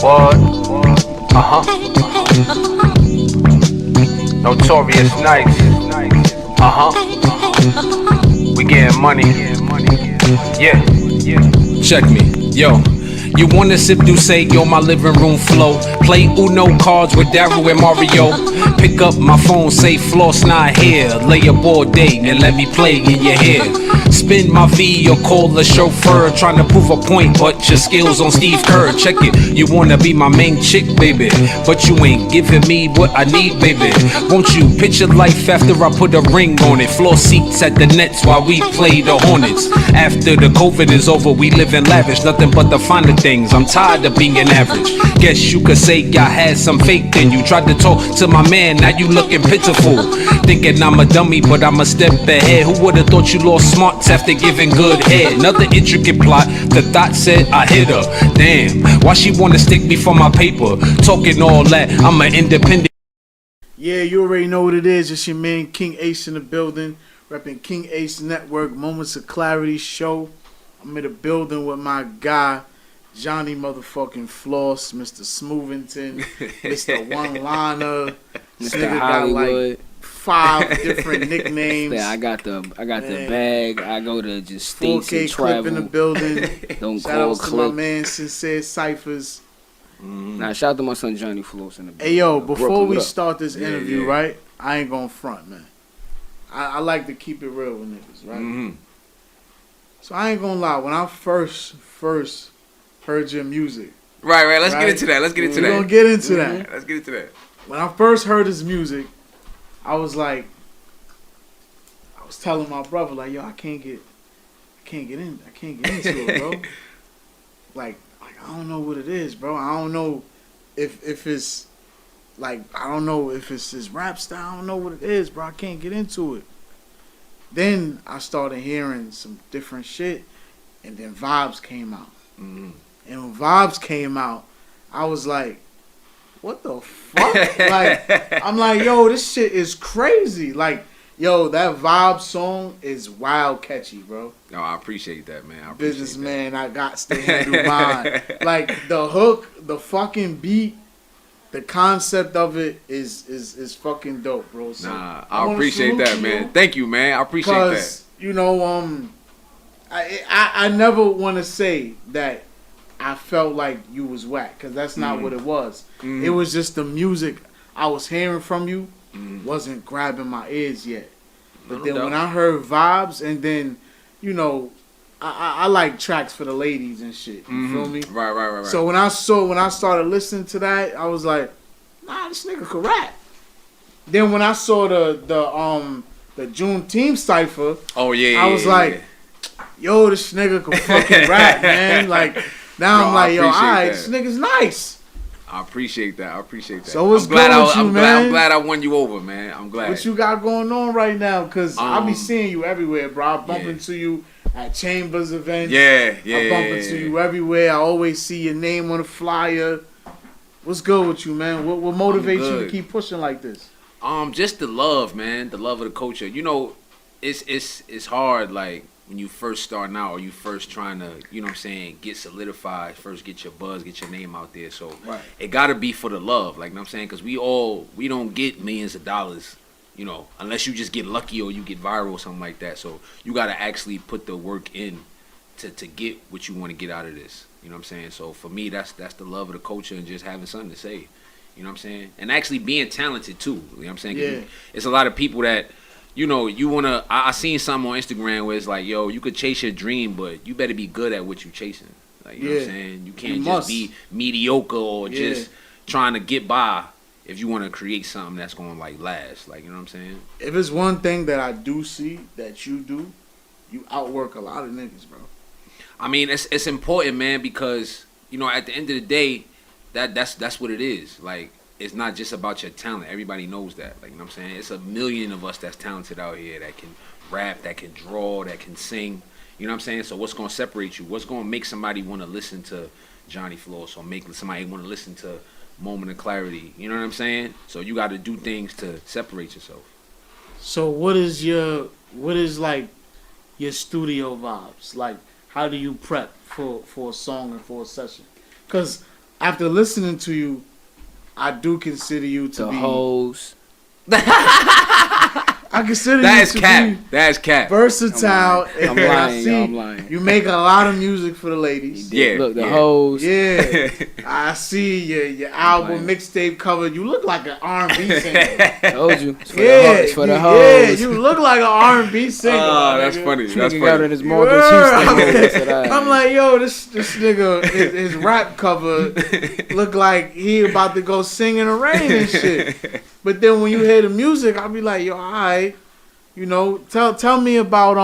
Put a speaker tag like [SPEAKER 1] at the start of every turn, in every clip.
[SPEAKER 1] What? Notorious Nights. We getting money. Yeah.
[SPEAKER 2] Check me, yo. You wanna sip Douce on my living room flow? Play Uno cards with Daryl and Mario. Pick up my phone, say Floss not here. Lay up all day and let me play in your hair. Spin my V or call a chauffeur, trying to prove a point, but your skills on Steve Kerr. Check it, you wanna be my main chick, baby, but you ain't giving me what I need, baby. Won't you picture life after I put a ring on it? Floor seats at the Nets while we play the Hornets. After the COVID is over, we live in lavish, nothing but the finer things. I'm tired of being average. Guess you could say I had some faith in you. Tried to talk to my man, now you looking pitiful. Thinking I'm a dummy, but I'm a step ahead. Who would've thought you lost smarts after giving good head? Another intricate plot, the thought said I hit her. Damn, why she wanna stick me for my paper? Talking all that, I'm an independent.
[SPEAKER 3] Yeah, you already know what it is. It's your man King Ace in the building, repping King Ace Network, Moments of Clarity show. I'm in the building with my guy, Johnnie motherfucking Floss, Mr. Smoothington, Mr. One-Liner.
[SPEAKER 4] Mr. Hollywood.
[SPEAKER 3] Got like 5 different nicknames.
[SPEAKER 4] Yeah, I got the bag. I go to just states
[SPEAKER 3] 4K
[SPEAKER 4] and travel.
[SPEAKER 3] Clip in the building.
[SPEAKER 4] Don't
[SPEAKER 3] Shout
[SPEAKER 4] call
[SPEAKER 3] out to
[SPEAKER 4] Clip.
[SPEAKER 3] my man Sincere Cyphers.
[SPEAKER 4] Nah, shout out to my son Johnnie Floss in the building.
[SPEAKER 3] Hey yo, before
[SPEAKER 4] Brooklyn,
[SPEAKER 3] we
[SPEAKER 4] what up?
[SPEAKER 3] start this interview, right? I ain't gonna front, man. I like to keep it real with niggas, right?
[SPEAKER 2] Mm-hmm.
[SPEAKER 3] So I ain't gonna lie. When I first heard your music,
[SPEAKER 2] Right. Let's get into that.
[SPEAKER 3] We're gonna get into that.
[SPEAKER 2] Let's get into that.
[SPEAKER 3] When I first heard his music, I was telling my brother, like, yo, I can't get into it, bro. like I don't know what it is, bro. I don't know if it's like, I don't know if it's his rap style. I don't know what it is, bro. I can't get into it. Then I started hearing some different shit, and then Vibes came out.
[SPEAKER 2] Mm-hmm.
[SPEAKER 3] And when Vibes came out, I was like, what the fuck? Like, I'm like, yo, this shit is crazy. Like, yo, that Vibe song is wild catchy, bro.
[SPEAKER 2] No, I appreciate that, man.
[SPEAKER 3] Businessman, I got to handle mine. Like, the hook, the fucking beat, the concept of it is fucking dope, bro. So
[SPEAKER 2] Nah, I appreciate that, man.
[SPEAKER 3] You,
[SPEAKER 2] Thank you, man. I appreciate that.
[SPEAKER 3] Because, you know, I never want to say that I felt like you was whack, because that's not what it was.
[SPEAKER 2] Mm-hmm.
[SPEAKER 3] It was just the music I was hearing from you wasn't grabbing my ears yet. But then when I heard Vibes, and then, you know, I like tracks for the ladies and shit. You feel me?
[SPEAKER 2] Right.
[SPEAKER 3] So when I started listening to that, I was like, nah, this nigga could rap. Then when I saw the Juneteenth cipher, I was like, yo, this nigga can fucking rap, man. Like, now
[SPEAKER 2] Bro,
[SPEAKER 3] I'm like, yo, all right,
[SPEAKER 2] that.
[SPEAKER 3] this nigga's nice.
[SPEAKER 2] I appreciate that.
[SPEAKER 3] So what's good with you, man?
[SPEAKER 2] I'm glad I won you over, man. I'm glad.
[SPEAKER 3] What you got going on right now? Because I be seeing you everywhere, bro. I bump into you at Chambers events.
[SPEAKER 2] Yeah.
[SPEAKER 3] I bump into you everywhere. I always see your name on the flyer. What's good with you, man? What motivates you to keep pushing like this?
[SPEAKER 2] Just the love, man. The love of the culture. You know, it's hard, like, when you first starting out, or you first trying to, you know what I'm saying, get solidified, first get your buzz, get your name out there. So it got to be for the love, like, you know what I'm saying? Because we don't get millions of dollars, you know, unless you just get lucky or you get viral or something like that. So you got to actually put the work in to get what you want to get out of this. You know what I'm saying? So for me, that's the love of the culture and just having something to say. You know what I'm saying? And actually being talented too. You know what I'm saying?
[SPEAKER 3] Yeah.
[SPEAKER 2] It's a lot of people that, you know, you want to... I seen something on Instagram where it's like, yo, you could chase your dream, but you better be good at what you chasing. Like, you know what I'm saying? You can't just be mediocre or just trying to get by if you want to create something that's going to, like, last. Like, you know what I'm saying?
[SPEAKER 3] If it's one thing that I do see that you do, you outwork a lot of niggas, bro.
[SPEAKER 2] I mean, it's important, man, because, you know, at the end of the day, that's what it is. Like, it's not just about your talent. Everybody knows that. Like, you know what I'm saying? It's a million of us that's talented out here that can rap, that can draw, that can sing. You know what I'm saying? So what's going to separate you? What's going to make somebody want to listen to Johnnie Floss or make somebody want to listen to Moment of Clarity? You know what I'm saying? So you got to do things to separate yourself.
[SPEAKER 3] So what is like your studio vibes? Like, how do you prep for a song and for a session? Because after listening to you, I do consider you to
[SPEAKER 4] The
[SPEAKER 3] be.
[SPEAKER 4] hoes.
[SPEAKER 3] I consider
[SPEAKER 2] That
[SPEAKER 3] you
[SPEAKER 2] is
[SPEAKER 3] to
[SPEAKER 2] cap.
[SPEAKER 3] be
[SPEAKER 2] That is cap.
[SPEAKER 3] versatile.
[SPEAKER 4] I'm
[SPEAKER 3] and I
[SPEAKER 4] lying,
[SPEAKER 3] see
[SPEAKER 4] I'm lying.
[SPEAKER 3] you make a lot of music for the ladies.
[SPEAKER 2] Yeah,
[SPEAKER 4] Look, the
[SPEAKER 2] yeah.
[SPEAKER 4] hoes.
[SPEAKER 3] Yeah, I see your album
[SPEAKER 4] playing.
[SPEAKER 3] mixtape cover. You look like an R&B singer.
[SPEAKER 4] Told you. It's for
[SPEAKER 3] Yeah,
[SPEAKER 4] the hoes. It's for the
[SPEAKER 3] yeah,
[SPEAKER 4] hoes.
[SPEAKER 3] you look like an R&B singer.
[SPEAKER 2] Oh, that's
[SPEAKER 3] nigga.
[SPEAKER 2] funny. That's
[SPEAKER 4] Nigga got
[SPEAKER 2] funny.
[SPEAKER 4] in his Morgan
[SPEAKER 3] Word.
[SPEAKER 4] Houston.
[SPEAKER 3] I'm like, yo, this nigga, his rap cover look like he about to go sing in the rain and shit. But then when you hear the music, I'll be like, yo, alright. You know, tell me about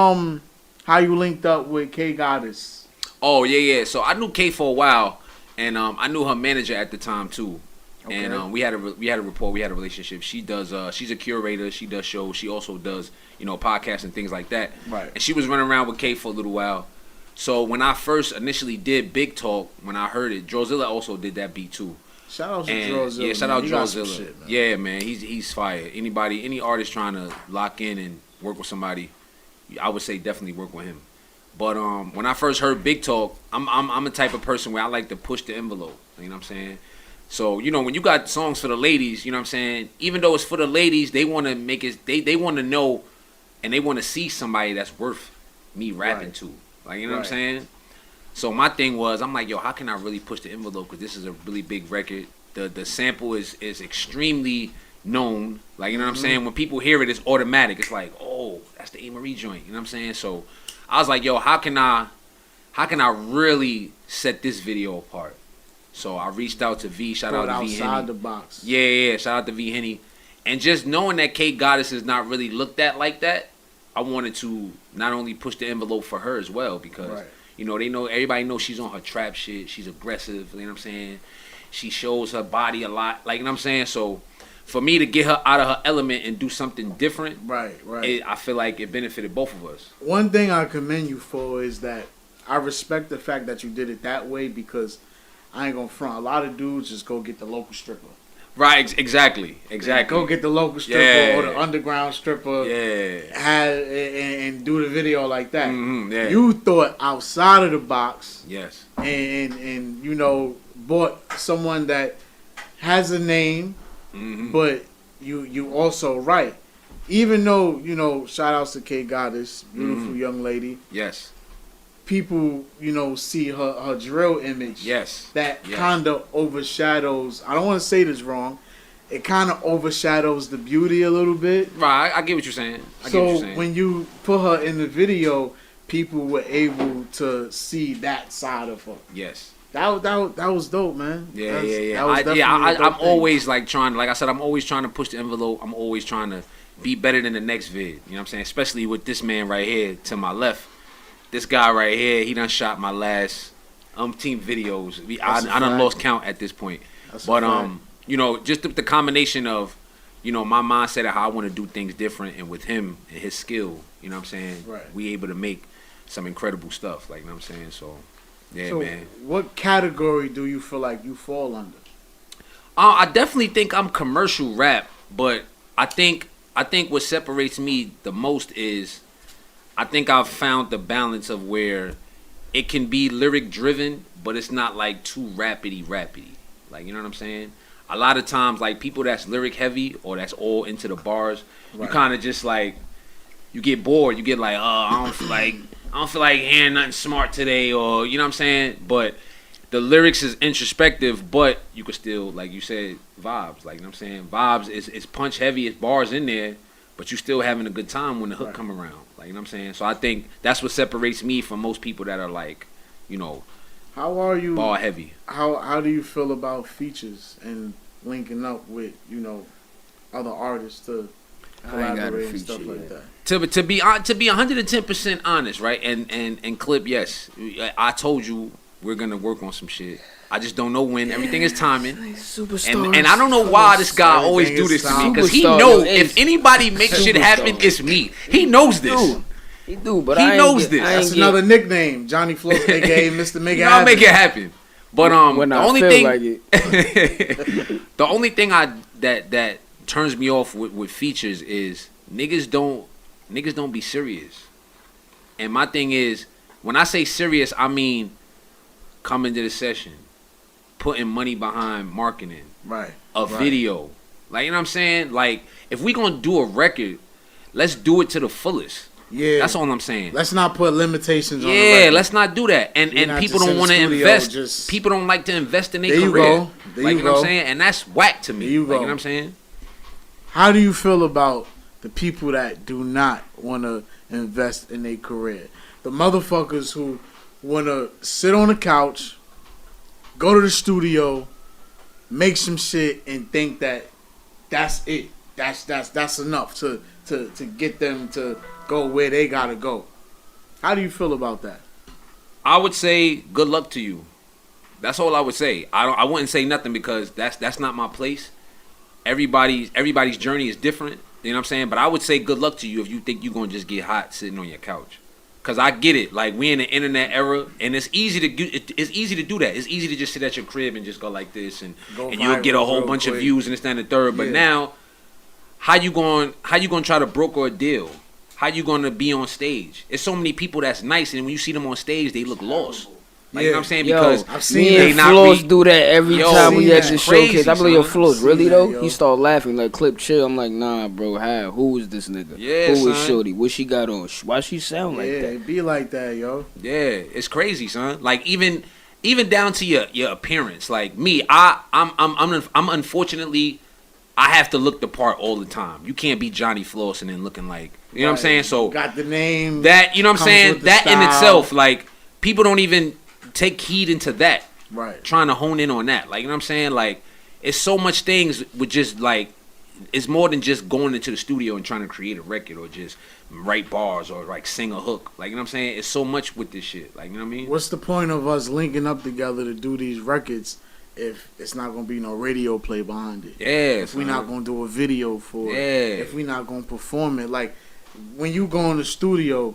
[SPEAKER 3] how you linked up with K Goddess.
[SPEAKER 2] Oh yeah. So I knew Kay for a while, and I knew her manager at the time too.
[SPEAKER 3] Okay.
[SPEAKER 2] And we had a rapport. We had a relationship. She does. She's a curator. She does shows. She also does podcasts and things like that.
[SPEAKER 3] Right.
[SPEAKER 2] And she was running around with Kay for a little while. So when I first initially did Big Talk, when I heard it, Drozilla also did that beat too.
[SPEAKER 3] Shout out to
[SPEAKER 2] And
[SPEAKER 3] Drozilla.
[SPEAKER 2] yeah, shout
[SPEAKER 3] man.
[SPEAKER 2] out
[SPEAKER 3] He got some
[SPEAKER 2] Drozilla.
[SPEAKER 3] shit, man.
[SPEAKER 2] Yeah, man, he's fire. Any artist trying to lock in and work with somebody, I would say definitely work with him. But when I first heard Big Talk, I'm a type of person where I like to push the envelope. You know what I'm saying? So when you got songs for the ladies, you know what I'm saying. Even though it's for the ladies, they want to make it. They want to know, and they want to see somebody that's worth me rapping
[SPEAKER 3] Right.
[SPEAKER 2] to. Like you know what I'm
[SPEAKER 3] Right.
[SPEAKER 2] saying. So my thing was, I'm like, yo, how can I really push the envelope? Because this is a really big record. The sample is extremely known. Like, you know what I'm saying? When people hear it, it's automatic. It's like, oh, that's the A. Marie joint. You know what I'm saying? So I was like, yo, how can I really set this video apart? So I reached out to V. Shout
[SPEAKER 3] Put
[SPEAKER 2] out to V.
[SPEAKER 3] outside
[SPEAKER 2] Henny.
[SPEAKER 3] the box.
[SPEAKER 2] Yeah. Shout out to V. Henny. And just knowing that K Goddess is not really looked at like that, I wanted to not only push the envelope for her as well because,
[SPEAKER 3] Right.
[SPEAKER 2] everybody knows she's on her trap shit. She's aggressive. You know what I'm saying? She shows her body a lot. Like, you know what I'm saying? So for me to get her out of her element and do something different,
[SPEAKER 3] Right.
[SPEAKER 2] I feel like it benefited both of us.
[SPEAKER 3] One thing I commend you for is that I respect the fact that you did it that way because I ain't gonna front. A lot of dudes just go get the local stripper.
[SPEAKER 2] Right, exactly.
[SPEAKER 3] Go get the local stripper
[SPEAKER 2] Yeah.
[SPEAKER 3] or the underground stripper.
[SPEAKER 2] Yeah.
[SPEAKER 3] And do the video like that.
[SPEAKER 2] Yeah.
[SPEAKER 3] You thought outside of the box
[SPEAKER 2] Yes.
[SPEAKER 3] and bought someone that has a name, but you also write. Even though, shout outs to K Goddess, beautiful young lady.
[SPEAKER 2] Yes.
[SPEAKER 3] People, see her drill image.
[SPEAKER 2] Yes.
[SPEAKER 3] That
[SPEAKER 2] Yes.
[SPEAKER 3] kind of overshadows. I don't want to say this wrong. It kind of overshadows the beauty a little bit.
[SPEAKER 2] Right, I get what you're saying.
[SPEAKER 3] So when you put her in the video, people were able to see that side of her.
[SPEAKER 2] Yes.
[SPEAKER 3] That was dope, man.
[SPEAKER 2] Yeah.
[SPEAKER 3] That was definitely
[SPEAKER 2] I'm
[SPEAKER 3] a dope thing.
[SPEAKER 2] always like trying, like I said, I'm always trying to push the envelope. I'm always trying to be better than the next vid. You know what I'm saying? Especially with this man right here to my left. This guy right here, he done shot my last umpteen videos. I
[SPEAKER 3] That's a
[SPEAKER 2] done
[SPEAKER 3] fact.
[SPEAKER 2] lost count at this point.
[SPEAKER 3] That's a
[SPEAKER 2] But
[SPEAKER 3] fact.
[SPEAKER 2] just the combination of, my mindset of how I want to do things different, and with him and his skill, you know what I'm saying?
[SPEAKER 3] Right.
[SPEAKER 2] We able to make some incredible stuff, like, you know what I'm saying? So, yeah,
[SPEAKER 3] So
[SPEAKER 2] man.
[SPEAKER 3] what category do you feel like you fall under?
[SPEAKER 2] I definitely think I'm commercial rap, but I think what separates me the most is I think I've found the balance of where it can be lyric driven, but it's not like too rapidy. Like, you know what I'm saying? A lot of times, like, people that's lyric heavy or that's all into the bars, you kind of just like, you get bored. You get like, oh, I don't feel like hearing nothing smart today, or you know what I'm saying? But the lyrics is introspective, but you could still, like you said, vibes. Like, you know what I'm saying? Vibes is punch heavy, it's bars in there, but you still having a good time when the hook come around. Like, you know what I'm saying? So I think that's what separates me from most people that are like,
[SPEAKER 3] How are you?
[SPEAKER 2] bar heavy.
[SPEAKER 3] How do you feel about features and linking up with other artists to
[SPEAKER 4] I ain't got a
[SPEAKER 3] collaborate and
[SPEAKER 4] feature
[SPEAKER 3] stuff like
[SPEAKER 4] yet.
[SPEAKER 3] that?
[SPEAKER 2] To be 110% honest, right? And Clip, yes, I told you we're gonna work on some shit. I just don't know when. Everything is timing.
[SPEAKER 4] Superstars.
[SPEAKER 2] And I don't know why this guy
[SPEAKER 3] Everything
[SPEAKER 2] always do
[SPEAKER 3] is
[SPEAKER 2] this to me,
[SPEAKER 3] time.
[SPEAKER 2] because he
[SPEAKER 4] Superstar,
[SPEAKER 2] know
[SPEAKER 4] yo,
[SPEAKER 2] if
[SPEAKER 4] hey,
[SPEAKER 2] anybody makes shit happen,
[SPEAKER 4] superstar.
[SPEAKER 2] it's me. He knows this.
[SPEAKER 4] He do, but
[SPEAKER 2] He
[SPEAKER 4] I ain't
[SPEAKER 2] knows
[SPEAKER 4] get-
[SPEAKER 2] this.
[SPEAKER 4] I ain't
[SPEAKER 3] That's
[SPEAKER 4] get-
[SPEAKER 3] another nickname, Johnny Floss, aka Mr. Make It
[SPEAKER 2] I'll
[SPEAKER 3] Happen.
[SPEAKER 2] make it happen. But
[SPEAKER 4] when
[SPEAKER 2] the
[SPEAKER 4] I
[SPEAKER 2] only
[SPEAKER 4] feel
[SPEAKER 2] thing,
[SPEAKER 4] like it.
[SPEAKER 2] the only thing that turns me off with features is niggas don't be serious. And my thing is, when I say serious, I mean come into the session, putting money behind marketing,
[SPEAKER 3] Right.
[SPEAKER 2] a video. Like, you know what I'm saying? Like, if we gonna do a record, let's do it to the fullest.
[SPEAKER 3] Yeah.
[SPEAKER 2] That's all I'm saying.
[SPEAKER 3] Let's not put limitations on the
[SPEAKER 2] Yeah,
[SPEAKER 3] record.
[SPEAKER 2] let's not do that. And
[SPEAKER 3] We're not
[SPEAKER 2] people
[SPEAKER 3] just
[SPEAKER 2] don't
[SPEAKER 3] in the
[SPEAKER 2] want to
[SPEAKER 3] studio,
[SPEAKER 2] invest.
[SPEAKER 3] just-
[SPEAKER 2] People don't like to invest in their
[SPEAKER 3] There you
[SPEAKER 2] career.
[SPEAKER 3] go. There
[SPEAKER 2] Like,
[SPEAKER 3] you
[SPEAKER 2] you know what I'm
[SPEAKER 3] go.
[SPEAKER 2] saying? And that's whack to me.
[SPEAKER 3] There you
[SPEAKER 2] Like,
[SPEAKER 3] go.
[SPEAKER 2] you know what I'm saying?
[SPEAKER 3] How do you feel about the people that do not want to invest in their career? The motherfuckers who want to sit on the couch, go to the studio, make some shit, and think that that's it. That's enough to get them to go where they gotta go. How do you feel about that?
[SPEAKER 2] I would say good luck to you. That's all I would say. I wouldn't say nothing because that's not my place. Everybody's journey is different. You know what I'm saying? But I would say good luck to you if you think you're gonna just get hot sitting on your couch. Cause I get it. Like, we in the internet era, and it's easy to it's easy to do that. It's easy to just sit at your crib and just go like this, and you'll get a
[SPEAKER 3] viral
[SPEAKER 2] whole
[SPEAKER 3] real
[SPEAKER 2] bunch of
[SPEAKER 3] quick.
[SPEAKER 2] views and this, that, and the third. But
[SPEAKER 3] Yeah.
[SPEAKER 2] now, how you going to try to broker a deal? How you going to be on stage? There's so many people that's nice, and when you see them on stage, they look lost. Like, you know what I'm saying?
[SPEAKER 4] Yo,
[SPEAKER 2] Because
[SPEAKER 3] I've seen
[SPEAKER 4] me
[SPEAKER 3] that.
[SPEAKER 4] and
[SPEAKER 2] not
[SPEAKER 4] Floss
[SPEAKER 2] re-
[SPEAKER 4] do that every
[SPEAKER 2] Yo,
[SPEAKER 4] time we at the
[SPEAKER 3] that's
[SPEAKER 2] crazy,
[SPEAKER 4] showcase. I be like, yo,
[SPEAKER 2] son.
[SPEAKER 4] Floss,
[SPEAKER 3] Seen
[SPEAKER 4] really
[SPEAKER 3] that,
[SPEAKER 4] though?
[SPEAKER 3] yo.
[SPEAKER 4] He started laughing like, Clip, chill. I'm like, nah, bro, how? Who is this nigga?
[SPEAKER 2] Yeah,
[SPEAKER 4] Who is
[SPEAKER 2] son.
[SPEAKER 4] Shorty? What she got on? Why she sound like
[SPEAKER 3] Yeah,
[SPEAKER 4] that?
[SPEAKER 3] it be like that, yo.
[SPEAKER 2] yeah, it's crazy, son. Like, even down to your appearance. Like me, I'm unfortunately, I have to look the part all the time. You can't be Johnnie Floss and then looking like, you know what I'm saying? So
[SPEAKER 3] Got the name.
[SPEAKER 2] that, you know what I'm
[SPEAKER 3] comes
[SPEAKER 2] saying?
[SPEAKER 3] with the
[SPEAKER 2] That in
[SPEAKER 3] style.
[SPEAKER 2] itself, like, people don't even take heed into that.
[SPEAKER 3] Right.
[SPEAKER 2] Trying to hone in on that. Like, you know what I'm saying? Like, it's so much things with just, like, it's more than just going into the studio and trying to create a record or just write bars or, like, sing a hook. Like, you know what I'm saying? It's so much with this shit. Like, you know what I mean?
[SPEAKER 3] What's the point of us linking up together to do these records if it's not gonna be no radio play behind it?
[SPEAKER 2] Yeah.
[SPEAKER 3] If we not gonna do a video for it,
[SPEAKER 2] Yeah.
[SPEAKER 3] if we not gonna perform it, like when you go in the studio,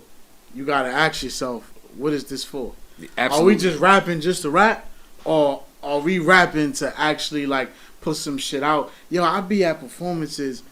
[SPEAKER 3] you gotta ask yourself, what is this for?
[SPEAKER 2] Absolutely.
[SPEAKER 3] Are we just rapping just to rap, or are we rapping to actually like put some shit out? Yo, I be at performances,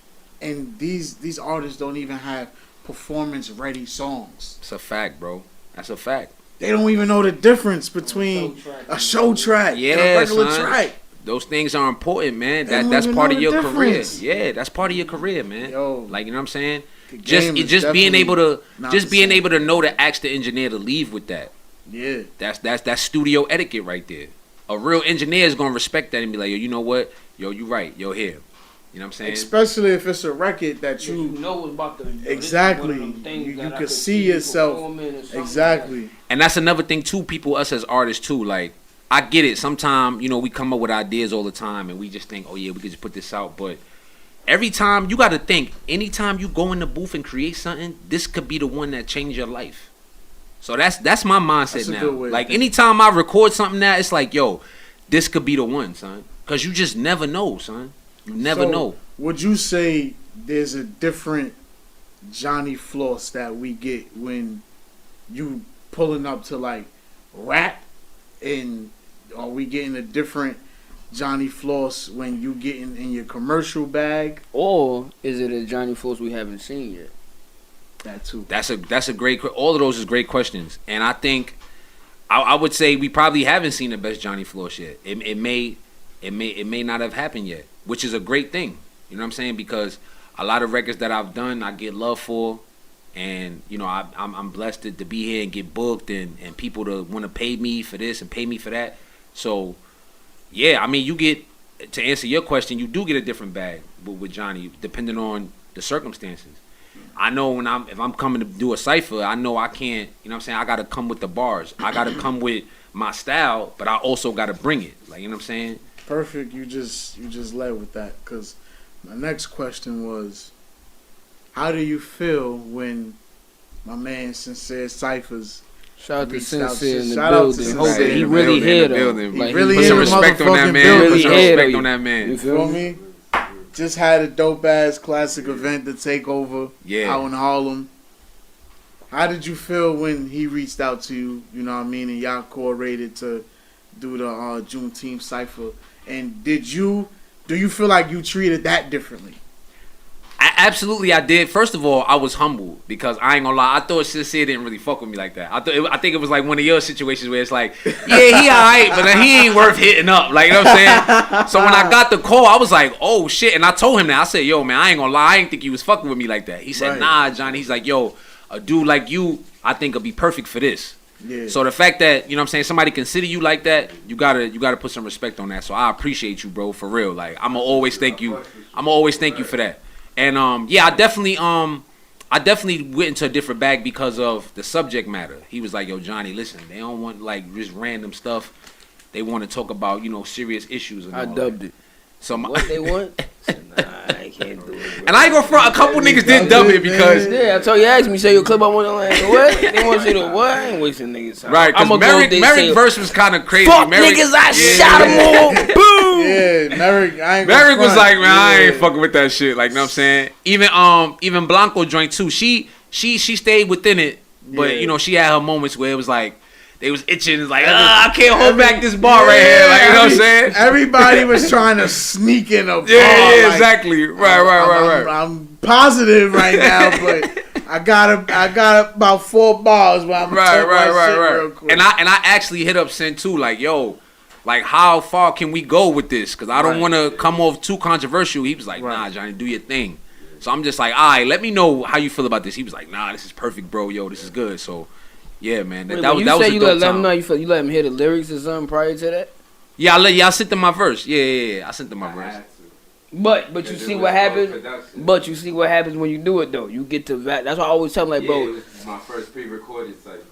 [SPEAKER 3] and these artists don't even have performance ready songs.
[SPEAKER 2] It's a fact, bro. That's a fact.
[SPEAKER 3] They don't even know the difference between a show track and
[SPEAKER 2] Yeah,
[SPEAKER 3] a regular
[SPEAKER 2] son.
[SPEAKER 3] track.
[SPEAKER 2] Those things are important, man.
[SPEAKER 3] They don't
[SPEAKER 2] That's
[SPEAKER 3] even
[SPEAKER 2] part
[SPEAKER 3] know
[SPEAKER 2] of
[SPEAKER 3] the
[SPEAKER 2] your career.
[SPEAKER 3] difference.
[SPEAKER 2] Yeah, that's part of your career, man.
[SPEAKER 3] Yo,
[SPEAKER 2] Like, you know what I'm saying?
[SPEAKER 3] the
[SPEAKER 2] Just
[SPEAKER 3] game is
[SPEAKER 2] being able to
[SPEAKER 3] not
[SPEAKER 2] just
[SPEAKER 3] the
[SPEAKER 2] being
[SPEAKER 3] same.
[SPEAKER 2] able to know to ask the engineer to leave with that.
[SPEAKER 3] Yeah.
[SPEAKER 2] That's studio etiquette right there. A real engineer is gonna respect that and be like, yo, you know what? Yo, you right. Yo, here. You know what I'm saying?
[SPEAKER 3] Especially if it's a record that you
[SPEAKER 4] know about the
[SPEAKER 3] exactly you could see yourself exactly.
[SPEAKER 2] And that's another thing too, people, us as artists too, like, I get it. Sometimes, you know, we come up with ideas all the time and we just think, oh yeah, we could just put this out. But every time, you got to think, anytime you go in the booth and create something, this could be the one that changed your life. So that's my mindset
[SPEAKER 3] That's a
[SPEAKER 2] now.
[SPEAKER 3] good way to
[SPEAKER 2] Like,
[SPEAKER 3] think.
[SPEAKER 2] anytime I record something now, it's like, yo, this could be the one, son. Because you just never know, son. You never
[SPEAKER 3] So,
[SPEAKER 2] know.
[SPEAKER 3] Would you say there's a different Johnnie Floss that we get when you pulling up to like rap, and are we getting a different Johnnie Floss when you getting in your commercial bag?
[SPEAKER 4] Or is it a Johnnie Floss we haven't seen yet?
[SPEAKER 3] That too.
[SPEAKER 2] That's a great. All of those is great questions, and I think I would say we probably haven't seen the best Johnnie Floss yet. It may not have happened yet, which is a great thing. You know what I'm saying? Because a lot of records that I've done, I get love for, and you know I'm blessed to be here and get booked, and people to want to pay me for this and pay me for that. So yeah, I mean, you get, to answer your question, you do get a different bag with Johnnie, depending on the circumstances. I know if I'm coming to do a cypher, I know I can't, you know what I'm saying, I gotta come with the bars. I gotta come with my style, but I also gotta bring it. Like, you know what I'm saying?
[SPEAKER 3] Perfect. You just led with that, because my next question was, how do you feel when my man Sincere Cyphers
[SPEAKER 4] Shout out to
[SPEAKER 3] reached out
[SPEAKER 4] Sincere in the
[SPEAKER 3] shout out to
[SPEAKER 4] building.
[SPEAKER 3] Sincere
[SPEAKER 4] Hope
[SPEAKER 3] in
[SPEAKER 4] he
[SPEAKER 3] the
[SPEAKER 4] really here though.
[SPEAKER 2] building.
[SPEAKER 4] Like,
[SPEAKER 3] He really
[SPEAKER 2] Put
[SPEAKER 3] in
[SPEAKER 2] some
[SPEAKER 3] the
[SPEAKER 2] respect on that
[SPEAKER 3] motherfucking
[SPEAKER 2] man.
[SPEAKER 3] building.
[SPEAKER 2] Put some
[SPEAKER 4] Really
[SPEAKER 2] respect
[SPEAKER 4] here,
[SPEAKER 2] on that
[SPEAKER 4] you
[SPEAKER 2] man.
[SPEAKER 3] You feel me? Just had a dope ass classic event to take over
[SPEAKER 2] Yeah.
[SPEAKER 3] out in Harlem. How did you feel when he reached out to you? You know what I mean? And y'all coordinated to do the Juneteenth cipher. And do you feel like you treated that differently?
[SPEAKER 2] Absolutely, I did. First of all, I was humbled because I ain't gonna lie. I thought Sincere didn't really fuck with me like that. I think it was like one of your situations where it's like, yeah, he alright, but then he ain't worth hitting up. Like, you know what I'm saying? So when I got the call, I was like, oh shit. And I told him that. I said, yo, man, I ain't gonna lie. I ain't think you was fucking with me like that. He said, nah, Johnny. He's like, yo, a dude like you, I think will be perfect for this. Yeah. So the fact that, you know what I'm saying, somebody consider you like that, you gotta put some respect on that. So I appreciate you, bro, for real. Like, I'ma always thank you for that. And yeah, I definitely went into a different bag because of the subject matter. He was like, yo, Johnny, listen, they don't want like just random stuff. They want to talk about, you know, serious issues. And
[SPEAKER 4] I dubbed it.
[SPEAKER 2] So
[SPEAKER 4] what they want? Nah, I can't do it. Bro.
[SPEAKER 2] And I ain't gonna front. A couple niggas did dub it because
[SPEAKER 4] I told you, asked me, say your clip. I want to like what? They want you to what? I ain't wasting niggas time.
[SPEAKER 2] Right? Because Merrick verse was kind of crazy.
[SPEAKER 4] Fuck niggas, I shot them all. Boom.
[SPEAKER 3] Yeah,
[SPEAKER 2] Merrick was like, man, I ain't fucking with that shit. Like, you know what I'm saying? Even Blanco joint too. She stayed within it, but you know, she had her moments where it was like. They was itching. It's like, I can't hold back this bar right here. Like, you know what I'm saying?
[SPEAKER 3] Everybody was trying to sneak in a bar.
[SPEAKER 2] Yeah,
[SPEAKER 3] like,
[SPEAKER 2] exactly. Right.
[SPEAKER 3] I'm positive right now, but I got about 4 bars where I'm right. Real quick.
[SPEAKER 2] And I actually hit up Sin too, like, yo, like, how far can we go with this? Because I don't want to come off too controversial. He was like, nah, Johnny, do your thing. So I'm just like, all right, let me know how you feel about this. He was like, nah, this is perfect, bro. Yo, this is good. So. Yeah, man. That was a dope time.
[SPEAKER 4] You let him hear the lyrics or something prior to that?
[SPEAKER 2] Yeah, I sent them my verse. Yeah. I sent them my verse.
[SPEAKER 4] But you see what happens. But you see what happens when you do it though. You get to that. That's why I always tell him, like, bro.
[SPEAKER 5] It was my first pre-recorded cycle.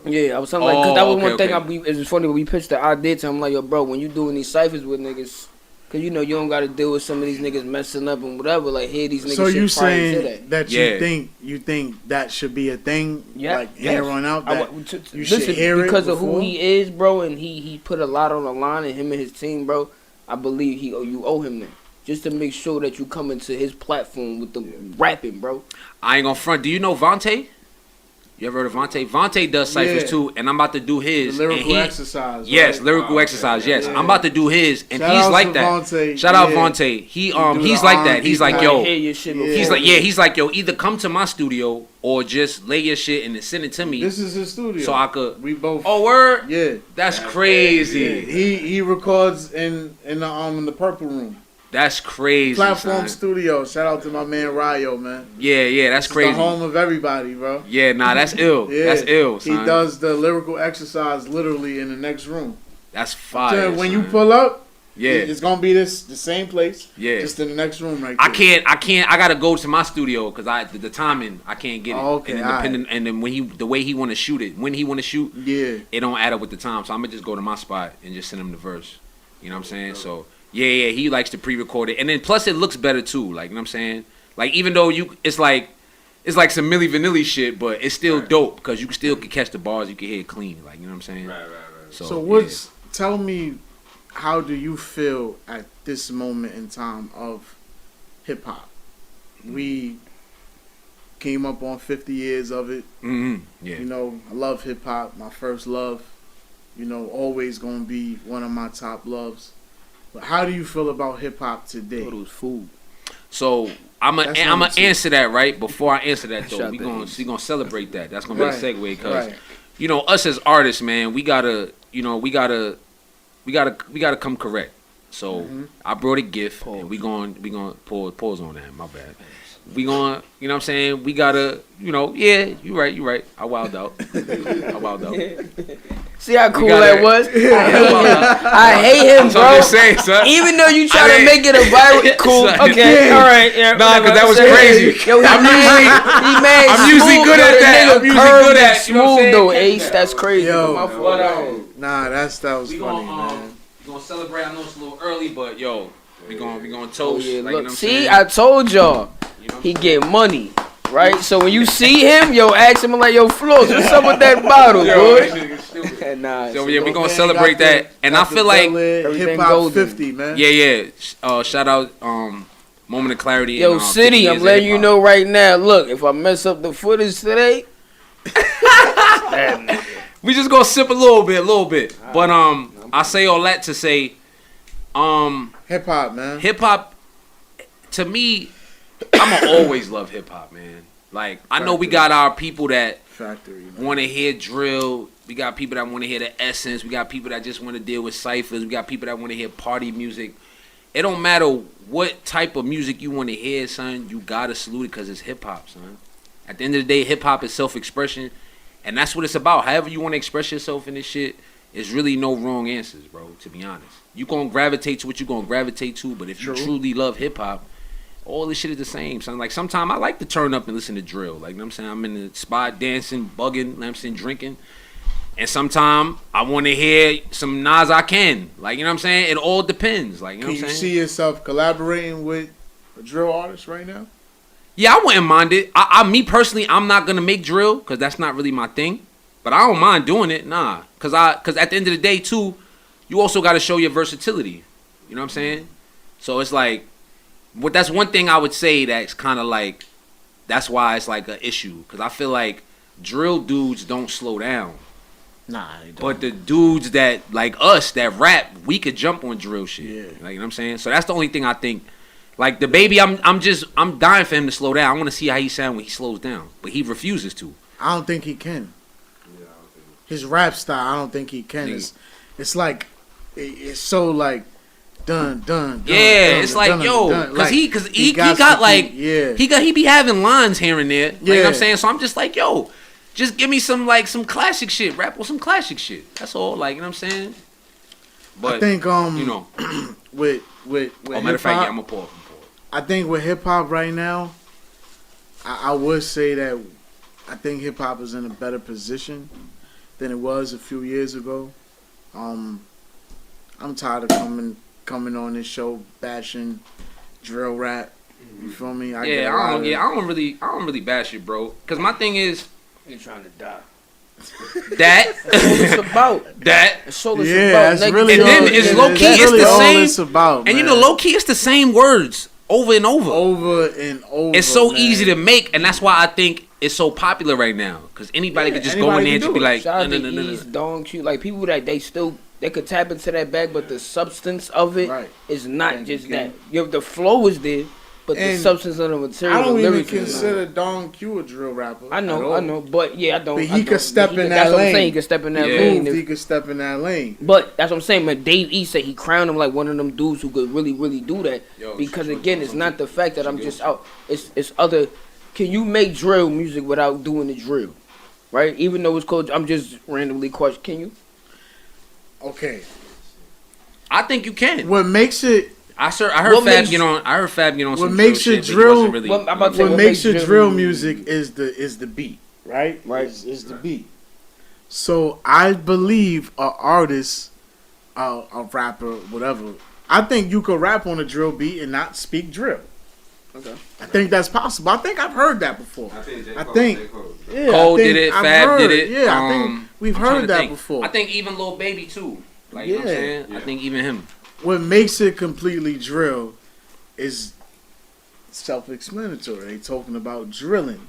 [SPEAKER 5] So.
[SPEAKER 4] Yeah, I was telling because that was one thing. It was funny when we pitched the idea to him, like, yo, bro, when you doing these ciphers with niggas. Cause you know you don't got to deal with some of these niggas messing up and whatever. Like, hear these niggas.
[SPEAKER 3] So you
[SPEAKER 4] shit prior to
[SPEAKER 3] saying that you think that should be a thing?
[SPEAKER 4] Yeah.
[SPEAKER 3] Like here on out, that you
[SPEAKER 4] listen,
[SPEAKER 3] should hear
[SPEAKER 4] because
[SPEAKER 3] it
[SPEAKER 4] of who he is, bro, and he put a lot on the line, and him and his team, bro. I believe you owe him that. Just to make sure that you come into his platform with the rapping, bro.
[SPEAKER 2] I ain't gonna front. Do you know Vontae? You ever heard of Vontae? Vontae does ciphers too, and I'm about to do his.
[SPEAKER 3] The lyrical exercise. Right?
[SPEAKER 2] Yes, lyrical exercise. Yes, I'm about to do his, and he's like that.
[SPEAKER 3] Vontae.
[SPEAKER 2] Shout out Vontae. He's like that. He's like, yo. He's like, yo. Either come to my studio or just lay your shit and then send it to me.
[SPEAKER 3] This is his studio,
[SPEAKER 2] so I could.
[SPEAKER 3] We both.
[SPEAKER 2] Oh, word.
[SPEAKER 3] Yeah,
[SPEAKER 2] that's crazy.
[SPEAKER 3] Yeah. He records in the Purple Room.
[SPEAKER 2] That's crazy.
[SPEAKER 3] Platform Studio. Shout out to my man Ryo, man.
[SPEAKER 2] Yeah, that's crazy.
[SPEAKER 3] The home of everybody, bro.
[SPEAKER 2] Yeah, nah, that's ill. That's ill, son.
[SPEAKER 3] He does the lyrical exercise literally in the next room.
[SPEAKER 2] That's fire.
[SPEAKER 3] When you pull up,
[SPEAKER 2] yeah,
[SPEAKER 3] it's gonna be the same place.
[SPEAKER 2] Yeah,
[SPEAKER 3] just in the next room, right
[SPEAKER 2] there. I can't. I gotta go to my studio because the timing I can't get it.
[SPEAKER 3] Okay,
[SPEAKER 2] and then the way he want to shoot it, when he want to shoot, it don't add up with the time. So I'm gonna just go to my spot and just send him the verse. You know what I'm saying? So. Yeah, he likes to pre-record it, and then plus it looks better too. Like, you know what I'm saying? Like, even though it's like some Milli Vanilli shit, but it's still dope because you still can catch the bars, you can hear it clean. Like, you know what I'm saying?
[SPEAKER 5] Right.
[SPEAKER 3] So tell me, how do you feel at this moment in time of hip hop? We came up on 50 years of it.
[SPEAKER 2] Mm-hmm. Yeah.
[SPEAKER 3] You know, I love hip hop, my first love. You know, always gonna be one of my top loves. How do you feel about hip hop today?
[SPEAKER 4] It was food.
[SPEAKER 2] So I'm gonna answer that right. Before I answer that though, we gonna celebrate that. That's gonna be a segue because you know, us as artists, man, we gotta come correct. So I brought a gift, and we gonna pause on that. My bad. We gonna, you know what I'm saying? We gotta, you know, yeah, you right. I wild out.
[SPEAKER 4] See how cool that was? I hate him, bro.
[SPEAKER 2] I'm just saying, son.
[SPEAKER 4] Even though you try to make it a viral, cool. Okay, all right. Yeah,
[SPEAKER 2] nah, because that was crazy.
[SPEAKER 4] Yo, I'm
[SPEAKER 2] usually good at that. I'm usually good at
[SPEAKER 4] smooth though, Ace. That's crazy.
[SPEAKER 3] Yo, nah, that was funny, man.
[SPEAKER 2] We gonna celebrate. I know it's a little early, but yo, we gonna toast.
[SPEAKER 4] Yeah,
[SPEAKER 2] like,
[SPEAKER 4] look,
[SPEAKER 2] you know
[SPEAKER 4] see, I told y'all, he get money. Right, so when you see him, yo, ask him like, yo, Floss, what's up with that bottle, boy?
[SPEAKER 2] Nah, so yeah, we gonna celebrate that, and I feel like
[SPEAKER 3] hip hop 50, man.
[SPEAKER 2] Yeah. Shout out, Moment of Clarity.
[SPEAKER 4] Yo, City, I'm letting you know right now. Look, if I mess up the footage today,
[SPEAKER 2] we just gonna sip a little bit. But I say all that to say,
[SPEAKER 3] hip hop, man.
[SPEAKER 2] Hip hop, to me. I'ma always love hip hop, man. Like I know we got our people that
[SPEAKER 3] Factory.
[SPEAKER 2] want to hear drill. We got people that want to hear the essence. We got people that just want to deal with ciphers. We got people that want to hear party music. It don't matter what type of music you want to hear, son. You gotta salute it because it's hip hop, son. At the end of the day, hip hop is self-expression, and that's what it's about. However you want to express yourself in this shit, there's really no wrong answers, bro. To be honest, you gonna gravitate to what you gonna gravitate to. But if you truly love hip hop, all this shit is the same, son. Like sometimes I like to turn up and listen to drill. Like you know what I'm saying, I'm in the spot dancing, bugging, you know what I'm saying, drinking. And sometimes I want to hear some Nas I Can. Like, you know what I'm saying? It all depends. Like, you know what I'm saying?
[SPEAKER 3] Can you see yourself collaborating with a drill artist right now?
[SPEAKER 2] Yeah, I wouldn't mind it. Me personally, I'm not going to make drill because that's not really my thing. But I don't mind doing it, nah. Because at the end of the day, too, you also got to show your versatility. You know what I'm saying? So it's like, that's one thing I would say that's kind of like, that's why it's like an issue. Because I feel like drill dudes don't slow down.
[SPEAKER 3] Nah, they don't.
[SPEAKER 2] But the dudes that like us that rap, we could jump on drill shit.
[SPEAKER 3] Yeah.
[SPEAKER 2] Like you know what I'm saying? So that's the only thing I think. Like the baby, I'm dying for him to slow down. I want to see how he sound when he slows down. But he refuses to.
[SPEAKER 3] I don't think he can. His rap style, I don't think he can. It's like it's so like dun.
[SPEAKER 2] Yeah, it's like yo, cause he got like he be having lines here and there. Like, you know what I'm saying? So I'm just like yo. Just give me some classic shit. Rap with some classic shit. That's all. Like, you know what I'm saying? But
[SPEAKER 3] I think
[SPEAKER 2] you know,
[SPEAKER 3] with
[SPEAKER 2] matter of fact, yeah, I'm a pause.
[SPEAKER 3] I think with hip hop right now, I would say that I think hip hop is in a better position than it was a few years ago. I'm tired of coming on this show bashing drill rap. You feel me?
[SPEAKER 2] I don't really bash it, bro. Cause my thing is.
[SPEAKER 4] You're trying to die.
[SPEAKER 2] That's all
[SPEAKER 4] it's about.
[SPEAKER 2] That's
[SPEAKER 4] all it's
[SPEAKER 3] about.
[SPEAKER 4] That's
[SPEAKER 3] really
[SPEAKER 2] and then it's low key. It's
[SPEAKER 3] really
[SPEAKER 2] the same.
[SPEAKER 3] It's about,
[SPEAKER 2] and you know, low key, it's the same words over and over.
[SPEAKER 3] Over and over.
[SPEAKER 2] It's so
[SPEAKER 3] man.
[SPEAKER 2] easy to make, and that's why I think it's so popular right now. Because anybody could just go in there and just be like,
[SPEAKER 4] shout out to Ease, Don Q, like people that they could tap into that bag, but the substance of it is not just that. The flow is there. But the substance of the material,
[SPEAKER 3] I don't even
[SPEAKER 4] lyrics
[SPEAKER 3] consider Don Q a drill rapper.
[SPEAKER 4] I know, but yeah, I don't.
[SPEAKER 3] But he could step in that lane.
[SPEAKER 4] That's what I'm saying. He could step in that lane.
[SPEAKER 3] He could step in that lane.
[SPEAKER 4] But that's what I'm saying. Man, Dave East said he crowned him like one of them dudes who could really, really do that. Because again, it's not the fact that I'm just out. It's other. Can you make drill music without doing the drill? Right? Even though it's called, I'm just randomly questioning. Can you?
[SPEAKER 3] Okay.
[SPEAKER 2] I think you can.
[SPEAKER 3] What makes it?
[SPEAKER 2] I heard Fab get on.
[SPEAKER 3] What makes it drill?
[SPEAKER 2] What
[SPEAKER 3] makes it drill music is the beat, right?
[SPEAKER 4] Right.
[SPEAKER 3] Is the beat. So I believe a artist, a rapper, whatever. I think you could rap on a drill beat and not speak drill.
[SPEAKER 4] Okay.
[SPEAKER 3] I think that's possible. I think I've heard that before.
[SPEAKER 5] I think
[SPEAKER 2] Cole did it. Fab did it.
[SPEAKER 3] Yeah, I think we've heard that before.
[SPEAKER 2] I think even Lil Baby too. Like, you know what I'm saying? I think even him.
[SPEAKER 3] What makes it completely drill is self-explanatory. They talking about drilling.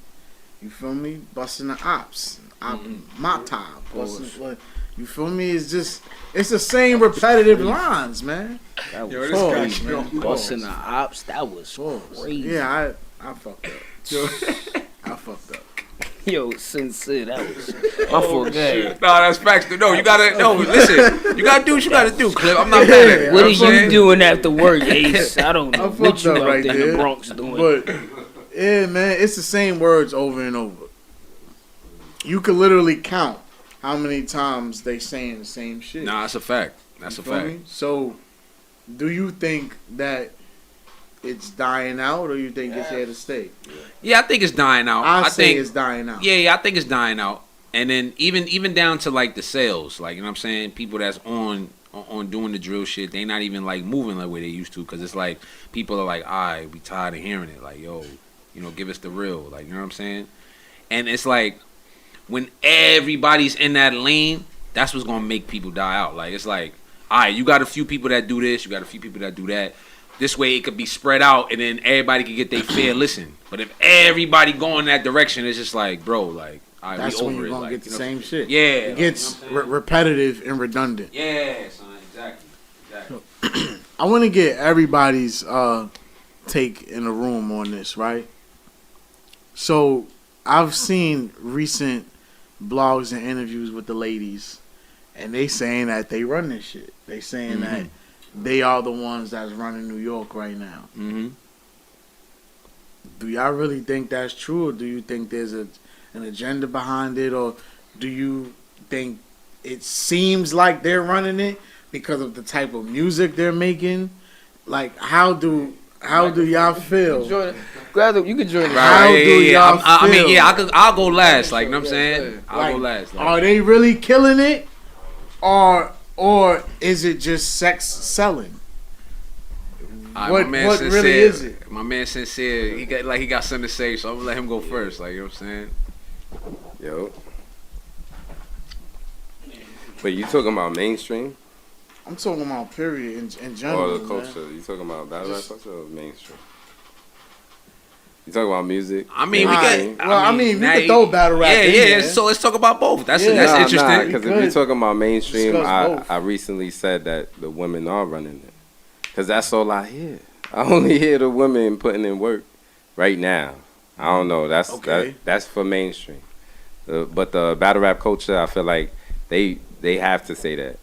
[SPEAKER 3] You feel me? Busting the ops. My top. You feel me? It's the same repetitive lines, man.
[SPEAKER 4] That was crazy. Busting the ops. That was crazy.
[SPEAKER 3] Yeah, I fucked up. I fucked up.
[SPEAKER 4] Yo, sincere, that was my fault.
[SPEAKER 2] No, that's facts. No, you gotta listen. You gotta do what you gotta do, Clip. I'm not mad at it.
[SPEAKER 4] What are you doing after work, Ace? I don't know what you out
[SPEAKER 3] right
[SPEAKER 4] there in the Bronx doing.
[SPEAKER 3] But yeah, man, it's the same words over and over. You could literally count how many times they saying the same shit.
[SPEAKER 2] Nah, that's a fact. That's a fact.
[SPEAKER 3] Me? So, do you think that it's dying out, or you think it's here to stay?
[SPEAKER 2] Yeah, I think it's dying out.
[SPEAKER 3] I think it's dying out.
[SPEAKER 2] Yeah, I think it's dying out. And then even down to like the sales, like, you know what I'm saying, people that's on doing the drill shit, they not even like moving like way they used to, because it's like people are like, alright, we tired of hearing it. Like, yo, you know, give us the real. Like, you know what I'm saying? And it's like when everybody's in that lane, that's what's gonna make people die out. Like, it's like, alright, you got a few people that do this, you got a few people that do that. This way it could be spread out, and then everybody can get their fair listen. But if everybody go in that direction, it's just like, bro, like, all right,
[SPEAKER 3] that's
[SPEAKER 2] we
[SPEAKER 3] when
[SPEAKER 2] over
[SPEAKER 3] you're
[SPEAKER 2] it.
[SPEAKER 3] gonna
[SPEAKER 2] like,
[SPEAKER 3] get the
[SPEAKER 2] you know,
[SPEAKER 3] same shit.
[SPEAKER 2] Yeah,
[SPEAKER 3] it gets repetitive and redundant.
[SPEAKER 2] Yeah, son, exactly.
[SPEAKER 3] I want to get everybody's take in the room on this, right? So I've seen recent blogs and interviews with the ladies, and they saying that they run this shit. They saying that they are the ones that's running New York right now.
[SPEAKER 2] Mm-hmm.
[SPEAKER 3] Do y'all really think that's true, or do you think there's an agenda behind it, or do you think it seems like they're running it because of the type of music they're making? Like, how do y'all feel?
[SPEAKER 4] You can join.
[SPEAKER 3] How do y'all feel?
[SPEAKER 2] I mean, I'll go last. Like, you know what I'm saying? I'll go last. Like,
[SPEAKER 3] are they really killing it, or is it just sex selling? What really is it?
[SPEAKER 2] My man Sincere, he got something to say, so I'm gonna let him go first. Like, you know what I'm saying?
[SPEAKER 5] Yo. But you talking about mainstream?
[SPEAKER 3] I'm talking about period in general.
[SPEAKER 5] Or the culture? You talking about battle rap culture or mainstream? You talking about music?
[SPEAKER 2] I mean, we
[SPEAKER 3] Right.
[SPEAKER 2] can.
[SPEAKER 3] Well, I mean, we can throw battle rap in there.
[SPEAKER 2] So let's talk about both. That's
[SPEAKER 3] Yeah.
[SPEAKER 2] interesting.
[SPEAKER 5] Because if you're talking about mainstream,
[SPEAKER 3] discuss both.
[SPEAKER 5] I recently said that the women are running it. Because that's all I hear. I only hear the women putting in work right now. I don't know. That's for mainstream. But the battle rap culture, I feel like they have to say that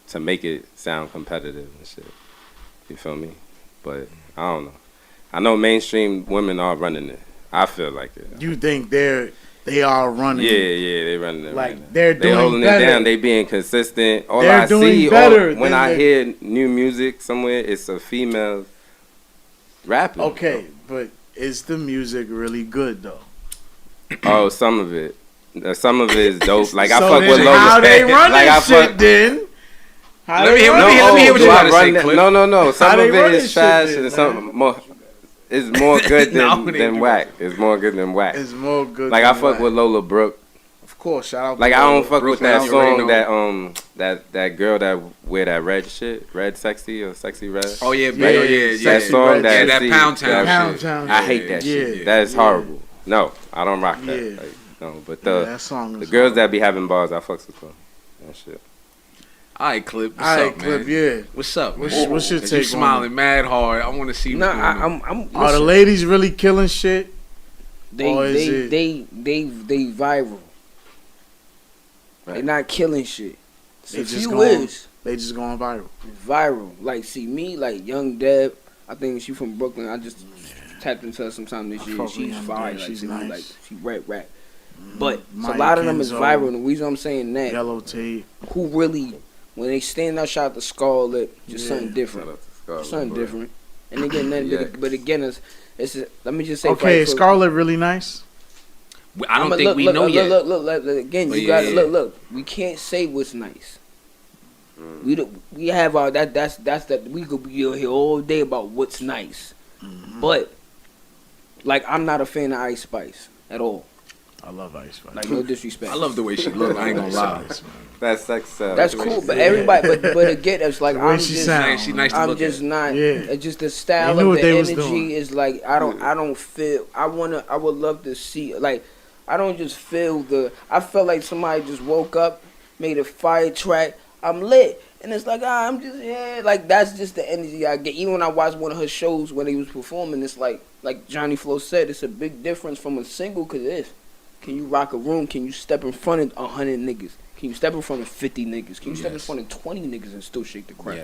[SPEAKER 5] to make it sound competitive and shit. You feel me? But I don't know. I know mainstream women are running it. I feel like it.
[SPEAKER 3] You think they are running?
[SPEAKER 5] Yeah, they running it.
[SPEAKER 3] Like
[SPEAKER 5] right
[SPEAKER 3] they're
[SPEAKER 5] now.
[SPEAKER 3] doing
[SPEAKER 5] They holding
[SPEAKER 3] better.
[SPEAKER 5] it down. They being consistent. All
[SPEAKER 3] They're
[SPEAKER 5] I
[SPEAKER 3] doing
[SPEAKER 5] see
[SPEAKER 3] better
[SPEAKER 5] when
[SPEAKER 3] than
[SPEAKER 5] I
[SPEAKER 3] the-
[SPEAKER 5] hear new music somewhere, it's a female rapping.
[SPEAKER 3] Okay, but is the music really good though?
[SPEAKER 5] Oh, some of it. Some of it is dope. Like I
[SPEAKER 3] So
[SPEAKER 5] fuck
[SPEAKER 3] then
[SPEAKER 5] with Lola.
[SPEAKER 3] how they running
[SPEAKER 5] Like I
[SPEAKER 3] shit
[SPEAKER 5] fuck.
[SPEAKER 3] then? How
[SPEAKER 2] Let me
[SPEAKER 3] they
[SPEAKER 2] hear-
[SPEAKER 3] running
[SPEAKER 2] let me hear
[SPEAKER 3] shit
[SPEAKER 2] what
[SPEAKER 5] do
[SPEAKER 2] you
[SPEAKER 5] I
[SPEAKER 2] gotta say,
[SPEAKER 5] run that?
[SPEAKER 2] Clip.
[SPEAKER 5] No. Some
[SPEAKER 3] How
[SPEAKER 5] of
[SPEAKER 3] they
[SPEAKER 5] it
[SPEAKER 3] running
[SPEAKER 5] is
[SPEAKER 3] shit
[SPEAKER 5] trash
[SPEAKER 3] then,
[SPEAKER 5] and some
[SPEAKER 3] man?
[SPEAKER 5] more. It's more good
[SPEAKER 2] No,
[SPEAKER 5] than
[SPEAKER 2] they
[SPEAKER 5] than
[SPEAKER 2] do.
[SPEAKER 5] whack. It's more good than whack.
[SPEAKER 3] It's more good.
[SPEAKER 5] Like I
[SPEAKER 3] than
[SPEAKER 5] fuck
[SPEAKER 3] whack.
[SPEAKER 5] with Lola Brooke.
[SPEAKER 3] Of course, shout out.
[SPEAKER 5] Like
[SPEAKER 3] to
[SPEAKER 5] I
[SPEAKER 3] Lola
[SPEAKER 5] don't fuck with
[SPEAKER 3] Brooklyn,
[SPEAKER 5] that
[SPEAKER 3] you already
[SPEAKER 5] song
[SPEAKER 3] know.
[SPEAKER 5] that girl that wear that red shit, red sexy or sexy red.
[SPEAKER 2] Oh yeah,
[SPEAKER 3] Yeah,
[SPEAKER 2] yeah.
[SPEAKER 5] That
[SPEAKER 3] Sexy
[SPEAKER 5] song
[SPEAKER 3] Red
[SPEAKER 5] that
[SPEAKER 2] that
[SPEAKER 5] see,
[SPEAKER 2] Pound Town
[SPEAKER 5] that
[SPEAKER 3] Pound
[SPEAKER 5] shit.
[SPEAKER 3] Town
[SPEAKER 5] I
[SPEAKER 3] shit.
[SPEAKER 5] hate that
[SPEAKER 3] Yeah,
[SPEAKER 5] shit. That is
[SPEAKER 3] yeah.
[SPEAKER 5] horrible. No, I don't rock that.
[SPEAKER 3] Yeah.
[SPEAKER 5] Like, no, but
[SPEAKER 3] Yeah,
[SPEAKER 5] the
[SPEAKER 3] that song
[SPEAKER 5] the
[SPEAKER 3] is
[SPEAKER 5] girls
[SPEAKER 3] hard.
[SPEAKER 5] that be having bars, I fucks with them. That shit.
[SPEAKER 2] All right, Clip. What's
[SPEAKER 3] All right,
[SPEAKER 2] up,
[SPEAKER 3] Clip.
[SPEAKER 2] man?
[SPEAKER 3] Yeah.
[SPEAKER 2] What's up?
[SPEAKER 3] What's
[SPEAKER 2] man?
[SPEAKER 3] your
[SPEAKER 2] 'Cause
[SPEAKER 3] take on
[SPEAKER 2] you smiling mad hard. I want to see.
[SPEAKER 4] Nah,
[SPEAKER 2] what's going on.
[SPEAKER 4] I'm.
[SPEAKER 3] Are the
[SPEAKER 4] listen,
[SPEAKER 3] ladies really killing shit? Or is it-
[SPEAKER 4] they viral. They not killing shit.
[SPEAKER 3] They
[SPEAKER 4] A
[SPEAKER 3] just
[SPEAKER 4] few
[SPEAKER 3] going-
[SPEAKER 4] is
[SPEAKER 3] They just going viral.
[SPEAKER 4] viral. Like, see me, like Young Deb. I think she from Brooklyn. I just tapped into her sometime this
[SPEAKER 3] I
[SPEAKER 4] year.
[SPEAKER 3] fuck with
[SPEAKER 4] She's
[SPEAKER 3] Young
[SPEAKER 4] fire.
[SPEAKER 3] Deb.
[SPEAKER 4] Like,
[SPEAKER 3] She's
[SPEAKER 4] to me,
[SPEAKER 3] nice.
[SPEAKER 4] like she rap. But so a
[SPEAKER 3] Mike
[SPEAKER 4] lot of them is
[SPEAKER 3] Kenzo,
[SPEAKER 4] viral. And the reason I'm saying that,
[SPEAKER 3] Yellow Tape.
[SPEAKER 4] who really, when they stand out, shout out to Scarlett, just
[SPEAKER 3] Yeah.
[SPEAKER 4] something different.
[SPEAKER 5] Shout out to Scarlett,
[SPEAKER 4] Something
[SPEAKER 5] but-
[SPEAKER 4] different. And again,
[SPEAKER 5] Yeah.
[SPEAKER 4] but again, it's let me just say.
[SPEAKER 3] Okay,
[SPEAKER 4] for-
[SPEAKER 3] Scarlett really nice.
[SPEAKER 2] I don't
[SPEAKER 4] I'ma
[SPEAKER 2] think we know yet.
[SPEAKER 4] Look, again,
[SPEAKER 2] But
[SPEAKER 4] you
[SPEAKER 2] yeah,
[SPEAKER 4] gotta
[SPEAKER 2] yeah.
[SPEAKER 4] look. We can't say what's nice. We have our that's that we could be here all day about what's nice, but like I'm not a fan of Ice Spice at all.
[SPEAKER 3] I love Ice Spice.
[SPEAKER 4] Like no disrespect.
[SPEAKER 2] I love the way she look. I ain't gonna lie.
[SPEAKER 5] That's sex.
[SPEAKER 4] That's cool, but everybody, but again, it's like
[SPEAKER 3] The way
[SPEAKER 4] I'm
[SPEAKER 3] she
[SPEAKER 4] just.
[SPEAKER 3] sound.
[SPEAKER 2] She nice to
[SPEAKER 4] I'm
[SPEAKER 2] look
[SPEAKER 4] just
[SPEAKER 2] at.
[SPEAKER 4] not.
[SPEAKER 3] Yeah.
[SPEAKER 4] It's just the style
[SPEAKER 3] They knew
[SPEAKER 4] of
[SPEAKER 3] what
[SPEAKER 4] the
[SPEAKER 3] they was
[SPEAKER 4] energy
[SPEAKER 3] doing.
[SPEAKER 4] is like. I don't feel. I would love to see like. I don't just feel the. I felt like somebody just woke up, made a fire track. I'm lit, and it's like I'm just like that's just the energy I get. Even when I watched one of her shows when he was performing, it's like Johnnie Floss said, it's a big difference from a single. Cause can you rock a room? Can you step in front of 100 niggas? Can you step in front of 50 niggas? Can you step in front of 20 niggas and still shake the crowd?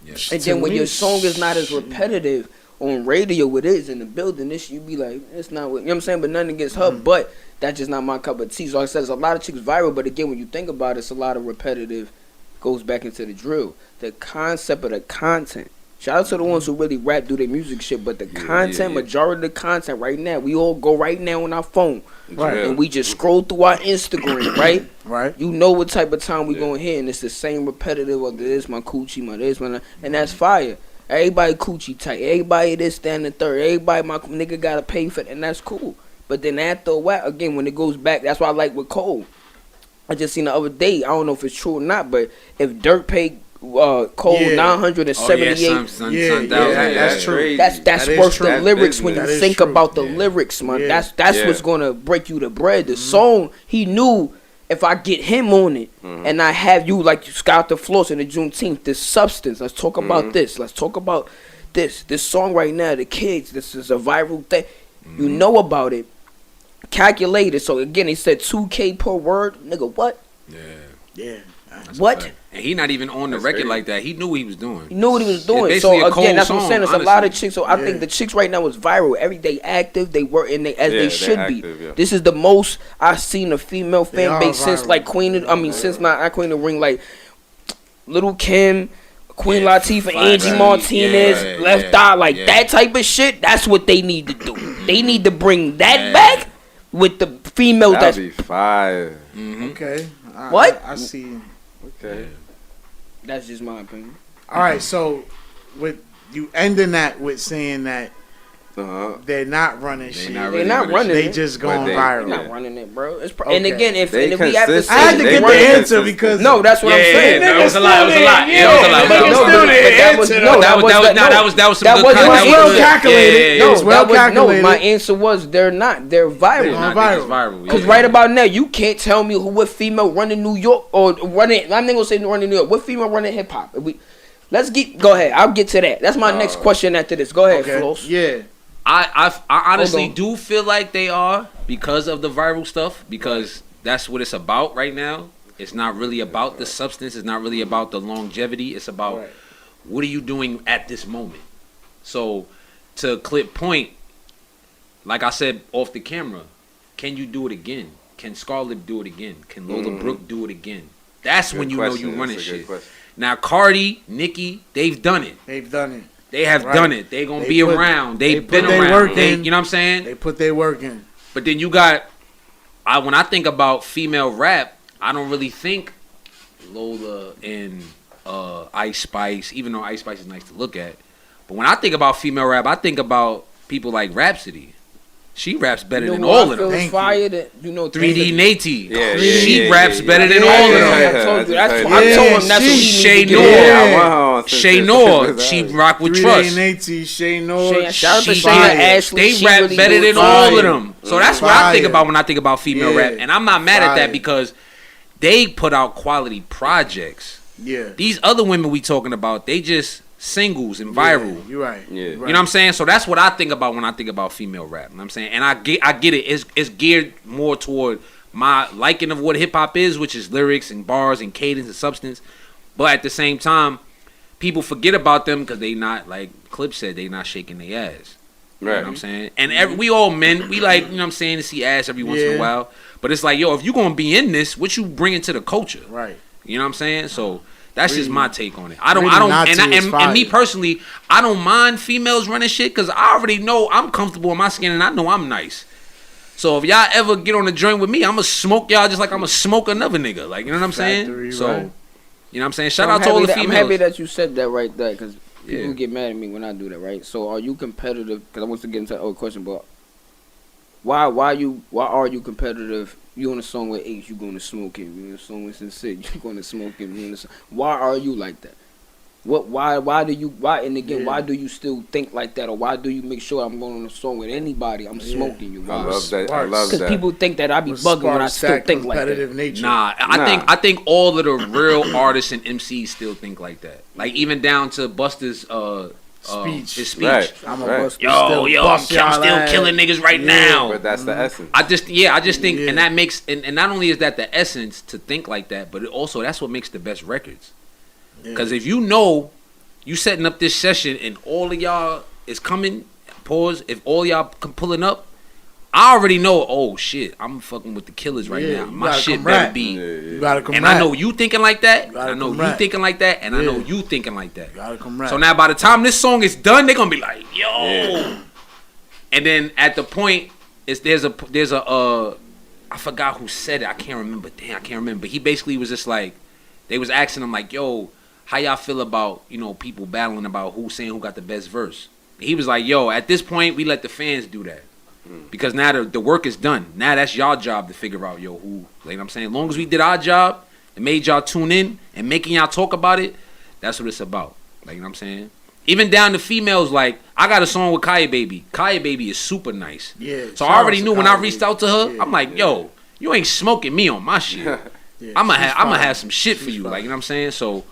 [SPEAKER 2] Yes.
[SPEAKER 4] And then when your song is not as repetitive on radio, it is in the building. This you be like, it's not what you know what I'm saying. But nothing against her, but that's just not my cup of tea. So like I said, there's a lot of chicks viral, but again, when you think about it, it's a lot of repetitive. Goes back into the drill. The concept of the content. Shout out to the ones who really rap, do their music shit, but the content, majority of the content right now, we all go right now on our phone,
[SPEAKER 3] Right.
[SPEAKER 4] and we just scroll through our Instagram, right?
[SPEAKER 3] Right.
[SPEAKER 4] You know what type of time we gonna hit, and it's the same repetitive of this, my coochie, my this, my that, and that's fire. Everybody coochie tight, everybody this, that, and the third, everybody my nigga gotta pay for it, and that's cool. But then after a while, again, when it goes back, that's why I like with Cole. I just seen the other day, I don't know if it's true or not, but if Dirk paid Cole
[SPEAKER 3] Yeah.
[SPEAKER 4] 978,
[SPEAKER 3] That's true.
[SPEAKER 4] that's
[SPEAKER 3] That is
[SPEAKER 4] worth
[SPEAKER 3] true.
[SPEAKER 4] the
[SPEAKER 5] That's
[SPEAKER 4] lyrics when you
[SPEAKER 3] business. That is
[SPEAKER 4] think
[SPEAKER 3] true.
[SPEAKER 4] about the lyrics, man.
[SPEAKER 3] Yeah.
[SPEAKER 4] That's
[SPEAKER 5] Yeah.
[SPEAKER 4] what's gonna break you the bread. The song, he knew if I get him on it and I have you like you Scott the Floss in the Juneteenth, this substance. Let's talk about this. Let's talk about this song right now, the kids, this is a viral thing. You know about it. Calculate it. So again, he said 2K per word. Nigga, what?
[SPEAKER 3] Yeah.
[SPEAKER 4] What?
[SPEAKER 2] And he not even on the record like that. He knew what he was doing.
[SPEAKER 4] He knew what he was doing.
[SPEAKER 2] It's
[SPEAKER 4] So
[SPEAKER 2] basically a cold
[SPEAKER 4] again, that's what I'm
[SPEAKER 2] song,
[SPEAKER 4] saying. There's a
[SPEAKER 2] honestly.
[SPEAKER 4] lot of chicks. So I think the chicks right now is viral. Every day active. They work in they as
[SPEAKER 5] Yeah,
[SPEAKER 4] they
[SPEAKER 5] they
[SPEAKER 4] should
[SPEAKER 5] active,
[SPEAKER 4] be.
[SPEAKER 5] yeah.
[SPEAKER 4] This is the most I've seen a female
[SPEAKER 3] They
[SPEAKER 4] fan
[SPEAKER 3] are
[SPEAKER 4] base since
[SPEAKER 3] viral.
[SPEAKER 4] like since not Queen of the Ring, like Little Kim, Queen Latifah, Angie
[SPEAKER 2] Fine.
[SPEAKER 4] Martinez,
[SPEAKER 2] Yeah,
[SPEAKER 4] Left
[SPEAKER 2] yeah,
[SPEAKER 4] Eye, like
[SPEAKER 2] yeah.
[SPEAKER 4] that type of shit. That's what they need to do. They need to bring that back with the female
[SPEAKER 5] That'd
[SPEAKER 4] that's
[SPEAKER 5] be fire.
[SPEAKER 3] Okay.
[SPEAKER 4] What?
[SPEAKER 3] I see.
[SPEAKER 5] Okay.
[SPEAKER 4] that's just my opinion.
[SPEAKER 3] All right. So, with you ending that with saying that they're not running shit.
[SPEAKER 2] not
[SPEAKER 4] They're not running
[SPEAKER 3] They
[SPEAKER 4] it.
[SPEAKER 3] just going
[SPEAKER 5] they-
[SPEAKER 3] viral.
[SPEAKER 4] They're not running it, bro. It's and
[SPEAKER 3] Okay.
[SPEAKER 4] again, if
[SPEAKER 5] They
[SPEAKER 4] we have to
[SPEAKER 5] consistent.
[SPEAKER 4] say
[SPEAKER 3] I had to
[SPEAKER 5] They
[SPEAKER 3] get the
[SPEAKER 5] running
[SPEAKER 3] answer
[SPEAKER 5] consistent.
[SPEAKER 3] because
[SPEAKER 4] no, that's what I'm saying.
[SPEAKER 2] That was a lot. It was a lot.
[SPEAKER 3] Yeah,
[SPEAKER 2] Yeah, it was a lot. It was a lot.
[SPEAKER 3] niggas still didn't
[SPEAKER 4] that was
[SPEAKER 3] answer,
[SPEAKER 4] no,
[SPEAKER 3] though.
[SPEAKER 4] that was
[SPEAKER 2] that was some
[SPEAKER 4] that
[SPEAKER 2] good
[SPEAKER 4] wasn't
[SPEAKER 3] It was
[SPEAKER 2] content.
[SPEAKER 3] well
[SPEAKER 4] answer.
[SPEAKER 3] calculated.
[SPEAKER 2] Yeah,
[SPEAKER 3] It was well
[SPEAKER 4] no,
[SPEAKER 3] calculated.
[SPEAKER 4] my answer was they're not. They're
[SPEAKER 2] They're
[SPEAKER 4] viral.
[SPEAKER 2] not
[SPEAKER 3] viral.
[SPEAKER 2] niggas viral.
[SPEAKER 4] Because
[SPEAKER 2] yeah.
[SPEAKER 4] right about now, you can't tell me what female running New York or running. I'm not gonna say running New York. What female running hip hop? Let's go ahead. I'll get to that. That's my next question after this. Go ahead,
[SPEAKER 3] Okay.
[SPEAKER 4] Floss.
[SPEAKER 3] Yeah.
[SPEAKER 2] I honestly
[SPEAKER 4] Hold on.
[SPEAKER 2] do feel like they are because of the viral stuff, because that's what it's about right now. It's not really about the substance. It's not really about the longevity. It's about what are you doing at this moment. So to clip point, like I said off the camera, can you do it again? Can Scarlett do it again? Can Lola Brooke do it again? That's when you know you running shit. Now Cardi, Nicki, they've done it.
[SPEAKER 3] They've done it.
[SPEAKER 2] They have done it. They gonna
[SPEAKER 3] They
[SPEAKER 2] be
[SPEAKER 3] put-
[SPEAKER 2] around.
[SPEAKER 3] they
[SPEAKER 2] They've been
[SPEAKER 3] put their
[SPEAKER 2] around.
[SPEAKER 3] work
[SPEAKER 2] They,
[SPEAKER 3] in.
[SPEAKER 2] you know what I'm saying?
[SPEAKER 3] They put their work in.
[SPEAKER 2] But then you got, when I think about female rap, I don't really think Lola and Ice Spice, even though Ice Spice is nice to look at. But when I think about female rap, I think about people like Rhapsody. She raps better than all of them.
[SPEAKER 3] Thank you.
[SPEAKER 4] Fire that
[SPEAKER 2] 3D Nate.
[SPEAKER 5] Yeah,
[SPEAKER 2] She
[SPEAKER 5] yeah,
[SPEAKER 2] raps
[SPEAKER 5] yeah,
[SPEAKER 2] better
[SPEAKER 5] yeah.
[SPEAKER 2] than
[SPEAKER 3] Yeah,
[SPEAKER 2] all of
[SPEAKER 3] yeah,
[SPEAKER 2] them.
[SPEAKER 4] I told you. That's
[SPEAKER 5] Yeah,
[SPEAKER 4] what I told him. That's what he
[SPEAKER 2] Shay
[SPEAKER 4] needs to
[SPEAKER 2] Noor.
[SPEAKER 4] get.
[SPEAKER 3] Yeah.
[SPEAKER 2] Shay Noor, she rock with
[SPEAKER 3] 3
[SPEAKER 2] Trust.
[SPEAKER 3] Day Nate, Shay Noor.
[SPEAKER 4] Shout out to
[SPEAKER 2] She
[SPEAKER 4] Shayna
[SPEAKER 2] fire.
[SPEAKER 4] Ashley.
[SPEAKER 2] They
[SPEAKER 4] She
[SPEAKER 2] rap
[SPEAKER 4] really
[SPEAKER 2] better
[SPEAKER 4] do
[SPEAKER 2] than
[SPEAKER 4] it.
[SPEAKER 2] all
[SPEAKER 3] Fire.
[SPEAKER 2] of them. So that's what I think
[SPEAKER 3] Fire.
[SPEAKER 2] about when I think about female
[SPEAKER 3] Yeah.
[SPEAKER 2] rap. And I'm not mad at
[SPEAKER 3] Fire.
[SPEAKER 2] that because they put out quality projects.
[SPEAKER 3] Yeah.
[SPEAKER 2] These other women we talking about, they just singles and viral.
[SPEAKER 3] Yeah, you're right.
[SPEAKER 5] Yeah.
[SPEAKER 3] You're
[SPEAKER 2] You
[SPEAKER 3] right.
[SPEAKER 2] know what I'm saying? So that's what I think about when I think about female rap. You know what I'm saying? And I get it. It's geared more toward my liking of what hip hop is, which is lyrics and bars and cadence and substance. But at the same time, people forget about them because they not, like Clip said, they not shaking their ass. You know what I'm saying? And we all men, we like, you know what I'm saying, to see ass every once in a
[SPEAKER 3] Yeah.
[SPEAKER 2] while. But it's like, yo, if you gonna be in this, what you bringing to the culture?
[SPEAKER 3] Right.
[SPEAKER 2] You know what I'm saying? So that's just
[SPEAKER 3] Really-
[SPEAKER 2] my take on it. I don't,
[SPEAKER 3] really not to is
[SPEAKER 2] and me
[SPEAKER 3] fire.
[SPEAKER 2] personally, I don't mind females running shit because I already know I'm comfortable in my skin and I know I'm nice. So if y'all ever get on a joint with me, I'ma smoke y'all just like I'ma smoke another nigga. Like, you know what I'm saying?
[SPEAKER 3] Factory,
[SPEAKER 2] So,
[SPEAKER 3] right.
[SPEAKER 2] you know what I'm saying? Shout
[SPEAKER 4] I'm
[SPEAKER 2] out to all the
[SPEAKER 4] happy
[SPEAKER 2] females.
[SPEAKER 4] I'm happy that you said that right there because people
[SPEAKER 2] Yeah.
[SPEAKER 4] get mad at me when I do that, right? So are you competitive? Because I want to get into a question, but why are you competitive? You on a song with H, you going to smoke him. You on a song with Sincere, you going to smoke him. Why are you like that? Why do you still think like that, or why do you make sure I'm going on a song with anybody? I'm smoking you.
[SPEAKER 5] I
[SPEAKER 4] Why?
[SPEAKER 5] love that. I love
[SPEAKER 4] Because
[SPEAKER 5] that.
[SPEAKER 4] people think that I be
[SPEAKER 3] What
[SPEAKER 4] bugging when I
[SPEAKER 3] sparks
[SPEAKER 4] still
[SPEAKER 3] that
[SPEAKER 4] think like that.
[SPEAKER 3] competitive nature.
[SPEAKER 2] Nah, I think all of the real artists and MCs still think like that. Like even down to Busta's
[SPEAKER 3] Speech.
[SPEAKER 2] his speech.
[SPEAKER 5] Right.
[SPEAKER 3] I'm a
[SPEAKER 5] Right.
[SPEAKER 3] bust.
[SPEAKER 2] Yo,
[SPEAKER 3] still
[SPEAKER 2] I'm
[SPEAKER 3] bust
[SPEAKER 2] still
[SPEAKER 3] y'all ass.
[SPEAKER 2] killing niggas right
[SPEAKER 3] Yeah.
[SPEAKER 2] now.
[SPEAKER 5] But that's the essence.
[SPEAKER 2] I just think,
[SPEAKER 3] Yeah.
[SPEAKER 2] and that makes, and not only is that the essence to think like that, but it also that's what makes the best records. Because if you know you setting up this session and all of y'all is coming, pause. If all y'all pulling up, I already know. Oh shit, I'm fucking with the killers right
[SPEAKER 3] Yeah,
[SPEAKER 2] now.
[SPEAKER 3] you
[SPEAKER 2] My
[SPEAKER 3] gotta
[SPEAKER 2] shit
[SPEAKER 3] come
[SPEAKER 2] better
[SPEAKER 3] rap.
[SPEAKER 2] be.
[SPEAKER 3] You gotta come
[SPEAKER 2] And
[SPEAKER 3] rap.
[SPEAKER 2] I know you thinking like that.
[SPEAKER 3] gotta
[SPEAKER 2] I know
[SPEAKER 3] come
[SPEAKER 2] you
[SPEAKER 3] rap.
[SPEAKER 2] thinking like that, and I know
[SPEAKER 3] Yeah.
[SPEAKER 2] you thinking like that.
[SPEAKER 3] You gotta come rap.
[SPEAKER 2] So now by the time this song is done, they're gonna be like, yo. And then at the point, there's a I forgot who said it. I can't remember. Damn, I can't remember. But he basically was just like, they was asking him like, yo, how y'all feel about, you know, people battling about who's saying who got the best verse? He was like, yo, at this point, we let the fans do that. Because now the work is done. Now that's y'all job to figure out, yo, who. Like I'm saying, as long as we did our job and made y'all tune in and making y'all talk about it, that's what it's about. Like, you know what I'm saying? Even down to females, like, I got a song with Kaya Baby. Kaya Baby is super nice.
[SPEAKER 3] Yeah.
[SPEAKER 2] So
[SPEAKER 3] shout
[SPEAKER 2] I already
[SPEAKER 3] out to
[SPEAKER 2] knew when
[SPEAKER 3] Kyle
[SPEAKER 2] I reached
[SPEAKER 3] Baby.
[SPEAKER 2] out to her,
[SPEAKER 3] Yeah,
[SPEAKER 2] I'm like, yo, you ain't smoking me on my shit.
[SPEAKER 3] yeah,
[SPEAKER 2] I'ma
[SPEAKER 3] she's
[SPEAKER 2] have
[SPEAKER 3] fine.
[SPEAKER 2] some shit for
[SPEAKER 3] She's
[SPEAKER 2] you.
[SPEAKER 3] fine.
[SPEAKER 2] Like, you know what I'm saying? So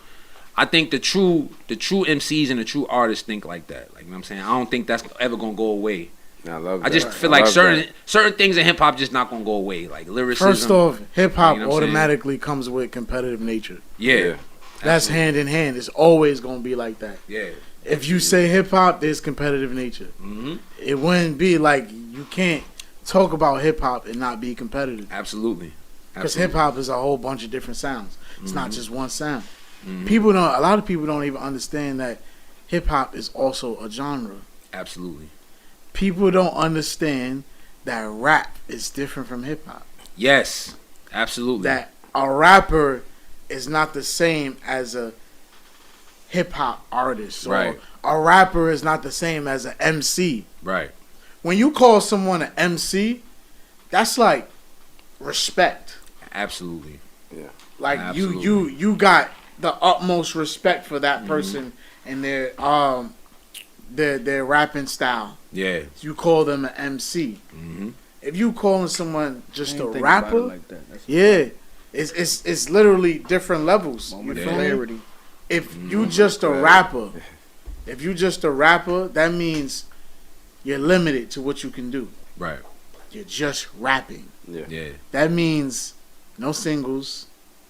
[SPEAKER 2] I think the true MCs and the true artists think like that. Like, you know what I'm saying? I don't think that's ever gonna go away.
[SPEAKER 5] I love that.
[SPEAKER 2] I just feel like certain things in hip hop just not gonna go away. Like lyricism.
[SPEAKER 3] First off, hip hop
[SPEAKER 2] you know what I'm
[SPEAKER 3] automatically comes with competitive nature.
[SPEAKER 2] Yeah.
[SPEAKER 3] That's hand in hand. It's always gonna be like that.
[SPEAKER 2] Yeah.
[SPEAKER 3] If you say hip hop, there's competitive nature.
[SPEAKER 2] Mm-hmm.
[SPEAKER 3] It wouldn't be like you can't talk about hip hop and not be competitive.
[SPEAKER 2] Absolutely.
[SPEAKER 3] Because hip hop is a whole bunch of different sounds. It's not just one sound.
[SPEAKER 2] Mm-hmm.
[SPEAKER 3] A lot of people don't even understand that hip hop is also a genre.
[SPEAKER 2] Absolutely.
[SPEAKER 3] People don't understand that rap is different from hip hop.
[SPEAKER 2] Yes. Absolutely.
[SPEAKER 3] That a rapper is not the same as a hip hop artist.
[SPEAKER 2] Right.
[SPEAKER 3] Or a rapper is not the same as an MC.
[SPEAKER 2] Right.
[SPEAKER 3] When you call someone an MC, that's like respect.
[SPEAKER 2] Absolutely.
[SPEAKER 5] Yeah.
[SPEAKER 3] Like
[SPEAKER 2] Absolutely.
[SPEAKER 3] you got the utmost respect for that person and their rapping style.
[SPEAKER 2] Yeah.
[SPEAKER 3] You call them an MC.
[SPEAKER 2] Mm-hmm.
[SPEAKER 3] If you calling someone just
[SPEAKER 4] I
[SPEAKER 3] a
[SPEAKER 4] ain't think about it
[SPEAKER 3] rapper,
[SPEAKER 4] like that. That's
[SPEAKER 3] yeah, it's literally different levels. You
[SPEAKER 4] moment of
[SPEAKER 3] feel me?
[SPEAKER 4] clarity.
[SPEAKER 3] If you just a rapper, that means you're limited to what you can do.
[SPEAKER 2] Right.
[SPEAKER 3] You're just rapping.
[SPEAKER 2] Yeah.
[SPEAKER 3] That means no singles,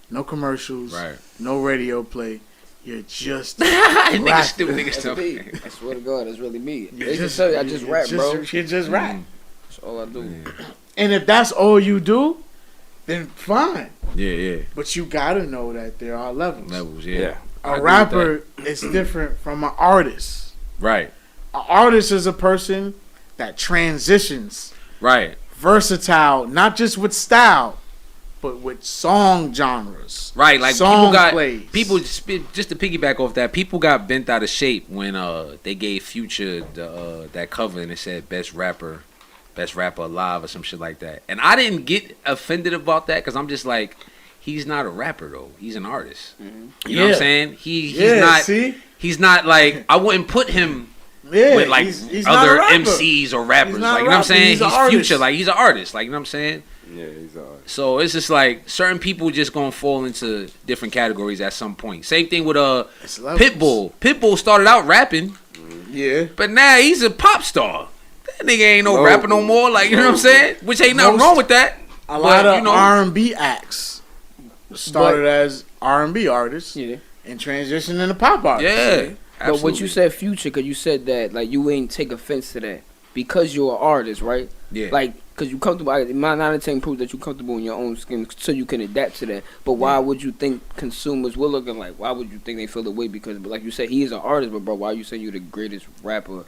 [SPEAKER 3] no commercials,
[SPEAKER 2] Right.
[SPEAKER 3] no radio play. You're just
[SPEAKER 2] Niggas
[SPEAKER 3] rapping.
[SPEAKER 2] stupid. Niggas
[SPEAKER 4] That's
[SPEAKER 2] stupid.
[SPEAKER 4] me. I swear to God, that's really me.
[SPEAKER 3] You
[SPEAKER 4] They just tell you I just rap, bro.
[SPEAKER 3] You just rap.
[SPEAKER 4] That's all I do.
[SPEAKER 3] And if that's all you do, then fine.
[SPEAKER 2] Yeah.
[SPEAKER 3] But you gotta know that there are levels.
[SPEAKER 2] Levels.
[SPEAKER 5] Yeah.
[SPEAKER 2] Yeah. I
[SPEAKER 3] A
[SPEAKER 2] agree with
[SPEAKER 3] rapper is different from an artist.
[SPEAKER 2] Right.
[SPEAKER 3] An artist is a person that transitions,
[SPEAKER 2] Right.
[SPEAKER 3] versatile, not just with style, but with song genres.
[SPEAKER 2] Right, like
[SPEAKER 3] song
[SPEAKER 2] people got
[SPEAKER 3] plays.
[SPEAKER 2] people just to piggyback off that. People got bent out of shape when they gave Future that cover and it said best rapper alive or some shit like that. And I didn't get offended about that because I'm just like, he's not a rapper though. He's an artist. You know what I'm saying? He's not like I wouldn't put him with like
[SPEAKER 3] he's not a
[SPEAKER 2] other
[SPEAKER 3] rapper.
[SPEAKER 2] MCs or rappers.
[SPEAKER 3] He's not
[SPEAKER 2] Like
[SPEAKER 3] a
[SPEAKER 2] you know what I'm
[SPEAKER 3] rapper,
[SPEAKER 2] saying?
[SPEAKER 3] he's an
[SPEAKER 2] He's
[SPEAKER 3] artist.
[SPEAKER 2] Future. Like he's an artist. Like you know what I'm saying?
[SPEAKER 5] Yeah, he's alright.
[SPEAKER 2] So it's just like certain people just gonna fall into different categories at some point. Same thing with
[SPEAKER 3] It's levels.
[SPEAKER 2] Pitbull. Pitbull started out rapping,
[SPEAKER 3] Yeah.
[SPEAKER 2] but now he's a pop star. That nigga ain't no
[SPEAKER 5] No.
[SPEAKER 2] rapper no more. Like you know what I'm saying? Which ain't nothing wrong with that.
[SPEAKER 3] A lot of
[SPEAKER 2] you know,
[SPEAKER 3] R&B acts started as R&B artists
[SPEAKER 4] Yeah.
[SPEAKER 3] and transitioned into pop artists.
[SPEAKER 2] yeah.
[SPEAKER 4] But what you
[SPEAKER 2] absolutely.
[SPEAKER 4] said, Future, because you said that like you ain't take offense to that because you're an artist, right?
[SPEAKER 2] Yeah.
[SPEAKER 4] Like, because you comfortable. My 9 out of 10 proves that you're comfortable in your own skin, so you can adapt to that. But why would you think consumers will looking like? Why would you think they feel the way? Because, like you said, he is an artist, but bro, why you say you're the greatest rapper?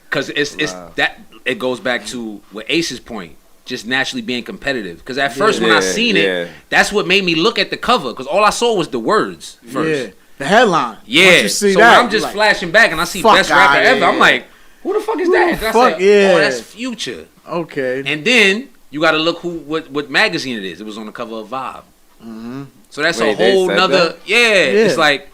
[SPEAKER 2] Because it's
[SPEAKER 5] Wow.
[SPEAKER 2] that it goes back to what Ace's point, just naturally being competitive. Because at first when I seen it, that's what made me look at the cover. Because all I saw was the words first.
[SPEAKER 3] Yeah. The headline.
[SPEAKER 2] Yeah.
[SPEAKER 3] Once you see
[SPEAKER 2] so
[SPEAKER 3] that,
[SPEAKER 2] when I'm just
[SPEAKER 3] like,
[SPEAKER 2] flashing back and I see
[SPEAKER 3] fuck
[SPEAKER 2] best rapper
[SPEAKER 3] outta
[SPEAKER 2] ever, I'm
[SPEAKER 3] here.
[SPEAKER 2] like, who the fuck is that? And I
[SPEAKER 3] fuck,
[SPEAKER 2] said,
[SPEAKER 3] yeah.
[SPEAKER 2] oh, that's Future.
[SPEAKER 3] okay.
[SPEAKER 2] And then you got to look what magazine it is. It was on the cover of Vibe.
[SPEAKER 3] Mm-hmm.
[SPEAKER 2] So that's
[SPEAKER 5] Wait,
[SPEAKER 2] a
[SPEAKER 5] they
[SPEAKER 2] whole
[SPEAKER 5] said
[SPEAKER 2] nother.
[SPEAKER 5] that?
[SPEAKER 2] Yeah, it's like,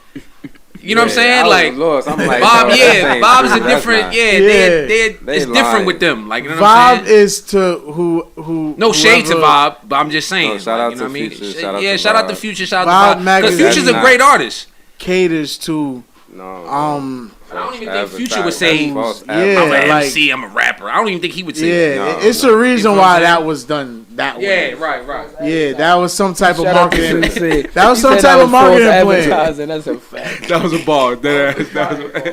[SPEAKER 2] you know what I'm saying?
[SPEAKER 5] I was
[SPEAKER 2] Like
[SPEAKER 5] lost. I'm like,
[SPEAKER 2] Bob,
[SPEAKER 5] no,
[SPEAKER 2] yeah,
[SPEAKER 5] that ain't
[SPEAKER 2] Bob's
[SPEAKER 5] true.
[SPEAKER 2] a
[SPEAKER 5] That's
[SPEAKER 2] different.
[SPEAKER 5] not-
[SPEAKER 2] Yeah,
[SPEAKER 3] Yeah.
[SPEAKER 2] they
[SPEAKER 5] They
[SPEAKER 2] it's different
[SPEAKER 5] lying.
[SPEAKER 2] with them. Like you know what I'm
[SPEAKER 3] Vibe
[SPEAKER 2] saying?
[SPEAKER 3] is to who
[SPEAKER 2] No shade to
[SPEAKER 3] whoever-
[SPEAKER 2] Bob, but I'm just saying.
[SPEAKER 5] No, shout out
[SPEAKER 2] you know
[SPEAKER 5] to
[SPEAKER 2] what I mean?
[SPEAKER 5] Future, shout out
[SPEAKER 2] Yeah,
[SPEAKER 5] to
[SPEAKER 2] shout out to
[SPEAKER 5] Vibe.
[SPEAKER 2] Future, shout
[SPEAKER 3] Vibe
[SPEAKER 2] out to Bob. Because
[SPEAKER 3] magazine.
[SPEAKER 2] Future's a
[SPEAKER 5] That's
[SPEAKER 2] great
[SPEAKER 5] not-
[SPEAKER 2] artist.
[SPEAKER 3] caters to
[SPEAKER 5] No.
[SPEAKER 2] I don't even think Future would say,
[SPEAKER 5] False
[SPEAKER 3] Yeah,
[SPEAKER 2] I'm an
[SPEAKER 3] like-
[SPEAKER 2] MC, I'm a rapper. I don't even think he would say
[SPEAKER 3] yeah.
[SPEAKER 2] that.
[SPEAKER 5] No.
[SPEAKER 3] It's a reason
[SPEAKER 2] You know what
[SPEAKER 3] why
[SPEAKER 2] I'm
[SPEAKER 3] that
[SPEAKER 2] saying?
[SPEAKER 3] was done that
[SPEAKER 2] Yeah,
[SPEAKER 3] way.
[SPEAKER 2] right.
[SPEAKER 3] Yeah, that was some type of
[SPEAKER 4] Shout out to
[SPEAKER 3] marketing.
[SPEAKER 4] Sensei.
[SPEAKER 3] That was
[SPEAKER 4] He
[SPEAKER 3] some
[SPEAKER 4] said
[SPEAKER 3] type
[SPEAKER 4] that
[SPEAKER 3] of
[SPEAKER 4] was false
[SPEAKER 3] marketing plan.
[SPEAKER 4] advertising. That's a fact.
[SPEAKER 2] That was a ball.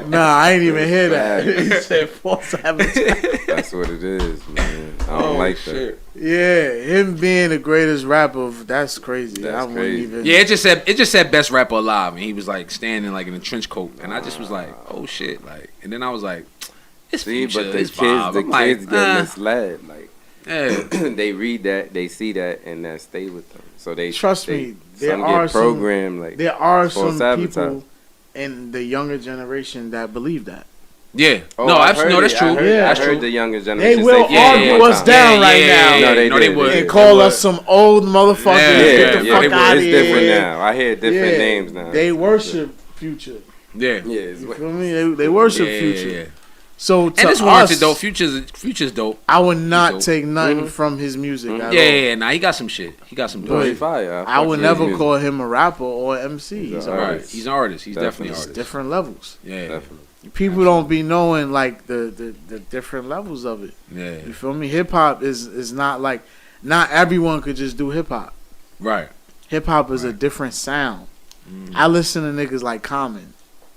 [SPEAKER 3] Nah, I ain't even hear that. He said false advertising.
[SPEAKER 5] That's what it is, man. I don't like that.
[SPEAKER 3] Yeah, him being the greatest rapper, that's crazy.
[SPEAKER 5] That's
[SPEAKER 3] I wouldn't
[SPEAKER 5] crazy.
[SPEAKER 3] even.
[SPEAKER 2] Yeah, it just said best rapper alive, and he was like standing like in a trench coat, and I just was like, oh shit, like, and then I was like, it's
[SPEAKER 5] See,
[SPEAKER 2] Future,
[SPEAKER 5] but the
[SPEAKER 2] it's
[SPEAKER 5] kids,
[SPEAKER 2] Bob.
[SPEAKER 5] the
[SPEAKER 2] I'm like,
[SPEAKER 5] kids get misled. Like
[SPEAKER 2] yeah.
[SPEAKER 5] they read that, they see that, and that stay with them. So they
[SPEAKER 3] Trust
[SPEAKER 5] they,
[SPEAKER 3] me, there
[SPEAKER 5] some
[SPEAKER 3] are
[SPEAKER 5] get programmed. Like
[SPEAKER 3] There are
[SPEAKER 5] false
[SPEAKER 3] some
[SPEAKER 5] advertising.
[SPEAKER 3] people in the younger generation that believe that.
[SPEAKER 2] Yeah,
[SPEAKER 5] Oh,
[SPEAKER 2] no,
[SPEAKER 5] I
[SPEAKER 2] absolutely,
[SPEAKER 5] heard
[SPEAKER 2] that's
[SPEAKER 5] it.
[SPEAKER 2] true.
[SPEAKER 5] I heard,
[SPEAKER 3] Yeah.
[SPEAKER 5] I
[SPEAKER 2] That's
[SPEAKER 5] heard
[SPEAKER 2] true.
[SPEAKER 5] the younger generation.
[SPEAKER 3] They will
[SPEAKER 5] say
[SPEAKER 3] argue
[SPEAKER 5] one
[SPEAKER 3] us
[SPEAKER 5] time.
[SPEAKER 3] down right now.
[SPEAKER 5] No, they
[SPEAKER 2] no,
[SPEAKER 5] did.
[SPEAKER 2] would.
[SPEAKER 3] And
[SPEAKER 5] They
[SPEAKER 3] call
[SPEAKER 5] would.
[SPEAKER 3] us some old motherfuckers.
[SPEAKER 2] Yeah,
[SPEAKER 3] Get the
[SPEAKER 5] Yeah,
[SPEAKER 3] fuck
[SPEAKER 2] they would.
[SPEAKER 3] out of
[SPEAKER 5] it's
[SPEAKER 3] here.
[SPEAKER 5] different now. I hear different names now.
[SPEAKER 3] They worship Future.
[SPEAKER 2] Yeah,
[SPEAKER 5] Yeah, it's
[SPEAKER 3] You feel me? They worship
[SPEAKER 2] yeah,
[SPEAKER 3] Future.
[SPEAKER 2] yeah.
[SPEAKER 3] So to
[SPEAKER 2] And it's
[SPEAKER 3] us,
[SPEAKER 2] warranted though. Future's dope.
[SPEAKER 3] I would not
[SPEAKER 2] dope.
[SPEAKER 3] take nothing from his music at all.
[SPEAKER 2] Yeah, nah, he got some shit. He got some dope.
[SPEAKER 3] But
[SPEAKER 5] fire.
[SPEAKER 3] I would never call him a rapper or an MC. He's an
[SPEAKER 2] Right.
[SPEAKER 3] artist.
[SPEAKER 2] He's an artist. He's definitely an
[SPEAKER 3] It's
[SPEAKER 2] artist.
[SPEAKER 3] different levels.
[SPEAKER 2] Yeah.
[SPEAKER 5] Definitely.
[SPEAKER 3] People don't be knowing like the different levels of it.
[SPEAKER 2] Yeah.
[SPEAKER 3] You feel me? Hip hop is not like not everyone could just do hip hop.
[SPEAKER 2] Right.
[SPEAKER 3] Hip hop is a different sound. I listen to niggas like Common.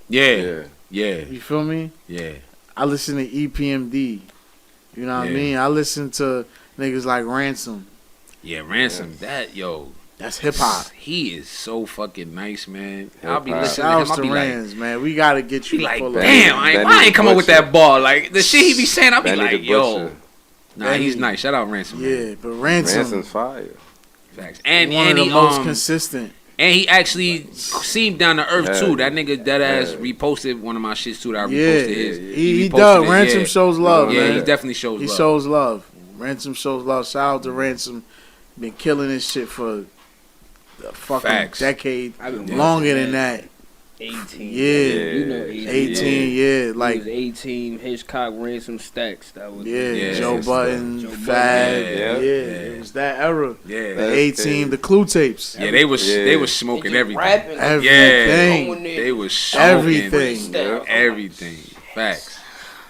[SPEAKER 2] Yeah. Yeah.
[SPEAKER 3] You feel me?
[SPEAKER 2] Yeah.
[SPEAKER 3] I listen to EPMD. You know what I mean? I listen to niggas like Ransom.
[SPEAKER 2] Yeah, Ransom. That
[SPEAKER 3] That's hip hop.
[SPEAKER 2] He is so fucking nice, man. I'll
[SPEAKER 5] Hip-hop.
[SPEAKER 2] be listening to
[SPEAKER 3] Shout
[SPEAKER 2] him.
[SPEAKER 3] outs
[SPEAKER 2] I'll
[SPEAKER 3] to
[SPEAKER 2] be like,
[SPEAKER 3] Rans, man. We gotta get you
[SPEAKER 2] be like,
[SPEAKER 3] full
[SPEAKER 2] damn,
[SPEAKER 3] of
[SPEAKER 2] I ain't come up with that bar. Like the shit he be saying, I'll be
[SPEAKER 5] Benny
[SPEAKER 2] like,
[SPEAKER 5] the
[SPEAKER 2] yo.
[SPEAKER 5] Butcher.
[SPEAKER 2] Nah,
[SPEAKER 3] Benny.
[SPEAKER 2] he's nice. Shout out Ransom. Man.
[SPEAKER 3] Yeah, but Ransom
[SPEAKER 5] Ransom's fire.
[SPEAKER 2] Facts. And
[SPEAKER 3] one of
[SPEAKER 2] he
[SPEAKER 3] the most consistent.
[SPEAKER 2] and he actually seemed down to earth
[SPEAKER 5] Yeah.
[SPEAKER 2] too. That nigga dead ass
[SPEAKER 5] Yeah.
[SPEAKER 2] reposted one of my shits too. That I
[SPEAKER 3] Yeah,
[SPEAKER 2] reposted his.
[SPEAKER 3] he
[SPEAKER 2] reposted
[SPEAKER 3] does.
[SPEAKER 2] it,
[SPEAKER 3] Ransom
[SPEAKER 2] yeah.
[SPEAKER 3] shows love,
[SPEAKER 2] Yeah,
[SPEAKER 3] man.
[SPEAKER 2] he definitely shows
[SPEAKER 3] He
[SPEAKER 2] love.
[SPEAKER 3] shows love. Ransom shows love. Shout out to Ransom. Been killing this shit for a fucking
[SPEAKER 2] Facts.
[SPEAKER 3] decade.
[SPEAKER 4] I've been
[SPEAKER 3] Longer
[SPEAKER 4] watching
[SPEAKER 3] than that.
[SPEAKER 4] 18.
[SPEAKER 3] Yeah.
[SPEAKER 4] You know 18.
[SPEAKER 3] 18, yeah.
[SPEAKER 4] Like
[SPEAKER 3] Like,
[SPEAKER 4] was 18, Hitchcock, Ransom, Stacks. That was
[SPEAKER 3] yeah,
[SPEAKER 2] Yeah.
[SPEAKER 3] Joe
[SPEAKER 5] Yes,
[SPEAKER 3] Button,
[SPEAKER 4] Joe Button.
[SPEAKER 3] Fab.
[SPEAKER 5] Yeah.
[SPEAKER 3] Yeah, it was that era.
[SPEAKER 2] Yeah.
[SPEAKER 3] The
[SPEAKER 5] That's
[SPEAKER 3] 18,
[SPEAKER 5] it.
[SPEAKER 3] the Clue tapes.
[SPEAKER 2] Yeah, they was
[SPEAKER 5] Yeah.
[SPEAKER 2] smoking
[SPEAKER 4] They just
[SPEAKER 2] everything.
[SPEAKER 4] rapping.
[SPEAKER 3] Everything.
[SPEAKER 2] Yeah, they was smoking
[SPEAKER 3] Everything.
[SPEAKER 2] everything. Facts.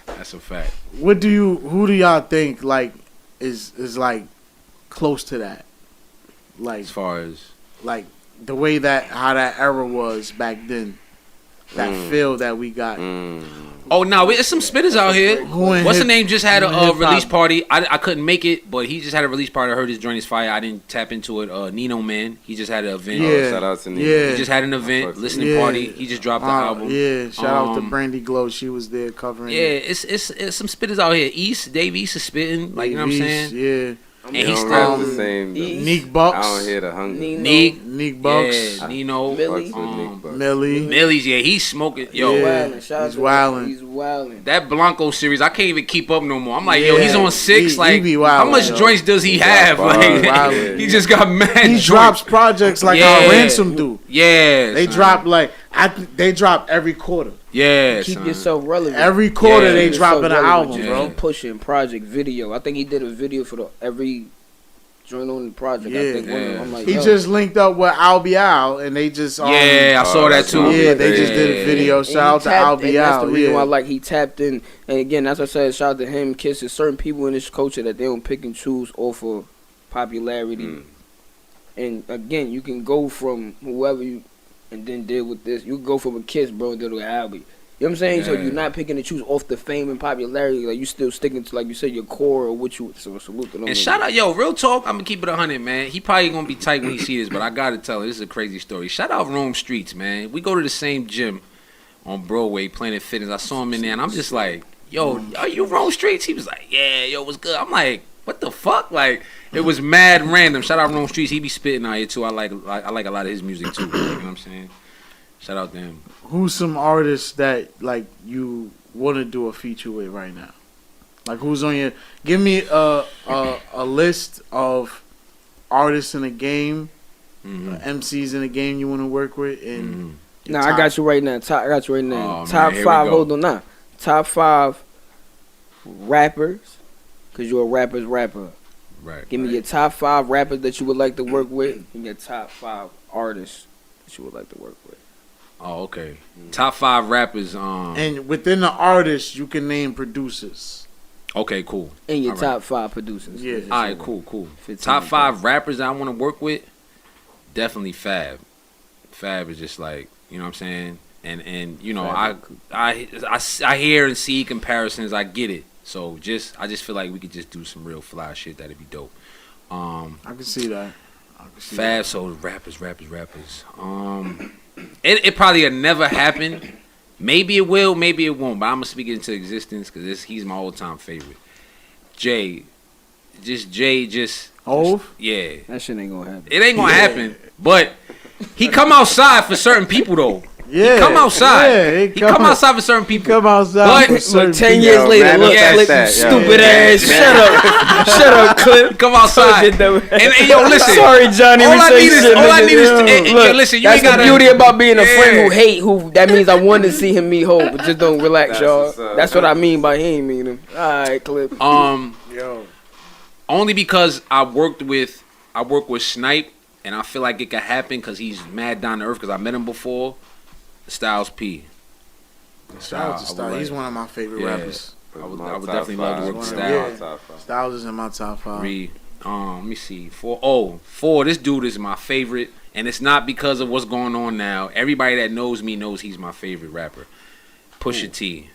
[SPEAKER 2] That's a fact.
[SPEAKER 3] Who do y'all think like is like close to that? Like
[SPEAKER 2] As far as
[SPEAKER 3] like the way that how that era was back then. That feel that we got.
[SPEAKER 2] oh no, it's some spitters out here.
[SPEAKER 3] Who in
[SPEAKER 2] What's the
[SPEAKER 3] hip-
[SPEAKER 2] name? Just had
[SPEAKER 3] who in
[SPEAKER 2] a
[SPEAKER 3] hip-hop?
[SPEAKER 2] release party. I couldn't make it, but he just had a release party. I heard his joint is fire. I didn't tap into it. Nino Man, he just had an event.
[SPEAKER 3] Yeah.
[SPEAKER 5] Shout out to Nino.
[SPEAKER 3] Yeah.
[SPEAKER 2] He just had an event, listening
[SPEAKER 3] Yeah.
[SPEAKER 2] party. He just dropped the album.
[SPEAKER 3] Yeah, shout out to
[SPEAKER 2] Um,
[SPEAKER 3] Brandy Glow. She was there covering.
[SPEAKER 2] Yeah, it's some spitters out here. Dave East is spitting, like you know what I'm saying.
[SPEAKER 3] Yeah.
[SPEAKER 2] And
[SPEAKER 5] They
[SPEAKER 2] he's
[SPEAKER 5] don't rap
[SPEAKER 2] still
[SPEAKER 5] the same. though.
[SPEAKER 3] Neek
[SPEAKER 5] I
[SPEAKER 3] Bucks.
[SPEAKER 5] don't hear the hunger.
[SPEAKER 4] Nino.
[SPEAKER 2] Neek,
[SPEAKER 3] Bucks.
[SPEAKER 2] yeah, Nino,
[SPEAKER 4] Millie.
[SPEAKER 5] Fucks with Nick Bucks.
[SPEAKER 3] Millie.
[SPEAKER 2] Millie's, yeah, he's smoking. Yo,
[SPEAKER 3] Yeah.
[SPEAKER 4] Wildin'. Shout out
[SPEAKER 3] he's
[SPEAKER 4] to
[SPEAKER 3] wildin'.
[SPEAKER 4] He's wildin'.
[SPEAKER 2] that Blanco series, I can't even keep up no more. I'm like, yo,
[SPEAKER 3] Yeah.
[SPEAKER 2] he's on 6.
[SPEAKER 3] He
[SPEAKER 2] like,
[SPEAKER 3] be
[SPEAKER 2] how
[SPEAKER 3] wildin',
[SPEAKER 2] much
[SPEAKER 3] yo.
[SPEAKER 2] joints does he have?
[SPEAKER 5] bars,
[SPEAKER 2] Like,
[SPEAKER 3] wildin'.
[SPEAKER 2] he just got mad.
[SPEAKER 3] He
[SPEAKER 2] joints.
[SPEAKER 3] drops projects like
[SPEAKER 2] Yeah.
[SPEAKER 3] how Ransom do.
[SPEAKER 2] Yeah,
[SPEAKER 3] They
[SPEAKER 2] son.
[SPEAKER 3] drop like they drop every quarter.
[SPEAKER 2] Yeah,
[SPEAKER 4] Keep
[SPEAKER 2] son.
[SPEAKER 4] yourself relevant.
[SPEAKER 3] Every quarter
[SPEAKER 2] Yeah.
[SPEAKER 3] they
[SPEAKER 4] Keep
[SPEAKER 3] dropping
[SPEAKER 4] yourself
[SPEAKER 3] an
[SPEAKER 4] relevant.
[SPEAKER 3] album,
[SPEAKER 2] Yeah.
[SPEAKER 3] bro.
[SPEAKER 4] Keep pushing project video. I think he did a video for every joint on the project.
[SPEAKER 3] Yeah.
[SPEAKER 4] I think one of them. I'm like,
[SPEAKER 3] He
[SPEAKER 4] yo.
[SPEAKER 3] just linked up with Al Bial and they just
[SPEAKER 2] Yeah, I saw that too.
[SPEAKER 3] yeah, they just did a
[SPEAKER 2] Yeah.
[SPEAKER 3] video.
[SPEAKER 4] And he
[SPEAKER 3] Shout out to
[SPEAKER 4] tapped-
[SPEAKER 3] Al
[SPEAKER 4] and that's the
[SPEAKER 3] Bial.
[SPEAKER 4] reason why,
[SPEAKER 3] Yeah.
[SPEAKER 4] like, he tapped in. And again, as I said, shout out to him, Kiss. There's certain people in this culture that they don't pick and choose off of popularity. And again, you can go from whoever you and then deal with this. You can go from a Kiss, bro, and deal with Albie. You know what I'm saying? So
[SPEAKER 2] Yeah.
[SPEAKER 4] you're not picking and choose off the fame and popularity. Like, you still sticking to, like you said, your core or what you. So salute to them.
[SPEAKER 2] And shout out, yo, real talk, I'm gonna keep it 100, man. He probably gonna be tight when he see this, but I gotta tell you, this is a crazy story. Shout out Rome Streets, man. We go to the same gym on Broadway, Planet Fitness. I saw him in there, and I'm just like, yo, are you Rome Streets? He was like, yeah, yo, what's good? I'm like, what the fuck? Like, it was mad random. Shout out Rome Streets. He be spitting out here too. I like a lot of his music too. You know what I'm saying? Shout out to him.
[SPEAKER 3] Who's some artists that like you want to do a feature with right now? Like who's on your? Give me a list of artists in the game, MCs in the game you want to work with, and your
[SPEAKER 4] Nah, I
[SPEAKER 3] top-
[SPEAKER 4] got you right now. I got you right now.
[SPEAKER 2] Oh, man,
[SPEAKER 4] Top
[SPEAKER 2] here we
[SPEAKER 4] 5.
[SPEAKER 2] go.
[SPEAKER 4] Hold on, nah. Top 5 rappers, cause you're a rapper's rapper.
[SPEAKER 2] Right.
[SPEAKER 4] Give me your top 5 rappers that you would like to work with, and your top 5 artists that you would like to work with.
[SPEAKER 2] Oh, okay. Top 5 rappers.
[SPEAKER 3] And within the artists, you can name producers.
[SPEAKER 2] Okay, cool.
[SPEAKER 4] And your
[SPEAKER 2] All right.
[SPEAKER 4] top 5 producers.
[SPEAKER 3] Yeah.
[SPEAKER 2] All right, cool.
[SPEAKER 4] 15
[SPEAKER 2] Top
[SPEAKER 4] of
[SPEAKER 2] 5 rappers I want to work with, definitely Fab. Fab is just like, you know what I'm saying? And you know, I hear and see comparisons. I get it. So I just feel like we could just do some real fly shit. That'd be dope.
[SPEAKER 3] I can see that. I can see
[SPEAKER 2] Fab, so rappers. It probably will never happen. Maybe it will, maybe it won't. But I'm gonna speak it into existence because he's my all-time favorite. Jay,
[SPEAKER 3] Hov?
[SPEAKER 2] yeah.
[SPEAKER 4] That shit ain't gonna happen.
[SPEAKER 2] It ain't gonna happen. But he come outside for certain people though.
[SPEAKER 3] Yeah,
[SPEAKER 2] He come outside.
[SPEAKER 3] Yeah,
[SPEAKER 2] he come outside for certain people.
[SPEAKER 3] Come outside.
[SPEAKER 2] But
[SPEAKER 3] for
[SPEAKER 4] 10 years later, look, Clip, stupid ass. Shut up, Clip.
[SPEAKER 2] Come outside. And yo, listen.
[SPEAKER 4] Sorry, Johnnie.
[SPEAKER 2] All I need is
[SPEAKER 4] look,
[SPEAKER 2] listen. You
[SPEAKER 4] that's
[SPEAKER 2] ain't gotta.
[SPEAKER 4] The beauty about being a friend who that means I want to see him meet Ho, but just don't relax, y'all. That's what I mean by he ain't mean him. All right, Clip.
[SPEAKER 3] Yo.
[SPEAKER 2] Only because I work with Snipe, and I feel like it could happen because he's mad down to earth. Because I met him before. Styles P.
[SPEAKER 3] Styles, he's one of my favorite rappers.
[SPEAKER 2] I would definitely love to work with Styles.
[SPEAKER 3] Styles is in my top 5.
[SPEAKER 2] 3. Let me see. 4. 4. This dude is my favorite, and it's not because of what's going on now. Everybody that knows me knows he's my favorite rapper. Pusha T.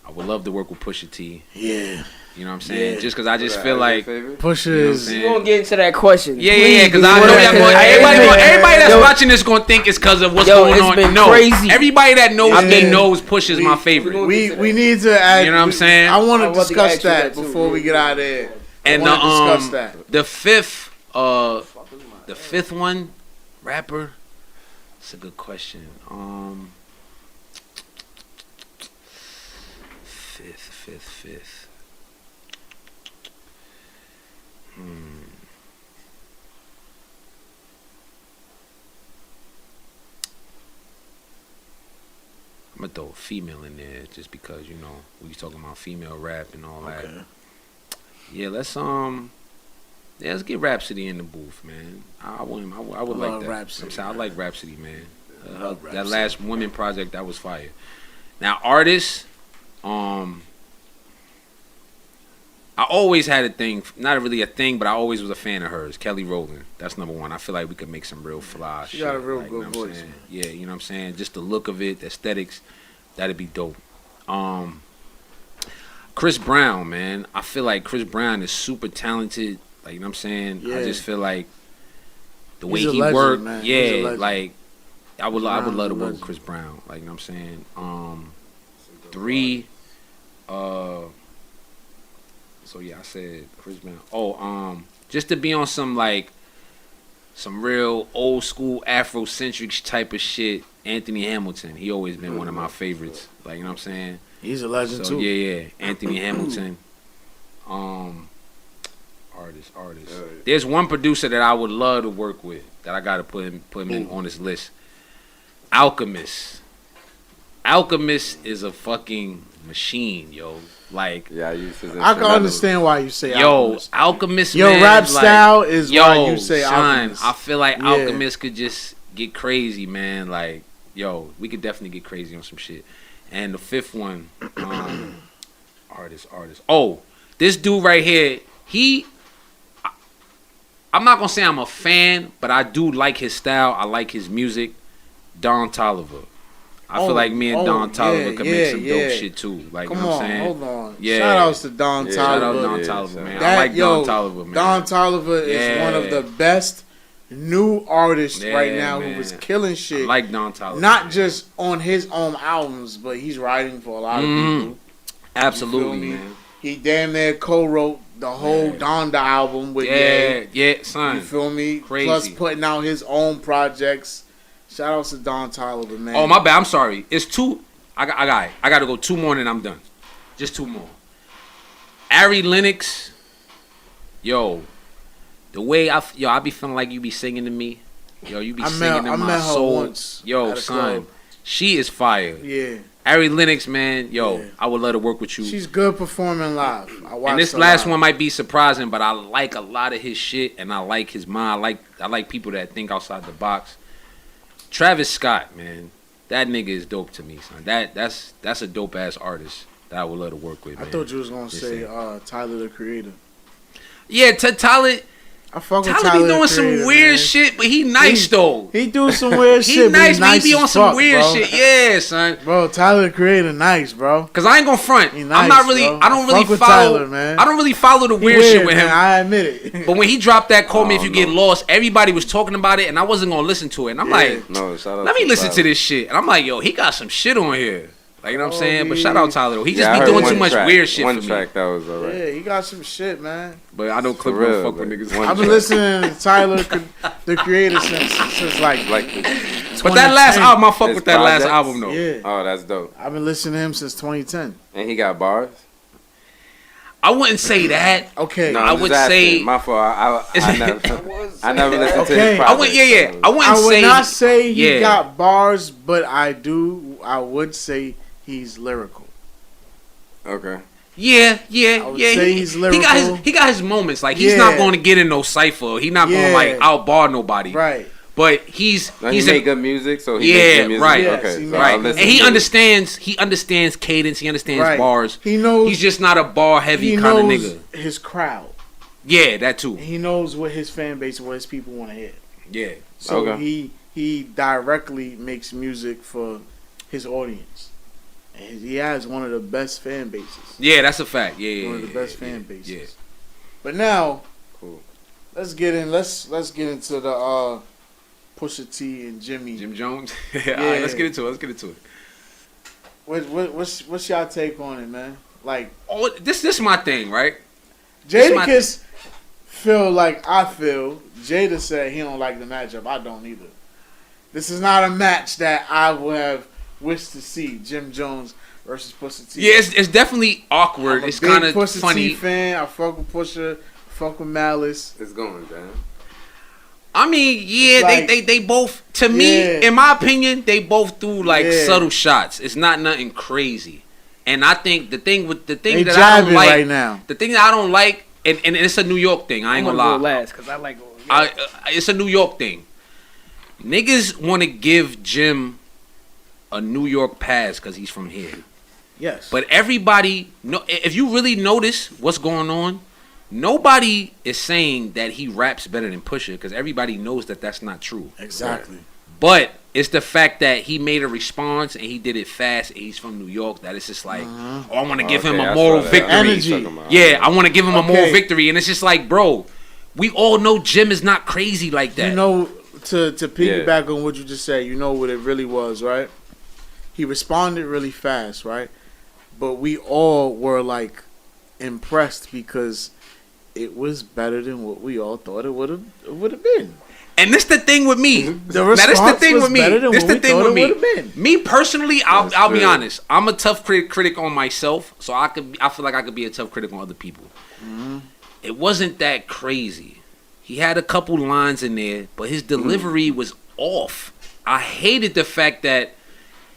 [SPEAKER 2] I would love to work with Pusha T.
[SPEAKER 3] Yeah.
[SPEAKER 2] You know what I'm saying? Yeah. Just because I just feel like
[SPEAKER 3] Pusha is.
[SPEAKER 4] You gonna get into that question?
[SPEAKER 2] Yeah, because I know everybody that's watching this gonna think it's because of what's going on. No, crazy. Everybody that knows me knows Pusha is my favorite.
[SPEAKER 3] We need to add.
[SPEAKER 2] You know what I'm saying?
[SPEAKER 3] I want to discuss that before we get out of there.
[SPEAKER 2] And discuss that. The fifth one, rapper. It's a good question. Fifth. I'm gonna throw a female in there just because we talking about female rap and all that. Yeah, let's get Rhapsody in the booth, man. I would like that.
[SPEAKER 3] Rhapsody,
[SPEAKER 2] I like Rhapsody, man. That last women project, that was fire. Now artists, I always had a thing, not really a thing, but I always was a fan of hers. Kelly Rowland, that's number 1. I feel like we could make some real fly shit.
[SPEAKER 3] She got a real good voice.
[SPEAKER 2] Yeah, you know what I'm saying? Just the look of it, the aesthetics, that'd be dope. Chris Brown, man. I feel like Chris Brown is super talented. Like, you know what I'm saying? Yeah. I just feel like the way he worked, like I would love to work with Chris Brown. Like, you know what I'm saying? 3, so yeah, I said Chris Brown. Just to be on some real old school Afrocentric type of shit. Anthony Hamilton, he always been one of my favorites. Like, you know what I'm saying?
[SPEAKER 3] He's a legend too.
[SPEAKER 2] Yeah. Anthony Hamilton. Artist. There's one producer that I would love to work with that I gotta put him in on this list. Alchemist. Alchemist is a fucking machine, yo. Like,
[SPEAKER 5] yeah,
[SPEAKER 3] I can understand why you say Alchemist.
[SPEAKER 2] Alchemist.
[SPEAKER 3] Your rap style is why you say Alchemist.
[SPEAKER 2] I feel like Alchemist could just get crazy, man. Like, we could definitely get crazy on some shit. And the 5th one, artist. Oh, this dude right here, I'm not gonna say I'm a fan, but I do like his style. I like his music. Don Toliver. I feel like me and Don Toliver could make some dope shit too. Like, you know what I'm saying?
[SPEAKER 3] Hold on.
[SPEAKER 2] Yeah.
[SPEAKER 3] Shout outs to Don Toliver.
[SPEAKER 2] Shout out Don Toliver, man. I like Don Toliver, man.
[SPEAKER 3] Don Toliver is one of the best new artists right now who was killing shit.
[SPEAKER 2] I like Don Toliver.
[SPEAKER 3] Not just on his own albums, but he's writing for a lot of people.
[SPEAKER 2] Absolutely, man.
[SPEAKER 3] He damn near co-wrote the whole Donda album with Ye.
[SPEAKER 2] Yeah, son.
[SPEAKER 3] You feel me?
[SPEAKER 2] Crazy.
[SPEAKER 3] Plus putting out his own projects. Shout outs to Don Toliver, man.
[SPEAKER 2] Oh, my bad. I'm sorry. It's 2. I got to go 2 more and I'm done. Just 2 more. Ari Lennox. Yo, the way I be feeling like you be singing to me. Yo, you be singing to my soul.
[SPEAKER 3] Once
[SPEAKER 2] yo, son, she is fire.
[SPEAKER 3] Yeah.
[SPEAKER 2] Ari Lennox, man, I would love to work with you.
[SPEAKER 3] She's good performing live.
[SPEAKER 2] And this last one might be surprising, but I like a lot of his shit, and I like his mind. I like people that think outside the box. Travis Scott, man, that nigga is dope to me, son. That's a dope ass artist that I would love to work with.
[SPEAKER 3] I thought you was gonna say Tyler the Creator.
[SPEAKER 2] Yeah, Tyler.
[SPEAKER 3] I fuck with
[SPEAKER 2] Tyler be doing some weird shit, but he nice though.
[SPEAKER 3] He do some weird shit.
[SPEAKER 2] He nice, but he be on some weird
[SPEAKER 3] bro.
[SPEAKER 2] shit. Yeah, son.
[SPEAKER 3] Bro, Tyler the Creator, nice, bro.
[SPEAKER 2] Cause I ain't gonna front.
[SPEAKER 3] Nice,
[SPEAKER 2] I'm not really.
[SPEAKER 3] Bro.
[SPEAKER 2] I don't really
[SPEAKER 3] fuck
[SPEAKER 2] follow.
[SPEAKER 3] Tyler, man.
[SPEAKER 2] I don't really follow the weird shit with him.
[SPEAKER 3] Man, I admit it.
[SPEAKER 2] But when he dropped that "Call Me If You Get Lost," everybody was talking about it, and I wasn't gonna listen to it. And I'm like, let me listen to this shit. And I'm like, yo, he got some shit on here. Like, you know what I'm saying? But shout out Tyler though. He
[SPEAKER 5] I
[SPEAKER 2] just be
[SPEAKER 5] heard
[SPEAKER 2] doing
[SPEAKER 5] one
[SPEAKER 2] too much
[SPEAKER 5] track.
[SPEAKER 2] weird shit
[SPEAKER 5] One
[SPEAKER 2] for me.
[SPEAKER 5] track that was alright.
[SPEAKER 3] Yeah, he got some shit, man.
[SPEAKER 2] But I know Clip
[SPEAKER 5] For real,
[SPEAKER 2] don't fuck with
[SPEAKER 5] but
[SPEAKER 2] niggas.
[SPEAKER 5] one
[SPEAKER 3] I've been
[SPEAKER 5] track.
[SPEAKER 3] listening to Tyler, the creator, since like
[SPEAKER 2] But that last
[SPEAKER 3] 2010.
[SPEAKER 2] album, I fuck
[SPEAKER 5] His
[SPEAKER 2] with that last
[SPEAKER 5] projects?
[SPEAKER 2] album though.
[SPEAKER 3] Yeah,
[SPEAKER 5] Oh, that's dope.
[SPEAKER 3] I've been listening to him since 2010.
[SPEAKER 5] And he got bars.
[SPEAKER 2] I wouldn't say that.
[SPEAKER 3] Okay,
[SPEAKER 5] No,
[SPEAKER 2] I
[SPEAKER 5] I'm
[SPEAKER 2] would
[SPEAKER 5] just asking.
[SPEAKER 2] say-
[SPEAKER 5] My fault. I never listened to
[SPEAKER 3] Okay.
[SPEAKER 5] his
[SPEAKER 2] I would, yeah. I wouldn't
[SPEAKER 3] I would
[SPEAKER 2] say.
[SPEAKER 3] not say he
[SPEAKER 2] yeah.
[SPEAKER 3] got bars, but I would say he's lyrical.
[SPEAKER 5] Okay.
[SPEAKER 2] Yeah.
[SPEAKER 3] I would say he's lyrical.
[SPEAKER 2] He got his moments. Like he's not
[SPEAKER 3] Yeah.
[SPEAKER 2] going to get in no cipher. He's not going to like
[SPEAKER 3] Yeah.
[SPEAKER 2] outbar nobody.
[SPEAKER 3] Right.
[SPEAKER 2] But he's
[SPEAKER 5] No, he
[SPEAKER 2] a-
[SPEAKER 5] made good music, so he
[SPEAKER 2] Yeah,
[SPEAKER 5] makes good music.
[SPEAKER 2] right.
[SPEAKER 3] Yes,
[SPEAKER 5] Okay,
[SPEAKER 3] he
[SPEAKER 5] so
[SPEAKER 3] made-
[SPEAKER 5] I'll
[SPEAKER 2] right,
[SPEAKER 5] listen
[SPEAKER 2] and he
[SPEAKER 5] to it.
[SPEAKER 2] understands. He understands cadence. He understands
[SPEAKER 3] Right.
[SPEAKER 2] bars.
[SPEAKER 3] He knows.
[SPEAKER 2] He's just not a bar heavy
[SPEAKER 3] he
[SPEAKER 2] kind of
[SPEAKER 3] knows
[SPEAKER 2] nigga.
[SPEAKER 3] his crowd.
[SPEAKER 2] Yeah, that too.
[SPEAKER 3] He knows what his fan base and what his people want to hear.
[SPEAKER 2] Yeah.
[SPEAKER 3] So
[SPEAKER 5] Okay.
[SPEAKER 3] he directly makes music for his audience. And he has one of the best fan bases.
[SPEAKER 2] Yeah, that's a fact. Yeah.
[SPEAKER 3] One of the
[SPEAKER 2] yeah,
[SPEAKER 3] best
[SPEAKER 2] yeah,
[SPEAKER 3] fan bases.
[SPEAKER 2] Yeah.
[SPEAKER 3] But now,
[SPEAKER 5] Cool.
[SPEAKER 3] let's get into the Pusha T and Jimmy.
[SPEAKER 2] Jim Jones. All right, let's get into it.
[SPEAKER 3] What's y'all take on it, man? Like,
[SPEAKER 2] Oh, this my thing, right?
[SPEAKER 3] Jadakiss feel like I feel. Jada said he don't like the matchup. I don't either. This is not a match that I would have wished to see. Jim Jones versus Pusha T.
[SPEAKER 2] Yeah, it's definitely awkward.
[SPEAKER 3] I'm a
[SPEAKER 2] It's
[SPEAKER 3] big
[SPEAKER 2] kind of
[SPEAKER 3] Pusha
[SPEAKER 2] funny.
[SPEAKER 3] T fan. I fuck with Pusha. Fuck with Malice.
[SPEAKER 5] It's going down.
[SPEAKER 2] I mean, yeah,
[SPEAKER 3] Like,
[SPEAKER 2] they both, to me,
[SPEAKER 3] yeah.
[SPEAKER 2] in my opinion, they both threw like
[SPEAKER 3] Yeah.
[SPEAKER 2] subtle shots. It's not nothing crazy. And I think the thing
[SPEAKER 3] They
[SPEAKER 2] that I don't
[SPEAKER 3] jabbing
[SPEAKER 2] like
[SPEAKER 3] right now.
[SPEAKER 2] the thing that I don't like, and it's a New York thing. I ain't
[SPEAKER 4] I'm
[SPEAKER 2] gonna
[SPEAKER 4] go
[SPEAKER 2] lie.
[SPEAKER 4] last because I like.
[SPEAKER 2] It's a New York thing. Niggas want to give Jim a New York pass because he's from here.
[SPEAKER 3] Yes.
[SPEAKER 2] But everybody, if you really notice what's going on, nobody is saying that he raps better than Pusha because everybody knows that that's not true.
[SPEAKER 3] Exactly.
[SPEAKER 2] But it's the fact that he made a response and he did it fast and he's from New York that it's just like, oh, I want to give him a moral victory.
[SPEAKER 3] Energy.
[SPEAKER 2] Yeah, I want to give him a moral
[SPEAKER 3] Okay.
[SPEAKER 2] victory. And it's just like, bro, we all know Jim is not crazy like that.
[SPEAKER 3] You know, to piggyback on what you just said, you know what it really was, right? He responded really fast, right? But we all were like impressed because it was better than what we all thought it would have been.
[SPEAKER 2] And this the thing with me.
[SPEAKER 3] The
[SPEAKER 2] Now, this the
[SPEAKER 3] response
[SPEAKER 2] thing
[SPEAKER 3] was
[SPEAKER 2] with me.
[SPEAKER 3] better than
[SPEAKER 2] This
[SPEAKER 3] what
[SPEAKER 2] the
[SPEAKER 3] we
[SPEAKER 2] thing
[SPEAKER 3] thought
[SPEAKER 2] with
[SPEAKER 3] it
[SPEAKER 2] me.
[SPEAKER 3] would have been.
[SPEAKER 2] Me personally,
[SPEAKER 5] That's
[SPEAKER 2] I'll be
[SPEAKER 5] true.
[SPEAKER 2] honest. I'm a tough critic on myself, so I feel like I could be a tough critic on other people. It wasn't that crazy. He had a couple lines in there, but his delivery was off. I hated the fact that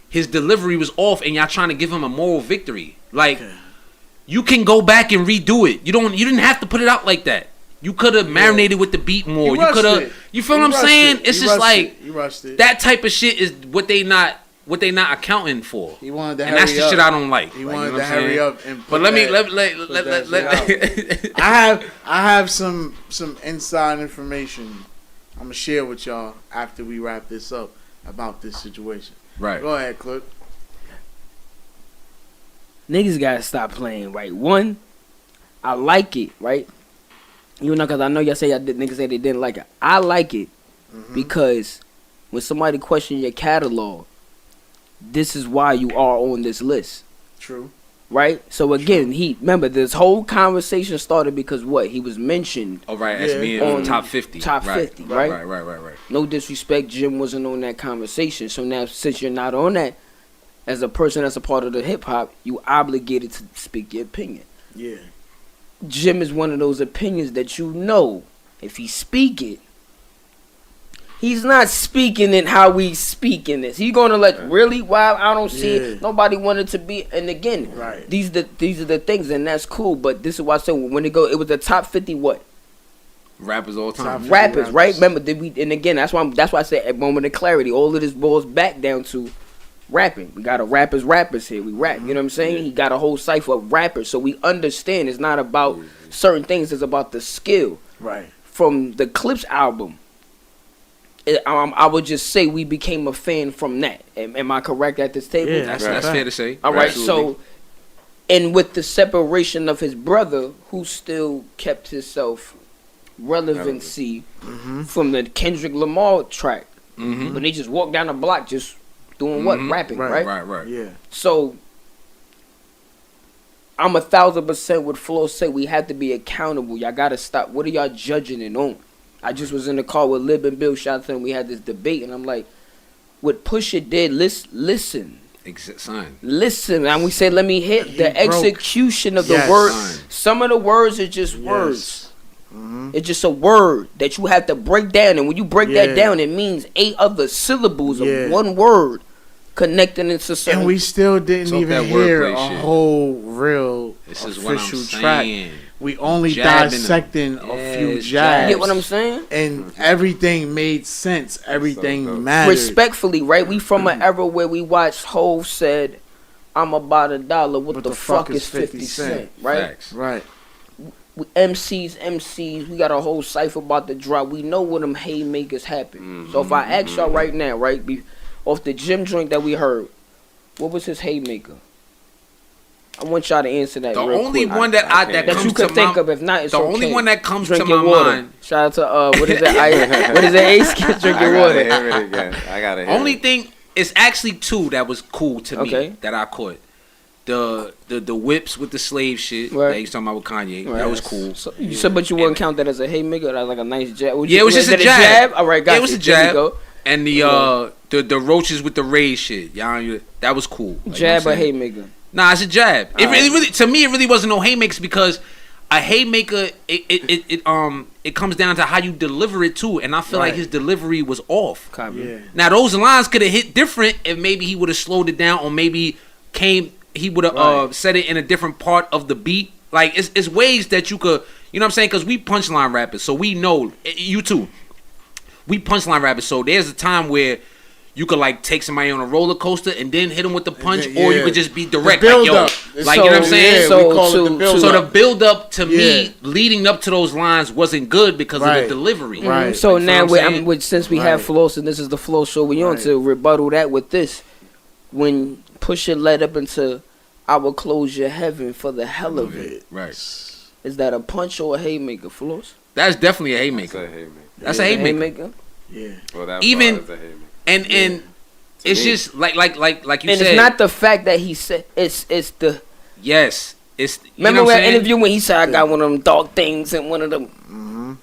[SPEAKER 2] his delivery was off, and y'all trying to give him a moral victory. Like, you can go back and redo it. You didn't have to put it out like that. You could have marinated with the beat more. You could have. You feel what I'm saying? It's just like
[SPEAKER 3] you rushed it.
[SPEAKER 2] that type of shit is what they not accounting for.
[SPEAKER 3] He wanted to
[SPEAKER 2] And that's
[SPEAKER 3] hurry
[SPEAKER 2] the
[SPEAKER 3] up.
[SPEAKER 2] shit I don't like.
[SPEAKER 3] He
[SPEAKER 2] Like,
[SPEAKER 3] wanted
[SPEAKER 2] you know
[SPEAKER 3] to
[SPEAKER 2] what I'm
[SPEAKER 3] hurry
[SPEAKER 2] saying?
[SPEAKER 3] up and.
[SPEAKER 2] But
[SPEAKER 3] put
[SPEAKER 2] let
[SPEAKER 3] that shit out. I have some inside information I'm gonna share with y'all after we wrap this up about this situation.
[SPEAKER 2] Right.
[SPEAKER 3] Go ahead, Clip.
[SPEAKER 4] Niggas gotta stop playing, right? One, I like it, right? You know, because I know y'all say niggas say they didn't like it. I like it because when somebody question your catalog, this is why you are on this list,
[SPEAKER 3] True.
[SPEAKER 4] right? So again, remember this whole conversation started because what? He was mentioned.
[SPEAKER 2] Oh, right. As
[SPEAKER 3] Yeah.
[SPEAKER 2] being
[SPEAKER 4] On
[SPEAKER 2] top 50.
[SPEAKER 4] top
[SPEAKER 2] Right.
[SPEAKER 4] 50, right?
[SPEAKER 2] Right.
[SPEAKER 4] No disrespect, Jim wasn't on that conversation. So now, since you're not on that, as a person that's a part of the hip hop, you obligated to speak your opinion.
[SPEAKER 3] Yeah.
[SPEAKER 4] Jim is one of those opinions that you know, if he speak it, he's not speaking it how we speaking this. He gonna really? Why I don't see
[SPEAKER 3] Yeah.
[SPEAKER 4] it. Nobody wanted to be. And again,
[SPEAKER 3] Right.
[SPEAKER 4] these are the things, and that's cool. But this is why I said when it go, it was the top 50 what?
[SPEAKER 2] Rappers all time.
[SPEAKER 3] Top
[SPEAKER 4] Rappers, right?
[SPEAKER 3] rappers.
[SPEAKER 4] Remember, and again, that's why I said at moment of clarity. All of this boils back down to rapping. We got a rappers here. We rap. You know what I'm saying? He got a whole cipher of rappers, so we understand it's not about certain things. It's about the skill.
[SPEAKER 3] Right.
[SPEAKER 4] From the Clips album, I would just say we became a fan from that. Am I correct at this table?
[SPEAKER 3] Yeah,
[SPEAKER 2] That's fair to say.
[SPEAKER 4] All right.
[SPEAKER 2] Absolutely.
[SPEAKER 4] So, and with the separation of his brother, who still kept himself relevancy from the Kendrick Lamar track, when they just walked down the block, just Doing what? Rapping, right?
[SPEAKER 2] Right.
[SPEAKER 3] Yeah.
[SPEAKER 4] So I'm 1,000% with Floss say we have to be accountable. Y'all gotta stop. What are y'all judging it on? I just was in the car with Lib and Bill. Shout out to them. We had this debate, and I'm like, what Pusha did, listen.
[SPEAKER 2] Son.
[SPEAKER 4] Listen, and we said, let me hit the execution of the
[SPEAKER 3] Yes.
[SPEAKER 4] words.
[SPEAKER 2] Son.
[SPEAKER 4] Some of the words are just words. It's just a word that you have to break down, and when you break that down, it means 8 other syllables of one word connecting into something.
[SPEAKER 3] And we still didn't
[SPEAKER 2] Talk
[SPEAKER 3] even
[SPEAKER 2] that
[SPEAKER 3] hear
[SPEAKER 2] wordplay
[SPEAKER 3] a
[SPEAKER 2] shit.
[SPEAKER 3] whole real
[SPEAKER 2] This is what I'm
[SPEAKER 3] official track.
[SPEAKER 2] saying.
[SPEAKER 3] We only
[SPEAKER 2] Jabbing
[SPEAKER 3] dissecting
[SPEAKER 2] them.
[SPEAKER 3] a few
[SPEAKER 2] Yes,
[SPEAKER 3] jabs.
[SPEAKER 4] You get what I'm saying?
[SPEAKER 3] And everything made sense. Everything
[SPEAKER 5] dope.
[SPEAKER 3] mattered.
[SPEAKER 4] Respectfully, right? We from an era where we watched Hov said, I'm about $1. What the fuck is 50 cent? Right?
[SPEAKER 2] Facts.
[SPEAKER 3] Right.
[SPEAKER 4] MCs, we got a whole cipher about the drop. We know when them haymakers happen. So if I ask y'all right now, right, off the gym joint that we heard, what was his haymaker? I want y'all to answer that.
[SPEAKER 2] The
[SPEAKER 4] real
[SPEAKER 2] only
[SPEAKER 4] quick.
[SPEAKER 2] one that
[SPEAKER 4] that
[SPEAKER 2] comes
[SPEAKER 4] you
[SPEAKER 2] to
[SPEAKER 4] could think
[SPEAKER 2] my,
[SPEAKER 4] of. If not, it's
[SPEAKER 2] the
[SPEAKER 4] okay.
[SPEAKER 2] only one that comes
[SPEAKER 4] Drink
[SPEAKER 2] to
[SPEAKER 4] your
[SPEAKER 2] my
[SPEAKER 4] water.
[SPEAKER 2] mind.
[SPEAKER 4] Shout out to what is that? What is that? Ace Kid, drink
[SPEAKER 5] I
[SPEAKER 4] your
[SPEAKER 5] gotta
[SPEAKER 4] water.
[SPEAKER 5] hear it again. I gotta hear
[SPEAKER 2] Only
[SPEAKER 5] it.
[SPEAKER 2] thing it's actually 2 that was cool to me
[SPEAKER 4] Okay.
[SPEAKER 2] that I caught. The whips with the slave shit
[SPEAKER 4] Right.
[SPEAKER 2] that he's talking about with Kanye.
[SPEAKER 4] Right.
[SPEAKER 2] That was cool.
[SPEAKER 4] So, you said, but you wouldn't count that as a haymaker. That was like a nice jab.
[SPEAKER 2] Yeah, it was just a jab.
[SPEAKER 4] All right, got
[SPEAKER 2] Yeah, it was
[SPEAKER 4] you.
[SPEAKER 2] a
[SPEAKER 4] There we
[SPEAKER 2] jab.
[SPEAKER 4] go.
[SPEAKER 2] And the roaches with the raised shit. Y'all, that was cool. Like,
[SPEAKER 4] Jab
[SPEAKER 2] you know
[SPEAKER 4] or
[SPEAKER 2] what I'm saying?
[SPEAKER 4] haymaker.
[SPEAKER 2] Nah, it's a jab. It
[SPEAKER 4] All
[SPEAKER 2] really to me it really wasn't no haymakers because a haymaker it comes down to how you deliver it too, and I feel like
[SPEAKER 3] Right.
[SPEAKER 2] his delivery was off.
[SPEAKER 4] Copy.
[SPEAKER 3] Yeah.
[SPEAKER 2] Now those lines could have hit different if maybe he would have slowed it down or maybe he would have
[SPEAKER 3] Right.
[SPEAKER 2] said it in a different part of the beat. Like it's ways that you could, you know what I'm saying? Because we punchline rappers, so we know you too. We punchline rappers, so there's a time where you could like take somebody on a roller coaster and then hit them with the punch, or you
[SPEAKER 3] Yeah.
[SPEAKER 2] could just be direct.
[SPEAKER 3] The
[SPEAKER 2] Like, yo,
[SPEAKER 3] build-up.
[SPEAKER 2] like you know what I'm saying?
[SPEAKER 3] Yeah,
[SPEAKER 4] So
[SPEAKER 3] we call it
[SPEAKER 4] to-
[SPEAKER 3] the build
[SPEAKER 2] So the
[SPEAKER 3] up.
[SPEAKER 2] build up to
[SPEAKER 3] Yeah.
[SPEAKER 2] me leading up to those lines wasn't good because of
[SPEAKER 3] Right.
[SPEAKER 2] the delivery.
[SPEAKER 3] Right.
[SPEAKER 4] So
[SPEAKER 2] Like,
[SPEAKER 4] now,
[SPEAKER 2] you know what I'm saying?
[SPEAKER 4] since we have
[SPEAKER 3] Right.
[SPEAKER 4] Floss and this is the Flow show, we on
[SPEAKER 3] Right.
[SPEAKER 4] to rebuttal that with this. When Pusha led up into I will close your heaven for the hell of it.
[SPEAKER 2] Right.
[SPEAKER 4] Is that a punch or a haymaker, Floss?
[SPEAKER 2] That's definitely a
[SPEAKER 5] That's
[SPEAKER 2] haymaker.
[SPEAKER 5] a haymaker.
[SPEAKER 2] That's a haymaker.
[SPEAKER 3] Yeah.
[SPEAKER 5] Well, that
[SPEAKER 2] Even-
[SPEAKER 5] bar is a haymaker.
[SPEAKER 2] And it's
[SPEAKER 5] me.
[SPEAKER 2] just like you
[SPEAKER 4] And
[SPEAKER 2] said.
[SPEAKER 4] it's not the fact that he said it's the.
[SPEAKER 2] Yes. It's you
[SPEAKER 4] Remember
[SPEAKER 2] know what I'm
[SPEAKER 4] that
[SPEAKER 2] saying?
[SPEAKER 4] interview when he said I got one of them dog things and one of them.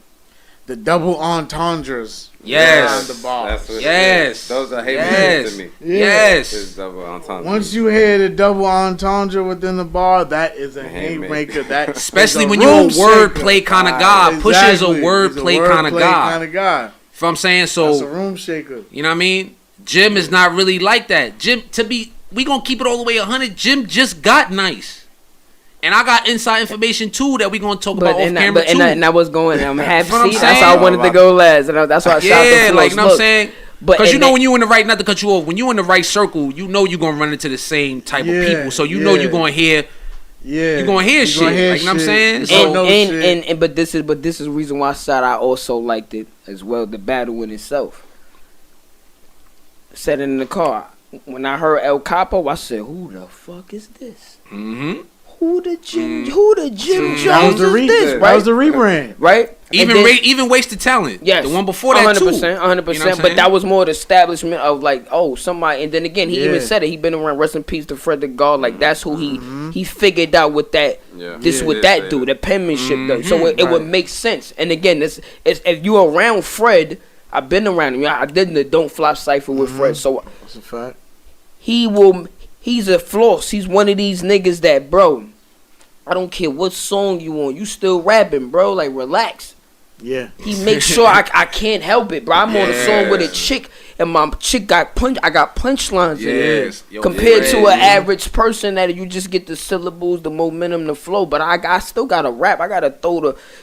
[SPEAKER 3] The double entendres.
[SPEAKER 2] Yes.
[SPEAKER 3] around the bar.
[SPEAKER 5] That's what
[SPEAKER 2] Yes.
[SPEAKER 5] it is. Those are haymakers
[SPEAKER 2] Yes.
[SPEAKER 5] to me.
[SPEAKER 2] Yes.
[SPEAKER 5] It's double entendre.
[SPEAKER 3] Once you hear the double entendre within the bar, that is a
[SPEAKER 5] Haymaker.
[SPEAKER 3] haymaker. That
[SPEAKER 2] Especially
[SPEAKER 3] is a
[SPEAKER 2] when you're a
[SPEAKER 3] room
[SPEAKER 2] wordplay
[SPEAKER 3] shaker.
[SPEAKER 2] kind of guy. Pusha is a
[SPEAKER 3] Exactly.
[SPEAKER 2] wordplay
[SPEAKER 3] He's a
[SPEAKER 2] kind of
[SPEAKER 3] wordplay
[SPEAKER 2] guy.
[SPEAKER 3] kinda guy.
[SPEAKER 2] You know what I'm saying?
[SPEAKER 3] That's
[SPEAKER 2] So
[SPEAKER 3] a room shaker.
[SPEAKER 2] you know what I mean? Jim is not really like that. Jim, we gonna keep it all the way 100. Jim just got nice. And I got inside information too that we gonna talk about off camera too.
[SPEAKER 4] And I was going. I'm happy.
[SPEAKER 2] That's what I'm
[SPEAKER 4] See, that's
[SPEAKER 2] saying.
[SPEAKER 4] how I wanted to go last, and that's why I shot the
[SPEAKER 2] Yeah,
[SPEAKER 4] Floss.
[SPEAKER 2] like you know what I'm
[SPEAKER 4] Look,
[SPEAKER 2] saying?
[SPEAKER 4] But
[SPEAKER 2] Because you
[SPEAKER 4] and
[SPEAKER 2] know
[SPEAKER 4] that-
[SPEAKER 2] when you in the right, not to cut you off, when you in the right circle, you know you're gonna run into the same type of people. So you know
[SPEAKER 3] yeah.
[SPEAKER 2] you're gonna hear
[SPEAKER 3] Yeah.
[SPEAKER 2] you gonna hear shit. Like, you know what I'm saying?
[SPEAKER 3] You
[SPEAKER 2] So-
[SPEAKER 3] gonna know shit.
[SPEAKER 4] and but this is the reason why I also liked it as well. The battle in itself. Said it in the car. When I heard El Capo, I said, "Who the fuck is this?
[SPEAKER 2] Mm-hmm.
[SPEAKER 4] Who the Jim Jones
[SPEAKER 3] that was the
[SPEAKER 4] is this?
[SPEAKER 3] that
[SPEAKER 4] Right?
[SPEAKER 3] was the rebrand.
[SPEAKER 4] Right?
[SPEAKER 2] Even
[SPEAKER 4] And then-
[SPEAKER 2] even wasted talent.
[SPEAKER 4] Yes,
[SPEAKER 2] The one before that
[SPEAKER 4] 100%,
[SPEAKER 2] too.
[SPEAKER 4] 100%.
[SPEAKER 2] You know what I'm
[SPEAKER 4] But
[SPEAKER 2] saying?
[SPEAKER 4] that was more the establishment of like, oh, somebody. And then again, he even
[SPEAKER 3] Yeah.
[SPEAKER 4] said it. He been around. Rest in peace to Fred the God. Like that's who he figured out what that
[SPEAKER 5] Yeah.
[SPEAKER 4] this
[SPEAKER 5] Yeah.
[SPEAKER 4] what
[SPEAKER 5] He did
[SPEAKER 4] that
[SPEAKER 5] say
[SPEAKER 4] do. The penmanship does.
[SPEAKER 2] Mm-hmm.
[SPEAKER 4] So it would
[SPEAKER 3] Right.
[SPEAKER 4] make sense. And again, it's if you around Fred, I've been around him. I did the Don't Flop cipher with Fred. So
[SPEAKER 3] That's a fact.
[SPEAKER 4] he's a Floss. He's one of these niggas that, bro, I don't care what song you on, you still rapping, bro. Like relax.
[SPEAKER 3] Yeah.
[SPEAKER 4] He makes sure I can't help it, bro. I'm on a song with a chick, and my chick got I got punchlines in it.
[SPEAKER 2] Yes. Yo,
[SPEAKER 4] Compared to
[SPEAKER 2] yeah.
[SPEAKER 4] an average person that you just get the syllables, the momentum, the flow. But I still gotta rap. I gotta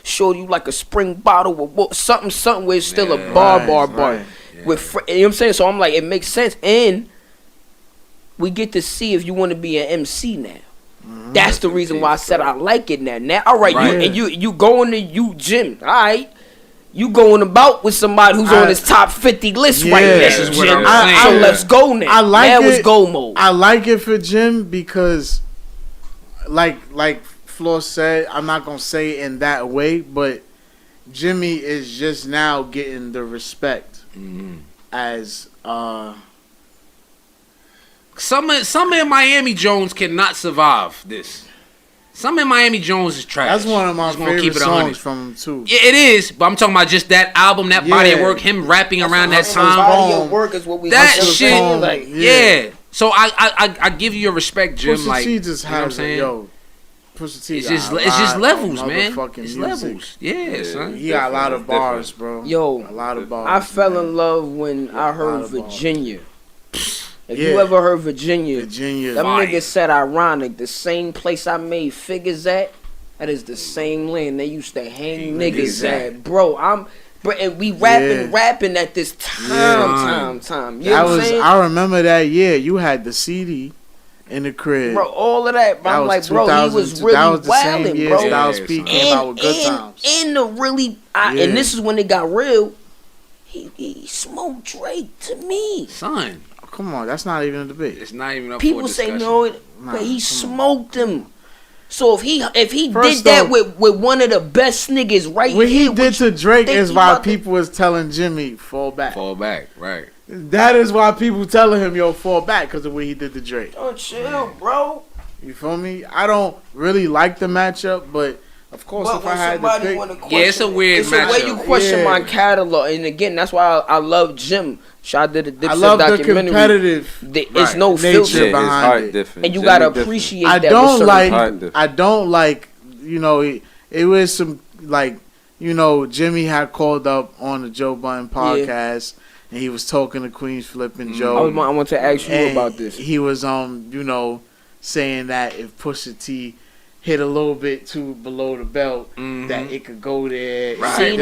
[SPEAKER 4] show you like a spring bottle with something where it's still a bar.
[SPEAKER 3] right.
[SPEAKER 4] With you know what I'm saying. So I'm like, it makes sense, and we get to see if you want to be an MC now. That's the reason why I said I like it now. Now, all right,
[SPEAKER 2] Right.
[SPEAKER 4] you going to Jim, all right. You going about with somebody who's on his top 50 list right now,
[SPEAKER 3] This
[SPEAKER 2] is what
[SPEAKER 4] Jim.
[SPEAKER 2] I'm saying.
[SPEAKER 4] So let's go now.
[SPEAKER 3] I like
[SPEAKER 4] now
[SPEAKER 3] it.
[SPEAKER 4] it's go mode.
[SPEAKER 3] I like it for Jim because, like Floss said, I'm not gonna say it in that way, but Jimmy is just now getting the respect as
[SPEAKER 2] Some in Miami Jones cannot survive this. Some in Miami Jones is trash.
[SPEAKER 3] That's one of my favorite
[SPEAKER 2] keep it
[SPEAKER 3] songs from him too.
[SPEAKER 2] Yeah, it is. But I'm talking about just that album, that body of work, him rapping around that time.
[SPEAKER 4] Body of work is what we.
[SPEAKER 2] That shit,
[SPEAKER 4] like,
[SPEAKER 2] yeah. So I give you your respect, Jim.
[SPEAKER 3] Pusha
[SPEAKER 2] like,
[SPEAKER 3] T just
[SPEAKER 2] you know what I'm
[SPEAKER 3] has
[SPEAKER 2] saying?
[SPEAKER 3] Yo, Pusha T.
[SPEAKER 2] It's just levels, man. It's levels. Yeah, son.
[SPEAKER 3] He got a lot of bars, bro.
[SPEAKER 4] Yo,
[SPEAKER 3] a lot of bars.
[SPEAKER 4] I fell in love when I heard Virginia. If you ever heard Virginia, that nigga said ironic. The same place I made figures at, that is the same lane they used to hang niggas at. Bro, and we rapping at this time. You know what I'm saying?
[SPEAKER 3] I remember that year. You had the CD in the crib.
[SPEAKER 4] Bro, all of that. But I'm like, bro, he was really
[SPEAKER 3] that was the same
[SPEAKER 4] wilding,
[SPEAKER 3] year
[SPEAKER 4] bro.
[SPEAKER 3] Styles P came out with Good Times.
[SPEAKER 4] And this is when it got real. He smoked Drake to me.
[SPEAKER 2] Son.
[SPEAKER 3] Come on, that's not even a debate.
[SPEAKER 2] It's not even up
[SPEAKER 4] People
[SPEAKER 2] for discussion.
[SPEAKER 4] say no, but he smoked him. So if he did that with one of the best niggas right here,
[SPEAKER 3] what he did to Drake is why people was telling Jimmy fall back.
[SPEAKER 2] Fall back, right?
[SPEAKER 3] That is why people telling him yo fall back because of what he did to Drake.
[SPEAKER 4] Oh chill, bro.
[SPEAKER 3] You feel me? I don't really like the matchup, but of course if I had to pick,
[SPEAKER 2] it's a weird matchup.
[SPEAKER 4] It's the way you question my catalog, and again, that's why I love Jim. Shout out to the Dipset
[SPEAKER 3] I love
[SPEAKER 4] documentary.
[SPEAKER 3] The competitive
[SPEAKER 4] it's no filter
[SPEAKER 3] behind it,
[SPEAKER 4] and you gotta appreciate that.
[SPEAKER 3] I don't like. You know, it was some like. You know, Jimmy had called up on the Joe Budden podcast, and he was talking to Queens Flip and Joe.
[SPEAKER 4] I want to ask you about this.
[SPEAKER 3] He was you know, saying that if Pusha T hit a little bit too below the belt, that it could go there.
[SPEAKER 2] Right.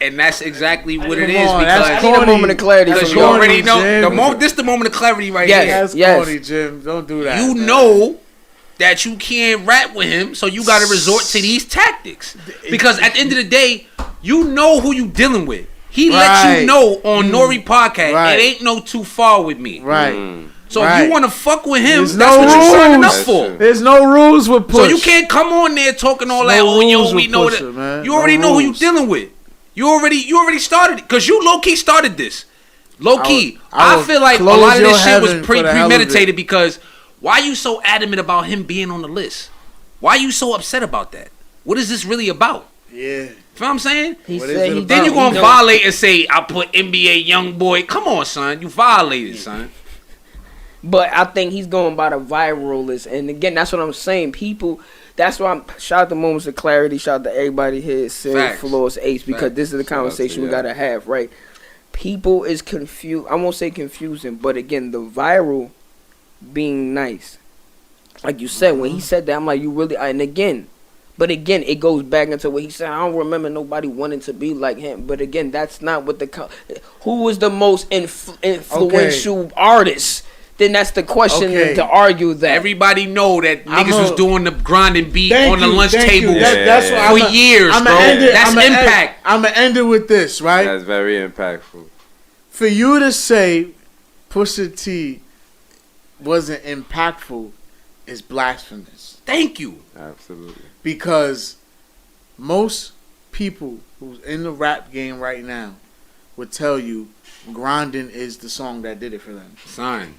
[SPEAKER 2] And that's exactly what it is.
[SPEAKER 3] Because
[SPEAKER 4] I need a moment of clarity.
[SPEAKER 2] Because you already know. This the moment of clarity right here.
[SPEAKER 3] That's corny, Jim. Don't do that.
[SPEAKER 2] You know that you can't rap with him, so you got to resort to these tactics. Because at the end of the day, you know who you dealing with. He let you know on Nori podcast, it ain't no too far with me.
[SPEAKER 3] Right.
[SPEAKER 2] So if you want to fuck with him,
[SPEAKER 3] There's
[SPEAKER 2] that's
[SPEAKER 3] no
[SPEAKER 2] what
[SPEAKER 3] rules.
[SPEAKER 2] you're signing up for.
[SPEAKER 3] There's no rules with Push.
[SPEAKER 2] So you can't come on there talking all that. Oh, yo, we know that.
[SPEAKER 3] Man.
[SPEAKER 2] You already know who you dealing with. You already started it because you low key started this. Low key, I feel like a lot of this shit was premeditated because why you so adamant about him being on the list? Why you so upset about that? What is this really about?
[SPEAKER 3] Yeah.
[SPEAKER 2] You know what I'm saying?
[SPEAKER 3] Then
[SPEAKER 2] you gonna violate and say I put NBA young boy. Come on, son. You violated, son.
[SPEAKER 4] But I think he's going by the viral list. And again, that's what I'm saying. People, that's why I'm shout out to Moments of Clarity. Shout out to everybody here, Sid, Floss, Ace, because this is the conversation we gotta have, right? People is confused. I won't say confusing, but again, the viral being nice. Like you said, when he said that, I'm like, you really, and again, it goes back into what he said. I don't remember nobody wanting to be like him. But again, that's not what who was the most influential artist? Then that's the question to argue that.
[SPEAKER 2] Everybody know that niggas was doing the grinding beat on the lunch table
[SPEAKER 3] that's
[SPEAKER 2] for years, bro. That's impact.
[SPEAKER 3] I'm going to end it with this, right?
[SPEAKER 5] That's very impactful.
[SPEAKER 3] For you to say Pusha T wasn't impactful is blasphemous.
[SPEAKER 2] Thank you.
[SPEAKER 5] Absolutely.
[SPEAKER 3] Because most people who's in the rap game right now would tell you Grinding is the song that did it for them.
[SPEAKER 2] Son.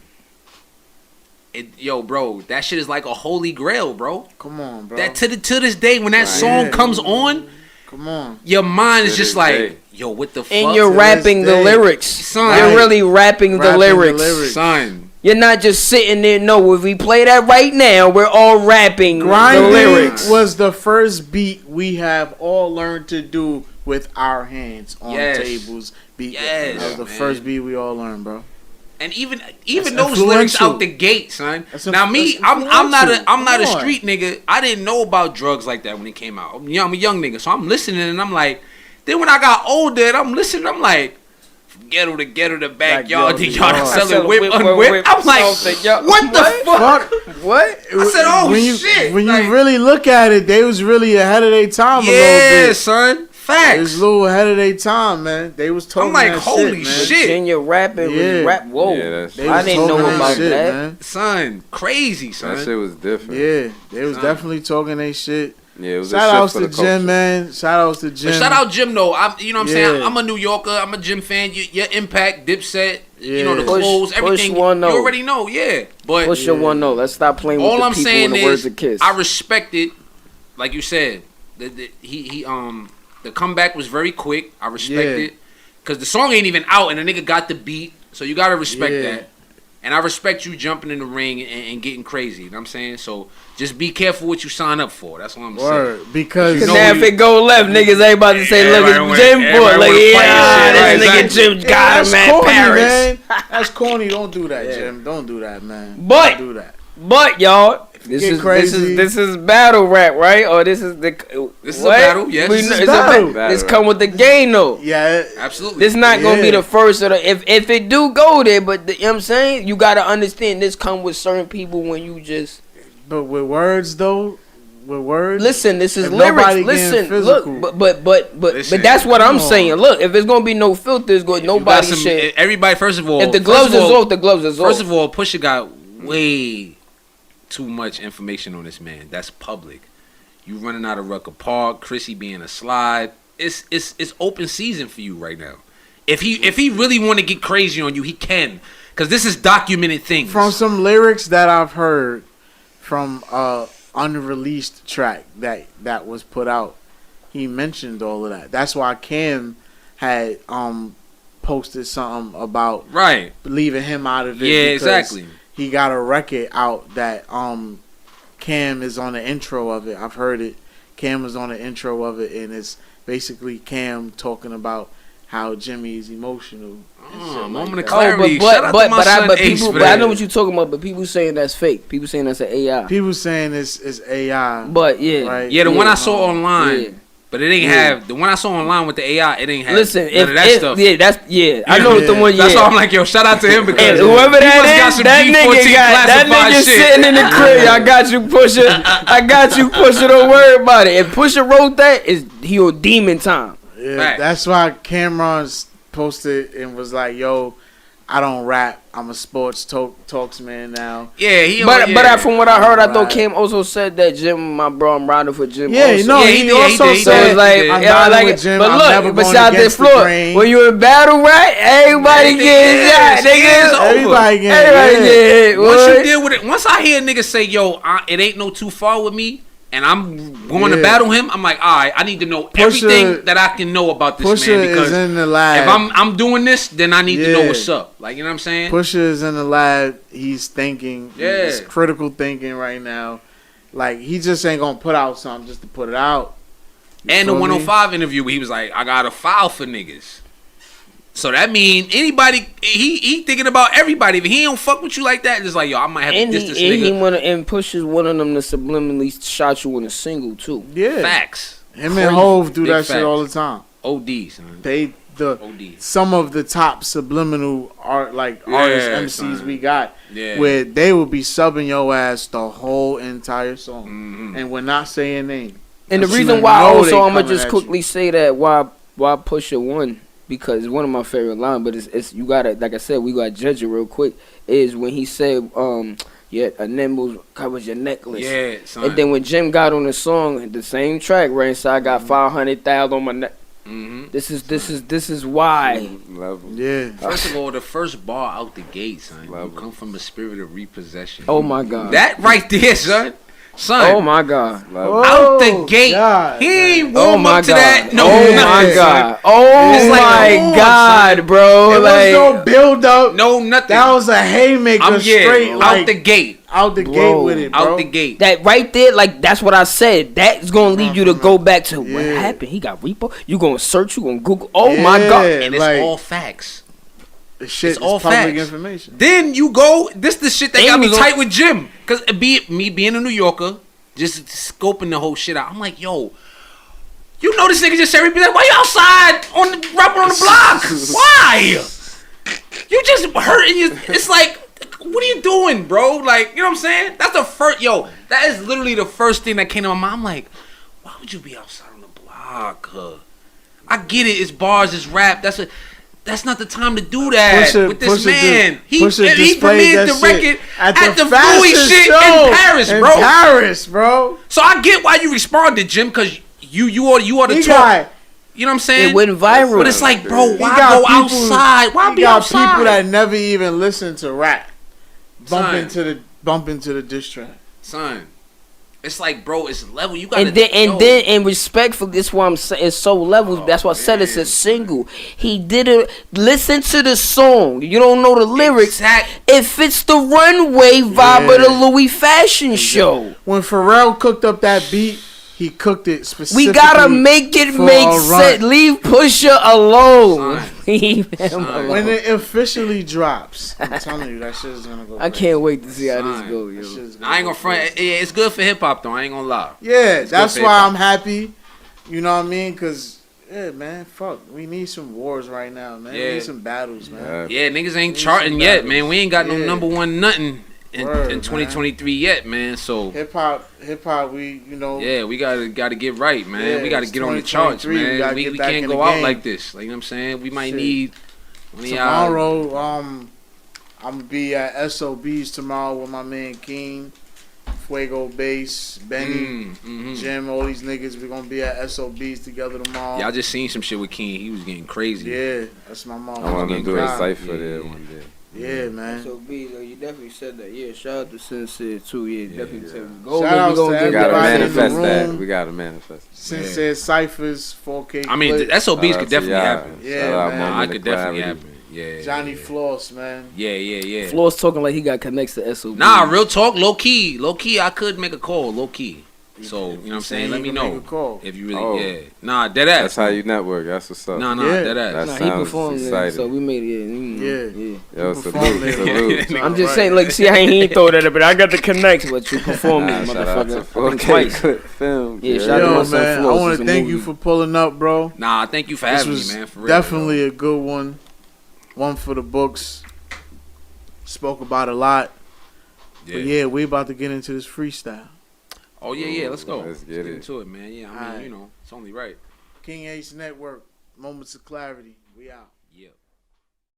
[SPEAKER 2] Yo, bro, that shit is like a holy grail, bro.
[SPEAKER 3] Come on, bro.
[SPEAKER 2] That to this day, when that song comes on,
[SPEAKER 3] come on,
[SPEAKER 2] your mind is just like, yo, what the fuck?
[SPEAKER 4] And you're rapping the lyrics,
[SPEAKER 2] son.
[SPEAKER 4] You're really rapping the lyrics,
[SPEAKER 2] son.
[SPEAKER 4] You're not just sitting there. No, if we play that right now, we're all rapping the lyrics.
[SPEAKER 3] Was the first beat we have all learned to do with our hands on tables. That was the first beat we all learned, bro.
[SPEAKER 2] And even those lyrics out the gate, son. Now me, I'm not a street nigga. I didn't know about drugs like that when it came out. I'm a young nigga, so I'm listening and I'm like. Then when I got older, and I'm listening. I'm like, from ghetto to backyard to y'all selling whip unwhip. I'm like, what the fuck?
[SPEAKER 4] What?
[SPEAKER 2] I said, oh shit.
[SPEAKER 3] When you really look at it, they was really ahead of their time a little bit.
[SPEAKER 2] Yeah, son. Facts.
[SPEAKER 3] It was a little ahead of their time, man. They was talking.
[SPEAKER 2] I'm like,
[SPEAKER 3] that
[SPEAKER 2] holy shit.
[SPEAKER 4] Virginia rapping, rap. Whoa, I didn't know about that,
[SPEAKER 2] son. Crazy, son.
[SPEAKER 5] That shit was different.
[SPEAKER 3] Yeah, they was definitely talking their shit.
[SPEAKER 5] Yeah, it was
[SPEAKER 3] Shout
[SPEAKER 5] a
[SPEAKER 3] outs
[SPEAKER 5] shift
[SPEAKER 3] to
[SPEAKER 5] for the culture.
[SPEAKER 3] Jim, man. Shout outs to Jim.
[SPEAKER 2] But shout out Jim though. You know what I'm saying?
[SPEAKER 3] Yeah.
[SPEAKER 2] I'm a New Yorker. I'm a Jim fan. Your Impact, Dipset, you know, the
[SPEAKER 3] Yeah.
[SPEAKER 2] clothes,
[SPEAKER 4] Push
[SPEAKER 2] everything. You
[SPEAKER 4] 1-0.
[SPEAKER 2] already know, yeah. But
[SPEAKER 4] Push your 1-0. Let's stop playing with
[SPEAKER 2] all
[SPEAKER 4] the
[SPEAKER 2] I'm
[SPEAKER 4] people
[SPEAKER 2] saying
[SPEAKER 4] and the words
[SPEAKER 2] is,
[SPEAKER 4] of Kiss.
[SPEAKER 2] I respect it. Like you said, the comeback was very quick. I respect it because the song ain't even out and the nigga got the beat, so you gotta respect that. And I respect you jumping in the ring and getting crazy. You know what I'm saying? So just be careful what you sign up for. That's what I'm saying.
[SPEAKER 3] Because
[SPEAKER 2] You know
[SPEAKER 4] now if it go left, niggas ain't about to say, look, it's Jim Boy. Like, yeah, this nigga Jim got him at
[SPEAKER 3] corny,
[SPEAKER 4] Paris.
[SPEAKER 3] man. That's corny. Don't do that, Jim. Don't do that, man.
[SPEAKER 4] But-
[SPEAKER 3] Don't do that.
[SPEAKER 4] But y'all, this
[SPEAKER 3] Get
[SPEAKER 4] is
[SPEAKER 3] crazy.
[SPEAKER 4] this is battle rap, right? Or this is the
[SPEAKER 2] This is a battle, yes.
[SPEAKER 4] We
[SPEAKER 2] This
[SPEAKER 4] know-
[SPEAKER 2] is
[SPEAKER 4] it's a
[SPEAKER 3] battle.
[SPEAKER 4] This come with the game though.
[SPEAKER 3] Yeah.
[SPEAKER 2] Absolutely.
[SPEAKER 4] This not gonna be
[SPEAKER 3] Yeah.
[SPEAKER 4] the first of the if it do go there, but you know what I'm saying, you gotta understand this come with certain people when you just
[SPEAKER 3] But with words, though,
[SPEAKER 4] listen. This is
[SPEAKER 3] If
[SPEAKER 4] lyrics.
[SPEAKER 3] nobody getting
[SPEAKER 4] Listen,
[SPEAKER 3] physical.
[SPEAKER 4] look, but
[SPEAKER 2] Listen,
[SPEAKER 4] that's what I'm
[SPEAKER 3] come on.
[SPEAKER 4] saying. Look, if there's gonna be no filters,
[SPEAKER 2] You got
[SPEAKER 4] nobody
[SPEAKER 2] some-
[SPEAKER 4] shit.
[SPEAKER 2] Everybody, first of all,
[SPEAKER 4] If the gloves is off, the gloves is off.
[SPEAKER 2] First of all, Pusha got way too much information on this man. That's public. You running out of Rucker Park, Chrissy being a slide. It's open season for you right now. If he really want to get crazy on you, he can. Cause this is documented things.
[SPEAKER 3] from some lyrics that I've heard from unreleased track that was put out, he mentioned all of that. That's why Cam had posted something about
[SPEAKER 2] Right.
[SPEAKER 3] leaving him out of it.
[SPEAKER 2] Yeah,
[SPEAKER 3] because
[SPEAKER 2] exactly.
[SPEAKER 3] He got a record out that Cam is on the intro of it. I've heard it. Cam is on the intro of it, and it's basically Cam talking about how Jimmy is emotional. And shit like
[SPEAKER 2] moment of
[SPEAKER 3] that.
[SPEAKER 2] clarity. Shout out to my son Ace for
[SPEAKER 4] but I
[SPEAKER 2] that.
[SPEAKER 4] know what you're talking about. But people saying that's fake. People saying that's an AI.
[SPEAKER 3] People saying it's AI.
[SPEAKER 4] But yeah,
[SPEAKER 3] Right.
[SPEAKER 2] Yeah, the
[SPEAKER 3] Yeah,
[SPEAKER 2] one I saw
[SPEAKER 3] no.
[SPEAKER 2] online,
[SPEAKER 4] Yeah.
[SPEAKER 2] but it ain't have the one I saw online with the AI. It ain't have
[SPEAKER 4] Listen,
[SPEAKER 2] none
[SPEAKER 4] if
[SPEAKER 2] of that
[SPEAKER 4] it,
[SPEAKER 2] stuff.
[SPEAKER 4] yeah, that's I know what the one. Yeah,
[SPEAKER 2] That's why I'm like, yo, shout out to him because
[SPEAKER 4] and whoever
[SPEAKER 2] he
[SPEAKER 4] that
[SPEAKER 2] must got
[SPEAKER 4] is,
[SPEAKER 2] some
[SPEAKER 4] that
[SPEAKER 2] G14
[SPEAKER 4] nigga got that
[SPEAKER 2] classified
[SPEAKER 4] nigga
[SPEAKER 2] shit.
[SPEAKER 4] sitting in the crib. I got you, Pusha. I got you, Pusha. Don't worry about it. If Pusha wrote that, he on demon time.
[SPEAKER 3] Yeah,
[SPEAKER 2] Facts.
[SPEAKER 3] that's why Cameron's posted and was like, "Yo, I don't rap. I'm a sports talks man now."
[SPEAKER 2] Yeah, he.
[SPEAKER 4] But
[SPEAKER 2] yeah.
[SPEAKER 4] from what I heard, I thought
[SPEAKER 3] Right.
[SPEAKER 4] Cam also said that Jim, my bro, I'm riding for Jim.
[SPEAKER 3] Yeah,
[SPEAKER 4] also.
[SPEAKER 3] no,
[SPEAKER 2] Yeah,
[SPEAKER 3] he,
[SPEAKER 2] he did,
[SPEAKER 3] also
[SPEAKER 2] he did, he
[SPEAKER 4] So
[SPEAKER 3] said,
[SPEAKER 4] it's like,
[SPEAKER 2] did.
[SPEAKER 3] I'm
[SPEAKER 4] yeah, I
[SPEAKER 3] riding
[SPEAKER 4] like
[SPEAKER 3] with
[SPEAKER 4] it.
[SPEAKER 3] Jim.
[SPEAKER 4] But
[SPEAKER 3] I'm
[SPEAKER 4] look,
[SPEAKER 3] never
[SPEAKER 4] but
[SPEAKER 3] going
[SPEAKER 4] shout out to
[SPEAKER 3] against the
[SPEAKER 4] Floss.
[SPEAKER 3] grain.
[SPEAKER 4] When you in battle rap, everybody
[SPEAKER 2] Everything
[SPEAKER 4] getting
[SPEAKER 2] is.
[SPEAKER 4] shot.
[SPEAKER 2] It is
[SPEAKER 4] Nigga,
[SPEAKER 2] over.
[SPEAKER 3] Everybody getting
[SPEAKER 4] everybody
[SPEAKER 3] yeah.
[SPEAKER 4] get hit.
[SPEAKER 2] Once you
[SPEAKER 4] What?
[SPEAKER 2] deal with it, once I hear niggas say, "Yo, it ain't no too far with me," and I'm going to
[SPEAKER 3] Yeah.
[SPEAKER 2] battle him, I'm like, all right, I need to know
[SPEAKER 3] Pusha-
[SPEAKER 2] everything that I can know about this
[SPEAKER 3] Pusha
[SPEAKER 2] man because
[SPEAKER 3] is in the lab.
[SPEAKER 2] if I'm doing this, then I need to know
[SPEAKER 3] Yeah.
[SPEAKER 2] what's up. Like, you know what I'm saying?
[SPEAKER 3] Pusha is in the lab. He's thinking.
[SPEAKER 2] Yeah.
[SPEAKER 3] He's critical thinking right now. Like, he just ain't gonna put out something just to put it out. You
[SPEAKER 2] And the
[SPEAKER 3] feel me?
[SPEAKER 2] 105 interview, he was like, I got to file for niggas. So that mean anybody, he thinking about everybody. If he don't fuck with you like that, it's like, yo, I might have
[SPEAKER 4] And
[SPEAKER 2] to diss
[SPEAKER 4] he,
[SPEAKER 2] this
[SPEAKER 4] and he
[SPEAKER 2] nigga.
[SPEAKER 4] wanna and pushes one of them to subliminally shot you in a single too.
[SPEAKER 3] Yeah.
[SPEAKER 2] Facts.
[SPEAKER 3] Him
[SPEAKER 2] Crazy.
[SPEAKER 3] and Hove do
[SPEAKER 2] Big
[SPEAKER 3] that shit
[SPEAKER 2] facts.
[SPEAKER 3] all the time.
[SPEAKER 2] OD, son.
[SPEAKER 3] They
[SPEAKER 2] OD.
[SPEAKER 3] some of the top subliminal artists, MCs
[SPEAKER 2] son.
[SPEAKER 3] we got,
[SPEAKER 2] Yeah.
[SPEAKER 3] where they will be subbing your ass the whole entire song,
[SPEAKER 2] Mhm.
[SPEAKER 3] and we're not saying name.
[SPEAKER 4] And the
[SPEAKER 3] So
[SPEAKER 4] reason
[SPEAKER 3] you
[SPEAKER 4] why
[SPEAKER 3] know
[SPEAKER 4] also
[SPEAKER 3] they
[SPEAKER 4] I'm gonna
[SPEAKER 3] coming
[SPEAKER 4] just
[SPEAKER 3] at
[SPEAKER 4] quickly say that why Pusha won, because it's one of my favorite lines, but it's you gotta, like I said, we gotta judge it real quick, is when he said yeah, a nimble covers your necklace.
[SPEAKER 2] Yeah, son.
[SPEAKER 4] And then when Jim got on the song, the same track, right inside, I got 500,000 on my neck.
[SPEAKER 2] Mhm.
[SPEAKER 4] This is why.
[SPEAKER 5] Love him.
[SPEAKER 3] Yeah,
[SPEAKER 2] First of all, the first bar out the gate, son.
[SPEAKER 5] Love
[SPEAKER 2] You
[SPEAKER 5] it.
[SPEAKER 2] come from a spirit of repossession.
[SPEAKER 4] Oh my God.
[SPEAKER 2] That right there, son.
[SPEAKER 4] Oh my God.
[SPEAKER 5] Love him.
[SPEAKER 2] Out the gate.
[SPEAKER 3] God,
[SPEAKER 2] He ain't
[SPEAKER 4] Oh
[SPEAKER 2] warm
[SPEAKER 4] my
[SPEAKER 2] up to
[SPEAKER 4] God.
[SPEAKER 2] that. No,
[SPEAKER 4] oh
[SPEAKER 2] nothing,
[SPEAKER 4] my
[SPEAKER 2] son.
[SPEAKER 4] God. Oh
[SPEAKER 2] It's like,
[SPEAKER 4] my
[SPEAKER 2] come on,
[SPEAKER 4] God,
[SPEAKER 2] son.
[SPEAKER 4] bro.
[SPEAKER 3] There
[SPEAKER 4] Like,
[SPEAKER 3] was no build up.
[SPEAKER 2] No, nothing.
[SPEAKER 3] That was a haymaker
[SPEAKER 2] I'm
[SPEAKER 3] straight,
[SPEAKER 2] out
[SPEAKER 3] like
[SPEAKER 2] the gate.
[SPEAKER 3] out the
[SPEAKER 4] Bro.
[SPEAKER 3] gate with it, bro.
[SPEAKER 2] Out the gate.
[SPEAKER 4] that right there, like that's what I said. That's gonna lead you to go back to what
[SPEAKER 3] Yeah.
[SPEAKER 4] happened. He got repo. You gonna search. You gonna Google. Oh my God.
[SPEAKER 3] Yeah,
[SPEAKER 2] And it's
[SPEAKER 3] like,
[SPEAKER 2] all facts.
[SPEAKER 3] the shit
[SPEAKER 2] it's
[SPEAKER 3] is
[SPEAKER 2] all
[SPEAKER 3] public
[SPEAKER 2] facts.
[SPEAKER 3] information.
[SPEAKER 2] Then you go. This the shit that
[SPEAKER 4] And
[SPEAKER 2] got me
[SPEAKER 4] we go-
[SPEAKER 2] tight with Jim. Cause me being a New Yorker, just scoping the whole shit out. I'm like, yo, you know this nigga just said, be like, why you outside on the rapping on the block? Why? You just hurting you. It's like, what are you doing, bro? Like, you know what I'm saying? That's the first. Yo, that is literally the first thing that came to my mind. I'm like, why would you be outside on the block? I get it. It's bars. It's rap. That's a. That's not the time to do that with this man. He
[SPEAKER 3] displayed
[SPEAKER 2] premiered
[SPEAKER 3] that
[SPEAKER 2] the record
[SPEAKER 3] shit
[SPEAKER 2] at the
[SPEAKER 3] fashion
[SPEAKER 2] Fluey shit
[SPEAKER 3] show
[SPEAKER 2] in Paris,
[SPEAKER 3] in
[SPEAKER 2] bro.
[SPEAKER 3] Paris, bro.
[SPEAKER 2] So I get why you responded, Jim, because you ought to talk. You know what I'm saying?
[SPEAKER 4] It went viral.
[SPEAKER 2] But it's like, bro,
[SPEAKER 3] He
[SPEAKER 2] why
[SPEAKER 3] got
[SPEAKER 2] go
[SPEAKER 3] people-
[SPEAKER 2] outside? Why
[SPEAKER 3] He
[SPEAKER 2] be
[SPEAKER 3] got
[SPEAKER 2] outside?
[SPEAKER 3] people that never even listen to rap bump
[SPEAKER 2] Son.
[SPEAKER 3] into the diss track.
[SPEAKER 2] Son, it's like, bro, it's level. You got
[SPEAKER 4] And then respectfully, this is why I'm saying it's so levels. That's why I said it's a single. He didn't listen to the song. You don't know the lyrics. It fits the runway vibe of the Louis fashion show.
[SPEAKER 3] When Pharrell cooked up that beat, he cooked it specifically.
[SPEAKER 4] We gotta make it make sense. Leave Pusha alone. Leave him alone.
[SPEAKER 3] When it officially drops, I'm telling you, that shit is gonna go.
[SPEAKER 4] I can't wait to see how this goes, yo.
[SPEAKER 2] I ain't gonna front. Yeah, it's good for hip hop though. I ain't gonna lie.
[SPEAKER 3] Yeah,
[SPEAKER 2] It's
[SPEAKER 3] that's
[SPEAKER 2] good for
[SPEAKER 3] why
[SPEAKER 2] hip-hop.
[SPEAKER 3] I'm happy. You know what I mean? Cause yeah, man, fuck, we need some wars right now, man. We
[SPEAKER 2] Yeah.
[SPEAKER 3] need some battles, man.
[SPEAKER 2] Yeah, niggas ain't
[SPEAKER 3] Need
[SPEAKER 2] charting
[SPEAKER 3] some
[SPEAKER 2] yet,
[SPEAKER 3] battles.
[SPEAKER 2] man. We ain't got no
[SPEAKER 3] Yeah.
[SPEAKER 2] number one nothing in
[SPEAKER 3] Word,
[SPEAKER 2] 2023 yet, man. So
[SPEAKER 3] Hip hop, we
[SPEAKER 2] yeah, we gotta get right, man.
[SPEAKER 3] Yeah,
[SPEAKER 2] we gotta
[SPEAKER 3] it's
[SPEAKER 2] get on the charts,
[SPEAKER 3] 2023, we
[SPEAKER 2] man.
[SPEAKER 3] gotta
[SPEAKER 2] We
[SPEAKER 3] get back
[SPEAKER 2] can't
[SPEAKER 3] in
[SPEAKER 2] go
[SPEAKER 3] the
[SPEAKER 2] out
[SPEAKER 3] game.
[SPEAKER 2] like this. Like, you know what I'm saying? We might
[SPEAKER 3] Shit.
[SPEAKER 2] need
[SPEAKER 3] tomorrow. I'm gonna be at SOBs tomorrow with my man King, Fuego Bass, Benny, Jim, all these niggas. We're gonna be at SOBs together tomorrow.
[SPEAKER 2] Yeah, I just seen some shit with King. He was getting crazy.
[SPEAKER 3] Yeah, that's my mom.
[SPEAKER 5] I want to do a
[SPEAKER 3] God.
[SPEAKER 5] cipher there one day.
[SPEAKER 3] Yeah, man.
[SPEAKER 4] So B, you definitely said that. Yeah, shout out to Sincere too. Yeah, definitely tell me.
[SPEAKER 3] Shout
[SPEAKER 4] Go,
[SPEAKER 3] outs
[SPEAKER 4] we
[SPEAKER 3] to
[SPEAKER 4] gonna
[SPEAKER 5] We
[SPEAKER 4] get
[SPEAKER 5] gotta
[SPEAKER 3] everybody in the
[SPEAKER 5] manifest that.
[SPEAKER 3] room.
[SPEAKER 5] We gotta manifest.
[SPEAKER 3] Sincere Ciphers, 4K.
[SPEAKER 2] I mean,
[SPEAKER 3] Clip.
[SPEAKER 2] the SOBs
[SPEAKER 5] Shout out
[SPEAKER 2] could
[SPEAKER 5] to
[SPEAKER 2] definitely
[SPEAKER 5] y'all.
[SPEAKER 2] happen.
[SPEAKER 3] Yeah,
[SPEAKER 5] Shout out
[SPEAKER 3] man.
[SPEAKER 5] Moment
[SPEAKER 2] I
[SPEAKER 5] of
[SPEAKER 2] could definitely
[SPEAKER 5] Clarity.
[SPEAKER 2] happen. Yeah.
[SPEAKER 3] Johnny Floss, man.
[SPEAKER 2] Yeah.
[SPEAKER 4] Floss talking like he got connects to SOB.
[SPEAKER 2] Nah, real talk, low key, I could make a call, low key. So, you know what I'm saying? Let me know if you really,
[SPEAKER 5] Oh.
[SPEAKER 2] yeah. Nah, dead ass.
[SPEAKER 5] That's how you network. That's what's up.
[SPEAKER 2] Nah,
[SPEAKER 3] Yeah.
[SPEAKER 2] dead ass.
[SPEAKER 5] That
[SPEAKER 4] Nah, he
[SPEAKER 5] sounds
[SPEAKER 4] performed there,
[SPEAKER 5] exciting.
[SPEAKER 4] so we made it. Yeah.
[SPEAKER 5] Yo,
[SPEAKER 3] performed there.
[SPEAKER 5] salute.
[SPEAKER 4] I'm just saying, like, see how he ain't throw that up, but I got the connects, but you performed it,
[SPEAKER 5] Shout out to
[SPEAKER 4] motherfucker.
[SPEAKER 5] 4K
[SPEAKER 4] Twice.
[SPEAKER 5] Clip Film.
[SPEAKER 4] Yeah, shout out to
[SPEAKER 3] Yo,
[SPEAKER 4] my son
[SPEAKER 3] man, I
[SPEAKER 4] Floss.
[SPEAKER 3] want
[SPEAKER 4] It's
[SPEAKER 3] to
[SPEAKER 4] a
[SPEAKER 3] thank
[SPEAKER 4] movie.
[SPEAKER 3] you for pulling up, bro.
[SPEAKER 2] Nah, thank you for
[SPEAKER 3] This
[SPEAKER 2] having me,
[SPEAKER 3] was
[SPEAKER 2] man. For real.
[SPEAKER 3] definitely a good one. One for the books. Spoke about a lot. But yeah, we about to get into this freestyle.
[SPEAKER 2] Oh, yeah, let's go.
[SPEAKER 5] Let's get it.
[SPEAKER 2] into it, man. Yeah, I mean,
[SPEAKER 3] Alright.
[SPEAKER 2] you know, it's only right.
[SPEAKER 3] King Ace Network, Moments of Clarity. We out.